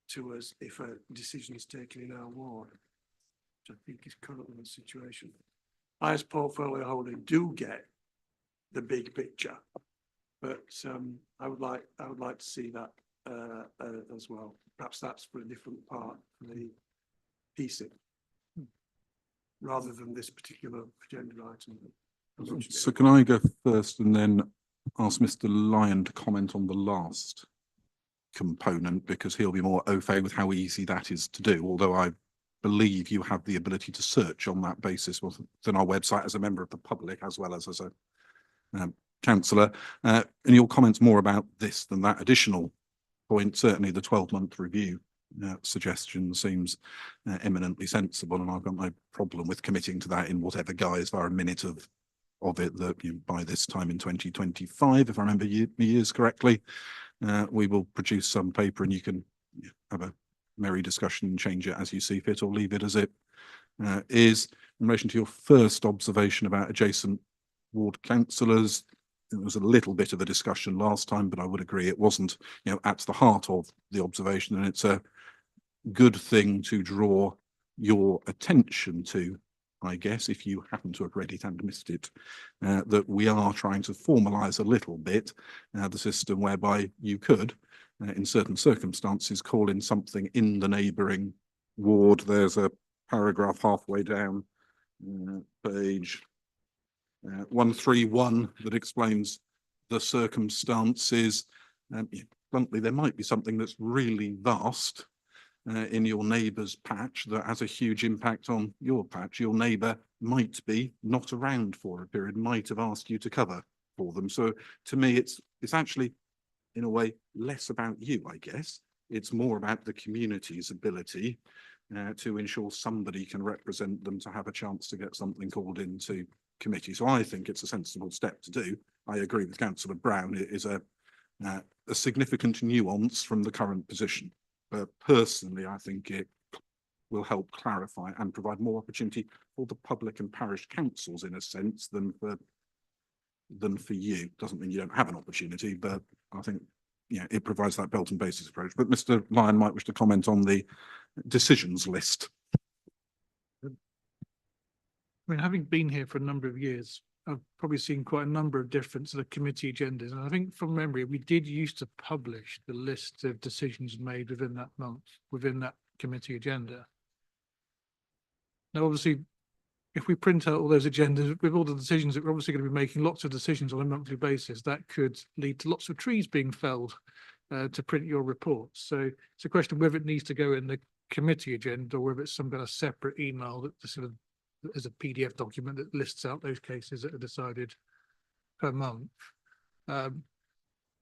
to us if a decision is taken in our ward, which I think is currently the situation. I, as portfolio holder, do get the big picture, but I would like to see that as well. Perhaps that's for a different part of the PSIP, rather than this particular agenda item. So can I go first and then ask Mr. Lyon to comment on the last component, because he'll be more au fait with how easy that is to do, although I believe you have the ability to search on that basis within our website as a member of the public, as well as a councillor. And your comments more about this than that additional point. Certainly the 12-month review suggestion seems eminently sensible, and I've got no problem with committing to that in whatever guise via a minute of it, that by this time in 2025, if I remember years correctly, we will produce some paper, and you can have a merry discussion and change it as you see fit, or leave it as it is. In relation to your first observation about adjacent ward councillors, there was a little bit of a discussion last time, but I would agree it wasn't at the heart of the observation, and it's a good thing to draw your attention to, I guess, if you happen to have read it and missed it, that we are trying to formalise a little bit the system whereby you could, in certain circumstances, call in something in the neighbouring ward. There's a paragraph halfway down page 131 that explains the circumstances. Bluntly, there might be something that's really vast in your neighbour's patch that has a huge impact on your patch. Your neighbour might be not around for a period, might have asked you to cover for them. So to me, it's actually, in a way, less about you, I guess. It's more about the community's ability to ensure somebody can represent them, to have a chance to get something called into committee. So I think it's a sensible step to do. I agree with Councillor Brown. It is a significant nuance from the current position. But personally, I think it will help clarify and provide more opportunity for the public and parish councils, in a sense, than for than for you. Doesn't mean you don't have an opportunity, but I think, it provides that belt and basis approach. But Mr. Lyon might wish to comment on the decisions list. I mean, having been here for a number of years, I've probably seen quite a number of different sort of committee agendas. And I think from memory, we did used to publish the list of decisions made within that month, within that committee agenda. Now, obviously, if we print out all those agendas with all the decisions, we're obviously going to be making lots of decisions on a monthly basis. That could lead to lots of trees being felled to print your reports. So it's a question of whether it needs to go in the committee agenda or whether it's some kind of separate email that sort of as a PDF document that lists out those cases that are decided per month.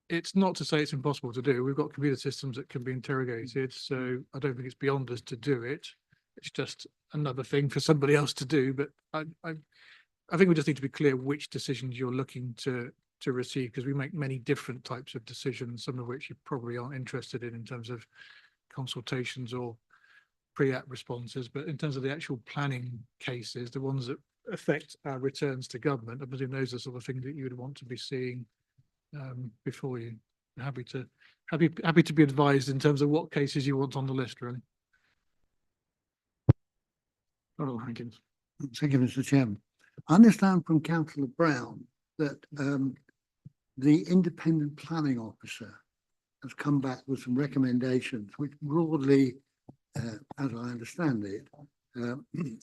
It's not to say it's impossible to do. We've got computer systems that can be interrogated, so I don't think it's beyond us to do it. It's just another thing for somebody else to do. But I think we just need to be clear which decisions you're looking to receive, because we make many different types of decisions, some of which you probably aren't interested in terms of consultations or pre-app responses. But in terms of the actual planning cases, the ones that affect our returns to government, I presume those are the sort of things that you would want to be seeing before you. Happy to be advised in terms of what cases you want on the list, really. Donald Hankins. Thank you, Mr. Chairman. I understand from Councillor Brown that the independent planning officer has come back with some recommendations which broadly, as I understand it,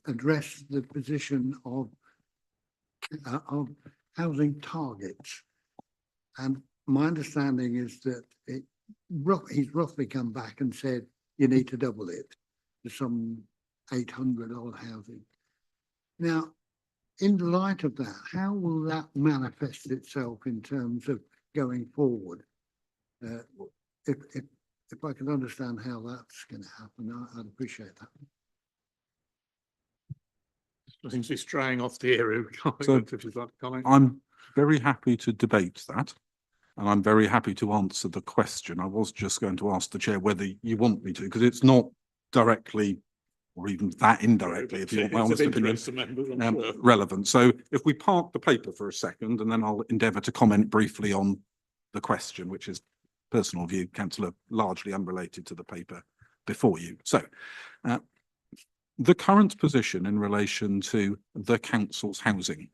address the position of housing targets. And my understanding is that he's roughly come back and said you need to double it to some 800 odd housing. Now, in light of that, how will that manifest itself in terms of going forward? If I can understand how that's going to happen, I'd appreciate that. I think she's straying off the area. So, if you'd like to comment. I'm very happy to debate that, and I'm very happy to answer the question. I was just going to ask the chair whether you want me to, because it's not directly or even that indirectly, if you want my honest opinion, relevant. So if we park the paper for a second, and then I'll endeavour to comment briefly on the question, which is personal view, councillor, largely unrelated to the paper before you. So the current position in relation to the council's housing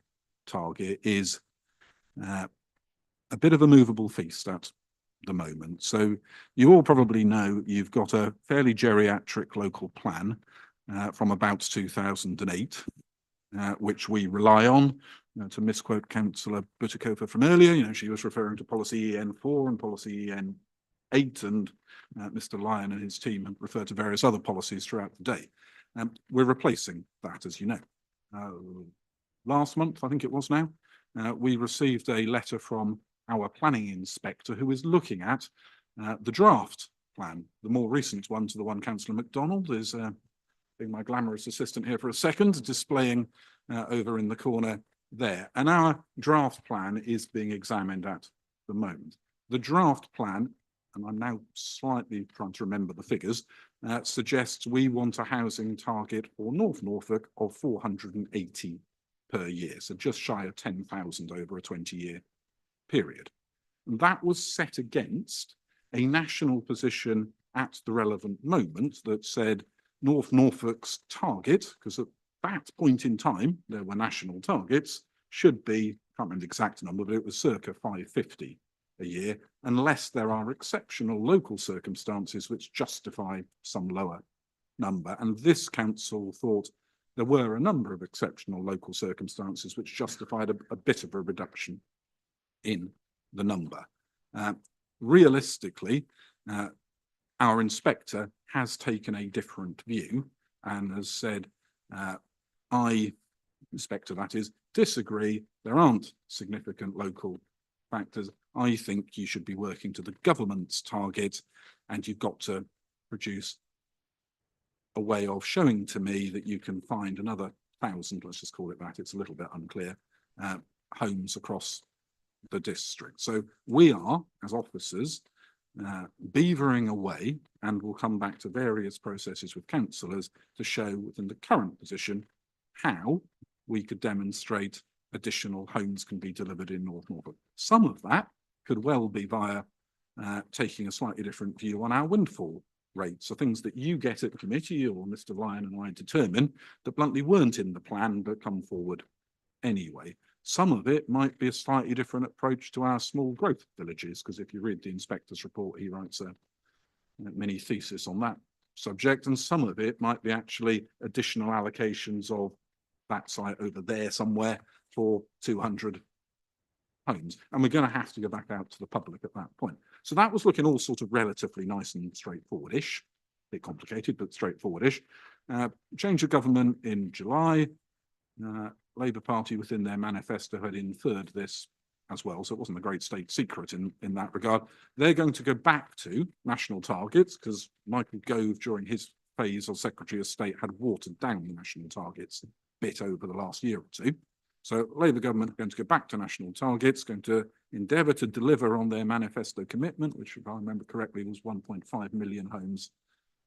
target is a bit of a movable feast at the moment. So you all probably know you've got a fairly geriatric local plan from about 2008, which we rely on. To misquote Councillor Butikofer from earlier, she was referring to policy EN4 and policy EN8, and Mr. Lyon and his team have referred to various other policies throughout the day. We're replacing that, as you know. Last month, I think it was now, we received a letter from our planning inspector who is looking at the draft plan, the more recent one to the one Councillor MacDonald is being my glamorous assistant here for a second, displaying over in the corner there. And our draft plan is being examined at the moment. The draft plan, and I'm now slightly trying to remember the figures, suggests we want a housing target for North Norfolk of 480 per year, so just shy of 10,000 over a 20-year period. And that was set against a national position at the relevant moment that said North Norfolk's target, because at that point in time there were national targets, should be, I can't remember the exact number, but it was circa 550 a year, unless there are exceptional local circumstances which justify some lower number. And this council thought there were a number of exceptional local circumstances which justified a bit of a reduction in the number. Realistically, our inspector has taken a different view and has said, inspector that is, disagree, there aren't significant local factors. I think you should be working to the government's target, and you've got to produce a way of showing to me that you can find another 1,000, let's just call it that, it's a little bit unclear, homes across the district. So we are, as officers, beavering away, and we'll come back to various processes with councillors to show within the current position how we could demonstrate additional homes can be delivered in North Norfolk. Some of that could well be via taking a slightly different view on our windfall rates, so things that you get at committee or Mr. Lyon and I determine that bluntly weren't in the plan but come forward anyway. Some of it might be a slightly different approach to our small growth villages, because if you read the inspector's report, he writes a mini thesis on that subject, and some of it might be actually additional allocations of that site over there somewhere for 200 homes, and we're going to have to go back out to the public at that point. So that was looking all sort of relatively nice and straightforward-ish, a bit complicated, but straightforward-ish. Change of government in July. Labour Party within their manifesto had inferred this as well, so it wasn't a great state secret in that regard. They're going to go back to national targets because Michael Gove, during his phase as Secretary of State, had watered down the national targets a bit over the last year or two. So Labour government are going to go back to national targets, going to endeavour to deliver on their manifesto commitment, which, if I remember correctly, was 1.5 million homes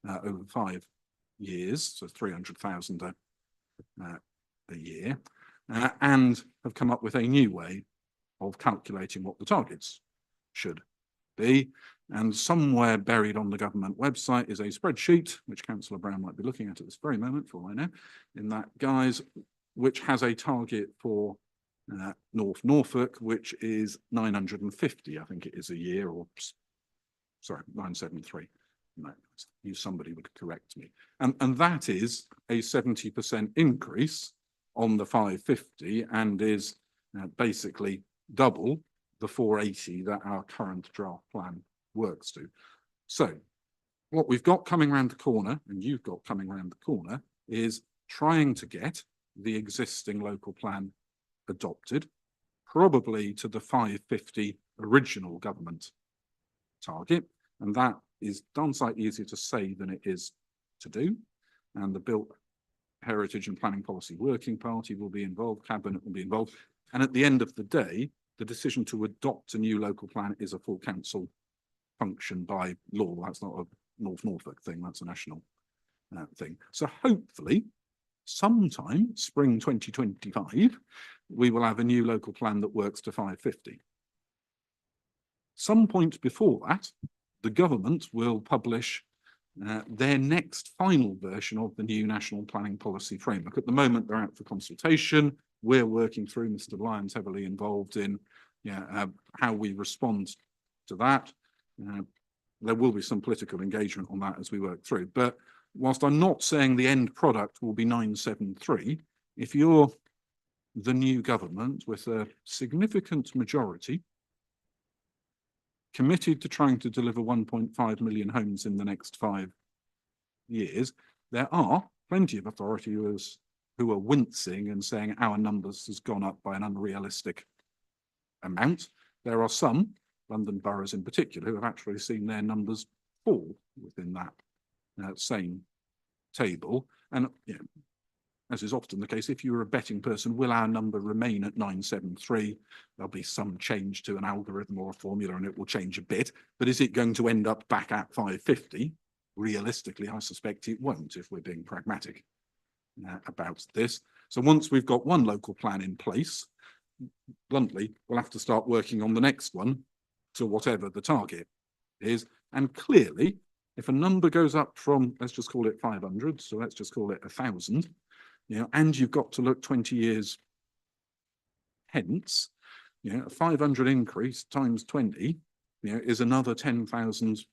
over 5 years, so 300,000 a year, and have come up with a new way of calculating what the targets should be. And somewhere buried on the government website is a spreadsheet, which Councillor Brown might be looking at this very moment, for all I know, in that guise, which has a target for North Norfolk, which is 950, I think it is, a year, or sorry, 973. No, somebody would correct me. And that is a 70% increase on the 550 and is basically double the 480 that our current draft plan works to. So what we've got coming around the corner, and you've got coming around the corner, is trying to get the existing local plan adopted, probably to the 550 original government target. And that is darn sight easier to say than it is to do. And the Built Heritage and Planning Policy Working Party will be involved, Cabinet will be involved. And at the end of the day, the decision to adopt a new local plan is a full council function by law. That's not a North Norfolk thing, that's a national thing. So hopefully, sometime spring 2025, we will have a new local plan that works to 550. Some point before that, the government will publish their next final version of the new National Planning Policy Framework. At the moment, they're out for consultation. We're working through, Mr. Lyon's heavily involved in how we respond to that. There will be some political engagement on that as we work through. But whilst I'm not saying the end product will be 973, if you're the new government with a significant majority committed to trying to deliver 1.5 million homes in the next 5 years, there are plenty of authorities who are wincing and saying our numbers has gone up by an unrealistic amount. There are some, London boroughs in particular, who have actually seen their numbers fall within that same table. And as is often the case, if you're a betting person, will our number remain at 973? There'll be some change to an algorithm or a formula and it will change a bit, but is it going to end up back at 550? Realistically, I suspect it won't, if we're being pragmatic about this. So once we've got one local plan in place, bluntly, we'll have to start working on the next one to whatever the target is. And clearly, if a number goes up from, let's just call it 500, so let's just call it 1,000, and you've got to look 20 years hence, a 500 increase times 20, is another 10,000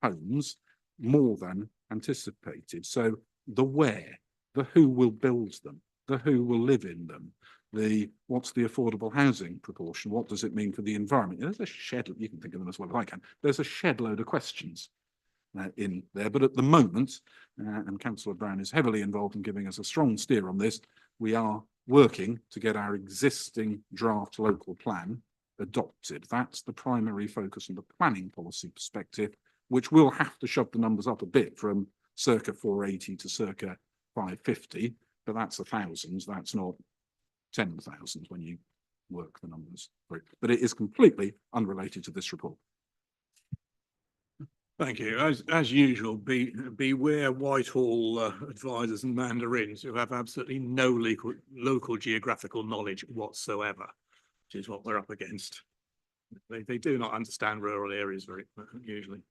homes more than anticipated. So the where, the who will build them, the who will live in them, what's the affordable housing proportion, what does it mean for the environment? There's a shed, you can think of them as well as I can, there's a shed load of questions in there, but at the moment, and Councillor Brown is heavily involved in giving us a strong steer on this, we are working to get our existing draft local plan adopted. That's the primary focus from the planning policy perspective, which will have to shove the numbers up a bit from circa 480 to circa 550, but that's 1,000, that's not 10,000 when you work the numbers through. But it is completely unrelated to this report. Thank you. As usual, beware Whitehall advisors and mandarins who have absolutely no local geographical knowledge whatsoever, which is what we're up against. They do not understand rural areas very usually.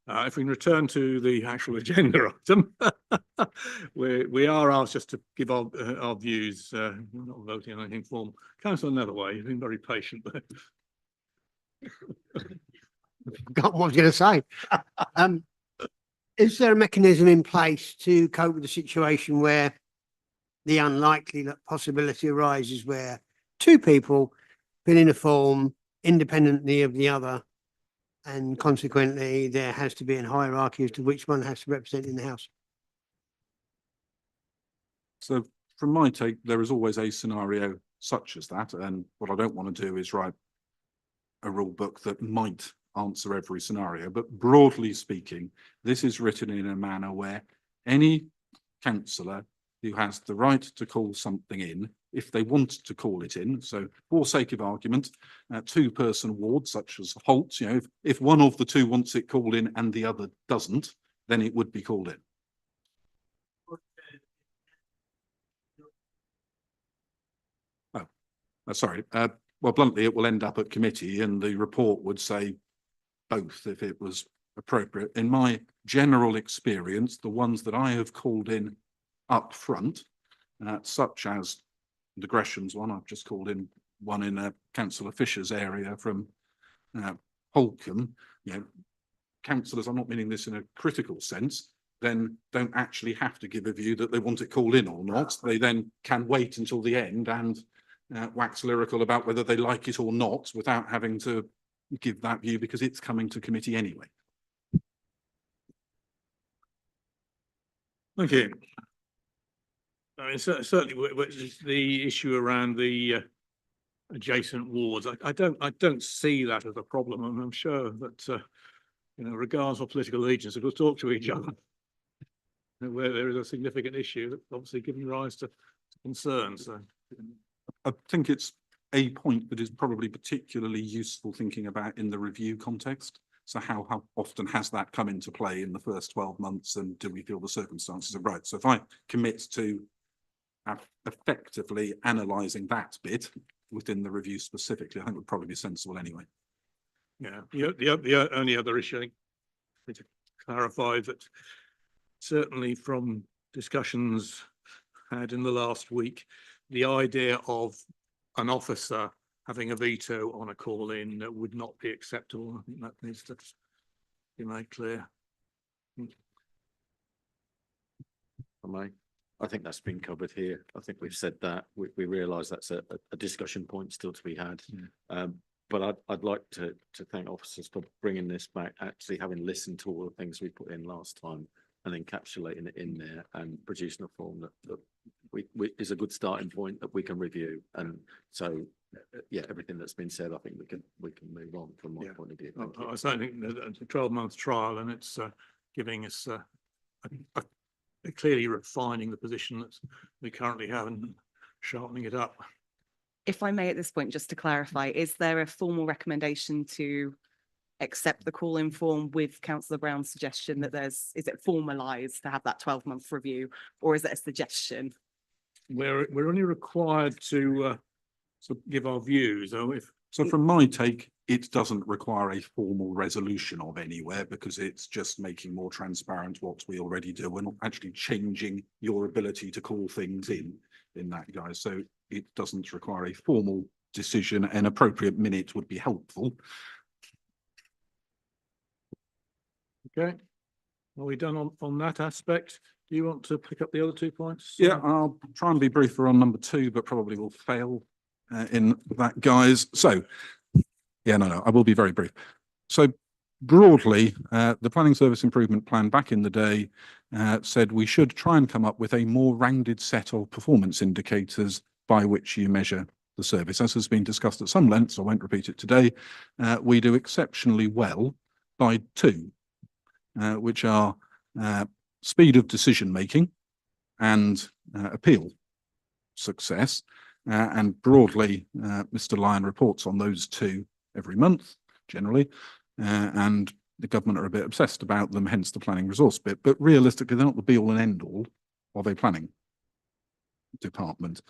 If we can return to the actual agenda item, we are asked just to give our views, we're not voting on anything formal. Councillor Netherway, you've been very patient there. Forgot what I was going to say. Is there a mechanism in place to cope with the situation where the unlikely possibility arises where two people fill in a form independently of the other, and consequently there has to be a hierarchy as to which one has to represent in the House? So from my take, there is always a scenario such as that. And what I don't want to do is write a rule book that might answer every scenario. But broadly speaking, this is written in a manner where any councillor who has the right to call something in, if they want to call it in, so for sake of argument, two-person wards such as Holt, you know, if one of the two wants it called in and the other doesn't, then it would be called in. Sorry, well, bluntly, it will end up at committee and the report would say both if it was appropriate. In my general experience, the ones that I have called in up front, such as the Gresham's one, I've just called in one in Councillor Fisher's area from Holcombe, you know, councillors, I'm not meaning this in a critical sense, then don't actually have to give a view that they want it called in or not. They then can wait until the end and wax lyrical about whether they like it or not without having to give that view because it's coming to committee anyway. Thank you. I mean, certainly the issue around the adjacent wards, I don't see that as a problem, and I'm sure that you know, regardless of political allegiance, we'll talk to each other where there is a significant issue that's obviously giving rise to concerns. So. I think it's a point that is probably particularly useful thinking about in the review context. So how often has that come into play in the first 12 months and do we feel the circumstances are right? So if I commit to effectively analysing that bit within the review specifically, I think would probably be sensible anyway. Yeah, the only other issue I think to clarify that certainly from discussions had in the last week, the idea of an officer having a veto on a call in would not be acceptable. I think that needs to be made clear. I think that's been covered here. I think we've said that. We realise that's a discussion point still to be had. But I'd like to thank officers for bringing this back, actually having listened to all the things we put in last time and encapsulating it in there and producing a form that is a good starting point that we can review. And so, yeah, everything that's been said, I think we can move on from my point of view. I certainly think it's a 12-month trial and it's giving us clearly refining the position that we currently have and sharpening it up. If I may at this point, just to clarify, is there a formal recommendation to accept the call-in form with Councillor Brown's suggestion that is it formalised to have that 12-month review, or is it a suggestion? We're only required to give our views. So from my take, it doesn't require a formal resolution of anywhere because it's just making more transparent what we already do. We're not actually changing your ability to call things in that, guys. So it doesn't require a formal decision. An appropriate minute would be helpful. Okay. Are we done on that aspect? Do you want to pick up the other 2 points? Yeah, I'll try and be briefer on number 2, but probably will fail in that, guys. So, yeah, no, I will be very brief. So broadly, the Planning Service Improvement Plan back in the day said we should try and come up with a more rounded set of performance indicators by which you measure the service. As has been discussed at some length, so I won't repeat it today, we do exceptionally well by 2, which are speed of decision making and appeal success. And broadly, Mr. Lyon reports on those 2 every month, generally. And the government are a bit obsessed about them, hence the planning resource bit, but realistically, they're not the be all and end all of a planning department.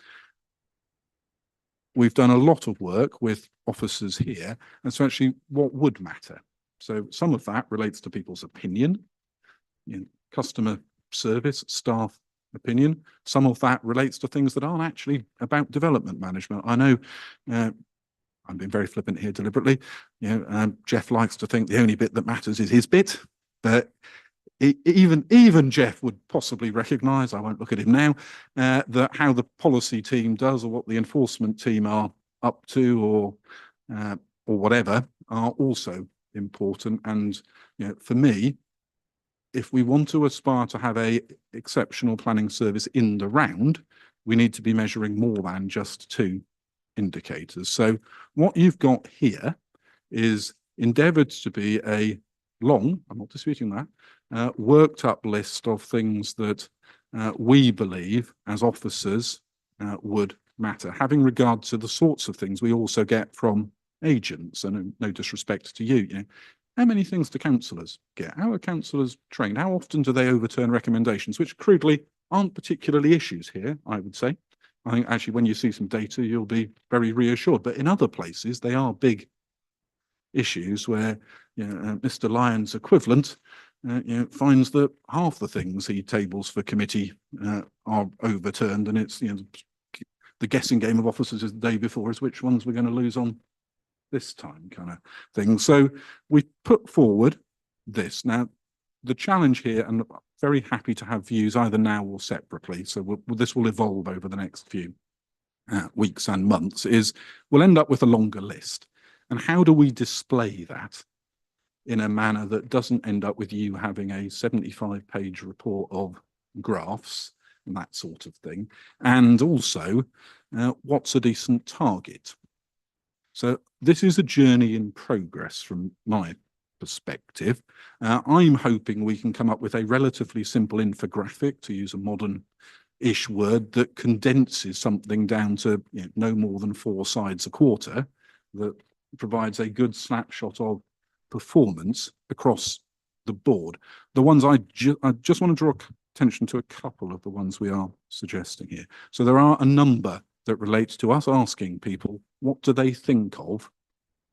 We've done a lot of work with officers here, and so actually what would matter. So some of that relates to people's opinion, customer service, staff opinion. Some of that relates to things that aren't actually about development management. I know, I'm being very flippant here deliberately. Jeff likes to think the only bit that matters is his bit, but even Jeff would possibly recognise, I won't look at him now, that how the policy team does or what the enforcement team are up to or whatever are also important. And for me, if we want to aspire to have a exceptional planning service in the round, we need to be measuring more than just two indicators. So what you've got here is endeavoured to be a long, I'm not disputing that, worked up list of things that we believe as officers would matter, having regard to the sorts of things we also get from agents. And no disrespect to you, how many things do councillors get? How are councillors trained? How often do they overturn recommendations, which crudely aren't particularly issues here, I would say. I think actually when you see some data, you'll be very reassured. But in other places, they are big issues where Mr. Lyon's equivalent finds that half the things he tables for committee are overturned, and it's the guessing game of officers is the day before is which ones we're going to lose on this time kind of thing. So we put forward this. Now, the challenge here, and very happy to have views either now or separately, so this will evolve over the next few weeks and months, is we'll end up with a longer list. And how do we display that in a manner that doesn't end up with you having a 75-page report of graphs and that sort of thing? And also, what's a decent target? So this is a journey in progress from my perspective. I'm hoping we can come up with a relatively simple infographic, to use a modern-ish word, that condenses something down to no more than 4 sides a quarter, that provides a good snapshot of performance across the board. The ones I just want to draw attention to a couple of the ones we are suggesting here. So there are a number that relates to us asking people, what do they think of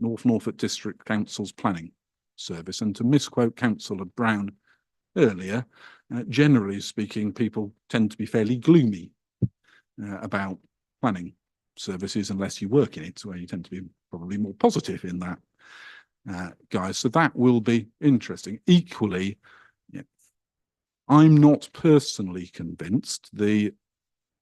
North Norfolk District Council's planning service? And to misquote Councillor Brown earlier, generally speaking, people tend to be fairly gloomy about planning services unless you work in it, where you tend to be probably more positive in that, guys. So that will be interesting. Equally, I'm not personally convinced the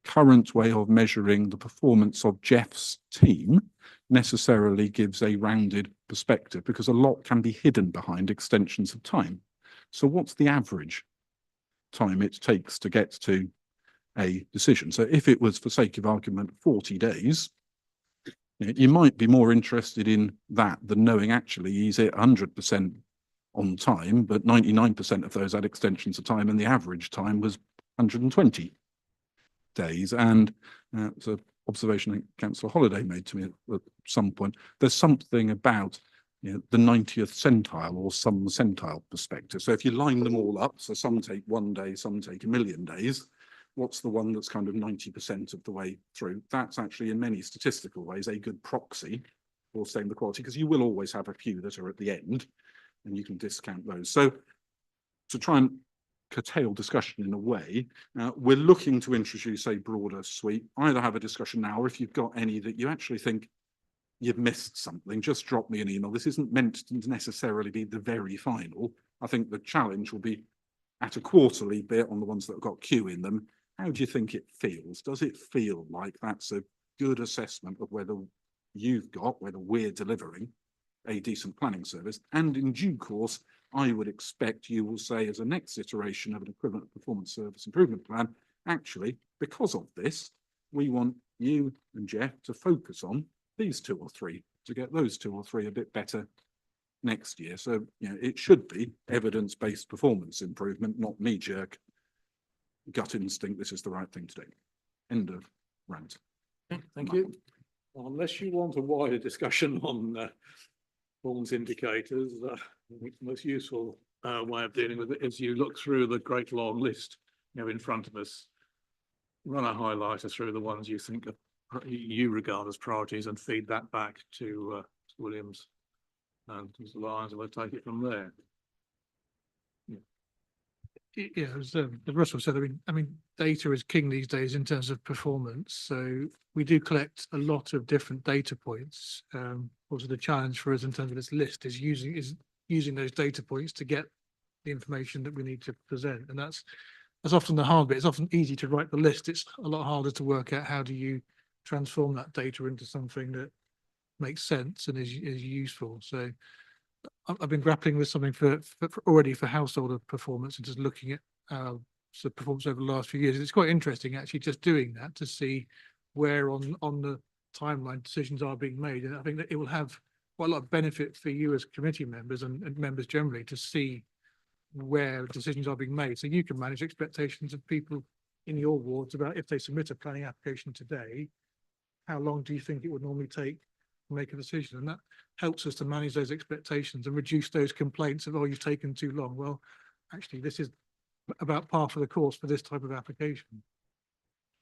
current way of measuring the performance of Jeff's team necessarily gives a rounded perspective, because a lot can be hidden behind extensions of time. So what's the average time it takes to get to a decision? So if it was, for sake of argument, 40 days, you might be more interested in that than knowing actually he's at 100% on time, but 99% of those had extensions of time, and the average time was 120 days. And so observation that Councillor Holliday made to me at some point, there's something about the 90th centile or some centile perspective. So if you line them all up, so some take 1 day, some take 1,000,000 days, what's the one that's kind of 90% of the way through? That's actually in many statistical ways a good proxy for saying the quality, because you will always have a few that are at the end and you can discount those. So to try and curtail discussion in a way, we're looking to introduce a broader suite. Either have a discussion now, or if you've got any that you actually think you've missed something, just drop me an email. This isn't meant to necessarily be the very final. I think the challenge will be at a quarterly bit on the ones that have got Q in them. How do you think it feels? Does it feel like that's a good assessment of whether whether we're delivering a decent planning service? And in due course, I would expect you will say, as a next iteration of an equivalent performance service improvement plan, actually, because of this, we want you and Jeff to focus on these 2 or 3, to get those 2 or 3 a bit better next year. So, it should be evidence-based performance improvement, not knee-jerk gut instinct, this is the right thing to do. End of rant. Thank you. Well, unless you want a wider discussion on performance indicators, I think the most useful way of dealing with it is you look through the great long list, in front of us, run a highlighter through the ones you think you regard as priorities and feed that back to Williams and Mr. Lyons, and we'll take it from there. Yeah, as Russell said, I mean, data is king these days in terms of performance. So we do collect a lot of different data points. Also, the challenge for us in terms of this list is using those data points to get the information that we need to present, and that's often the hard bit. It's often easy to write the list. It's a lot harder to work out how do you transform that data into something that makes sense and is useful. So I've been grappling with something for already for household performance and just looking at so performance over the last few years. It's quite interesting actually just doing that to see where on the timeline decisions are being made. And I think that it will have quite a lot of benefit for you as committee members and members generally to see where decisions are being made. So you can manage expectations of people in your wards about if they submit a planning application today, how long do you think it would normally take to make a decision? And that helps us to manage those expectations and reduce those complaints of, oh, you've taken too long. Well, actually, this is about par for the course for this type of application.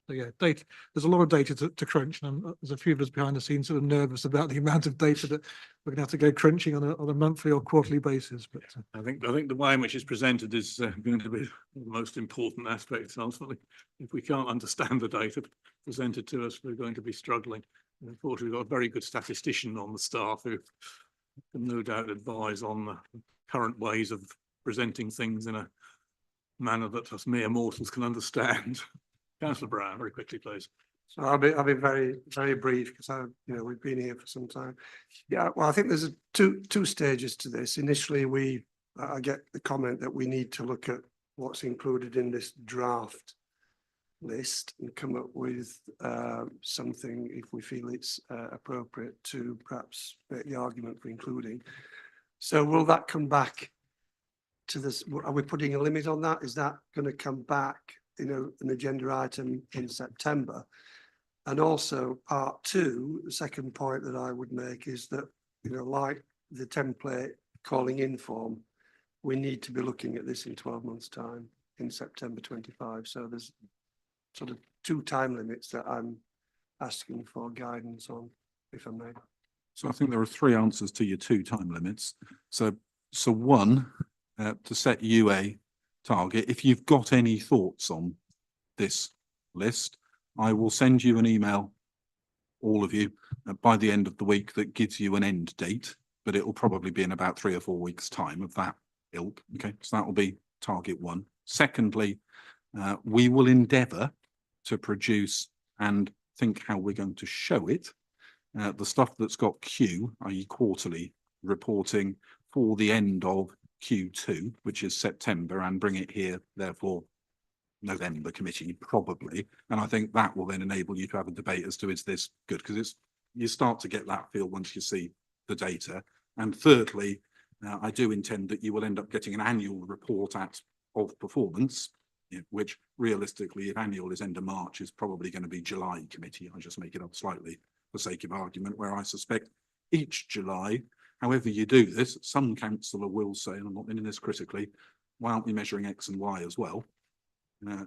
So yeah, data, there's a lot of data to crunch, and there's a few of us behind the scenes sort of nervous about the amount of data that we're going to have to go crunching on a monthly or quarterly basis. But I think the way in which it's presented is going to be the most important aspect. Ultimately, if we can't understand the data presented to us, we're going to be struggling. And unfortunately, we've got a very good statistician on the staff who can no doubt advise on the current ways of presenting things in a manner that us mere mortals can understand. Councillor Brown, very quickly, please. So I'll be very, very brief because we've been here for some time. Yeah, well, I think there's two stages to this. Initially, I get the comment that we need to look at what's included in this draft list and come up with something if we feel it's appropriate to perhaps make the argument for including. So will that come back to this? Are we putting a limit on that? Is that going to come back, an agenda item in September? And also part two, the second point that I would make is that, like the template calling in form, we need to be looking at this in 12 months' time in September 25. So there's sort of two time limits that I'm asking for guidance on, if I may. So I think there are three answers to your two time limits. So one, to set you a target. If you've got any thoughts on this list, I will send you an email, all of you, by the end of the week that gives you an end date, but it will probably be in about 3 or 4 weeks' time of that ilk. Okay, so that will be target one. Secondly, we will endeavour to produce and think how we're going to show it. The stuff that's got Q, i.e. quarterly reporting for the end of Q2, which is September, and bring it here, therefore, November committee, probably. And I think that will then enable you to have a debate as to is this good? Because you start to get that feel once you see the data. And thirdly, I do intend that you will end up getting an annual report of performance, which realistically, if annual is end of March, is probably going to be July committee. I just make it up slightly for sake of argument, where I suspect each July, however you do this, some councillor will say, and I'm not meaning this critically, why aren't we measuring X and Y as well?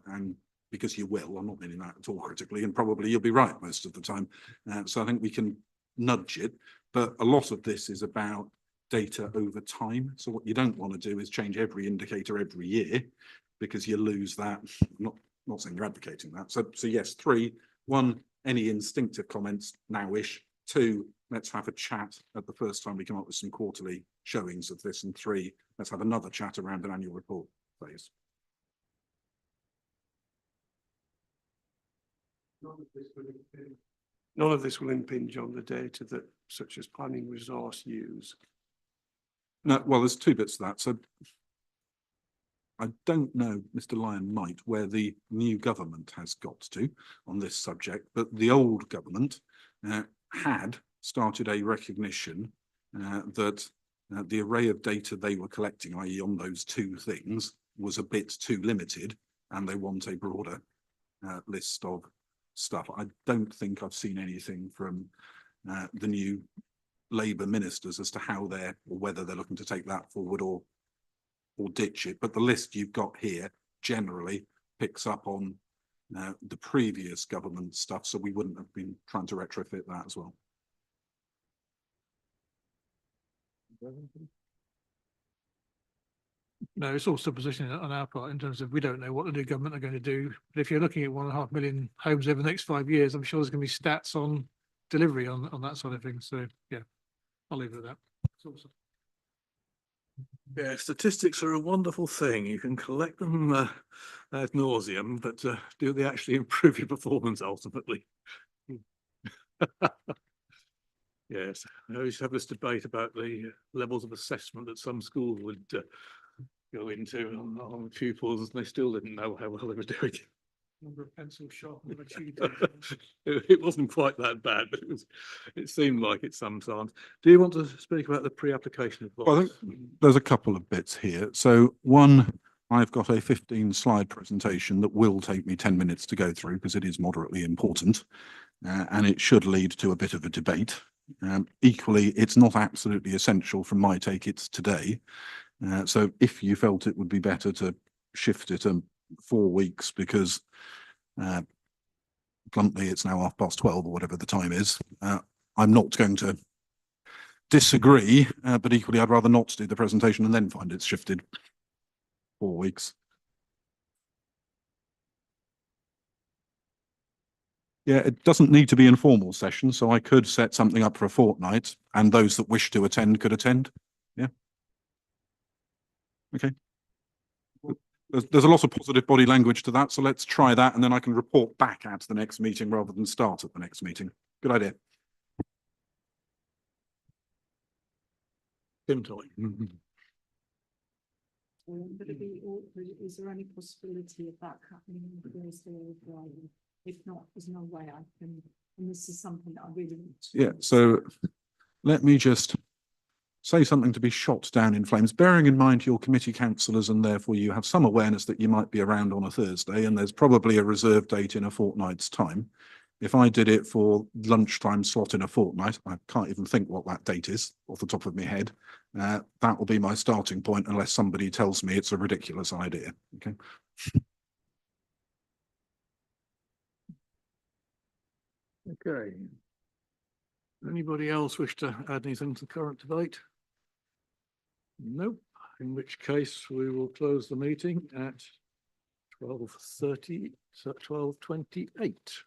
And because you will, I'm not meaning that at all critically, and probably you'll be right most of the time. So I think we can nudge it, but a lot of this is about data over time. So what you don't want to do is change every indicator every year, because you lose that. I'm not saying you're advocating that. So yes, 3, 1, any instinctive comments nowish. 2, let's have a chat at the first time we come up with some quarterly showings of this. And 3, let's have another chat around an annual report, please. None of this will impinge on the data that such as planning resource use. No, well, there's 2 bits to that. So I don't know, Mr. Lyon might, where the new government has got to on this subject, but the old government had started a recognition that the array of data they were collecting, i.e. on those 2 things, was a bit too limited, and they want a broader list of stuff. I don't think I've seen anything from the new Labour ministers as to how they're, or whether they're looking to take that forward or ditch it. But the list you've got here generally picks up on the previous government stuff, so we wouldn't have been trying to retrofit that as well. No, it's all supposition on our part in terms of we don't know what the new government are going to do. But if you're looking at 1.5 million homes over the next 5 years, I'm sure there's going to be stats on delivery on that sort of thing. So yeah, I'll leave it at that. That's awesome. Yeah, statistics are a wonderful thing. You can collect them ad nauseum, but do they actually improve your performance ultimately? Yes, I used to have this debate about the levels of assessment that some schools would go into on pupils, and they still didn't know how well they were doing. Number of pencil sharpened achieved. It wasn't quite that bad, but it seemed like it sometimes. Do you want to speak about the pre-application advice? Well, I think there's a couple of bits here. So one, I've got a 15-slide presentation that will take me 10 minutes to go through because it is moderately important, and it should lead to a bit of a debate. Equally, it's not absolutely essential from my take. It's today. So if you felt it would be better to shift it 4 weeks because bluntly it's now 12:30 or whatever the time is, I'm not going to disagree, but equally I'd rather not do the presentation and then find it's shifted 4 weeks. Yeah, it doesn't need to be an informal session, so I could set something up for a fortnight and those that wish to attend could attend. Yeah. Okay. There's a lot of positive body language to that, so let's try that and then I can report back at the next meeting rather than start at the next meeting. Good idea. Tim Toy. Would it be, or is there any possibility of that happening on Thursday or Friday? If not, there's no way I can, and this is something that I really want to. Yeah, so let me just say something to be shot down in flames, bearing in mind your committee councillors and therefore you have some awareness that you might be around on a Thursday and there's probably a reserve date in a fortnight's time. If I did it for lunchtime slot in a fortnight, I can't even think what that date is off the top of my head. That will be my starting point unless somebody tells me it's a ridiculous idea. Okay. Okay. Anybody else wish to add anything to the current debate? Nope. In which case we will close the meeting at 12:30, so 12:28.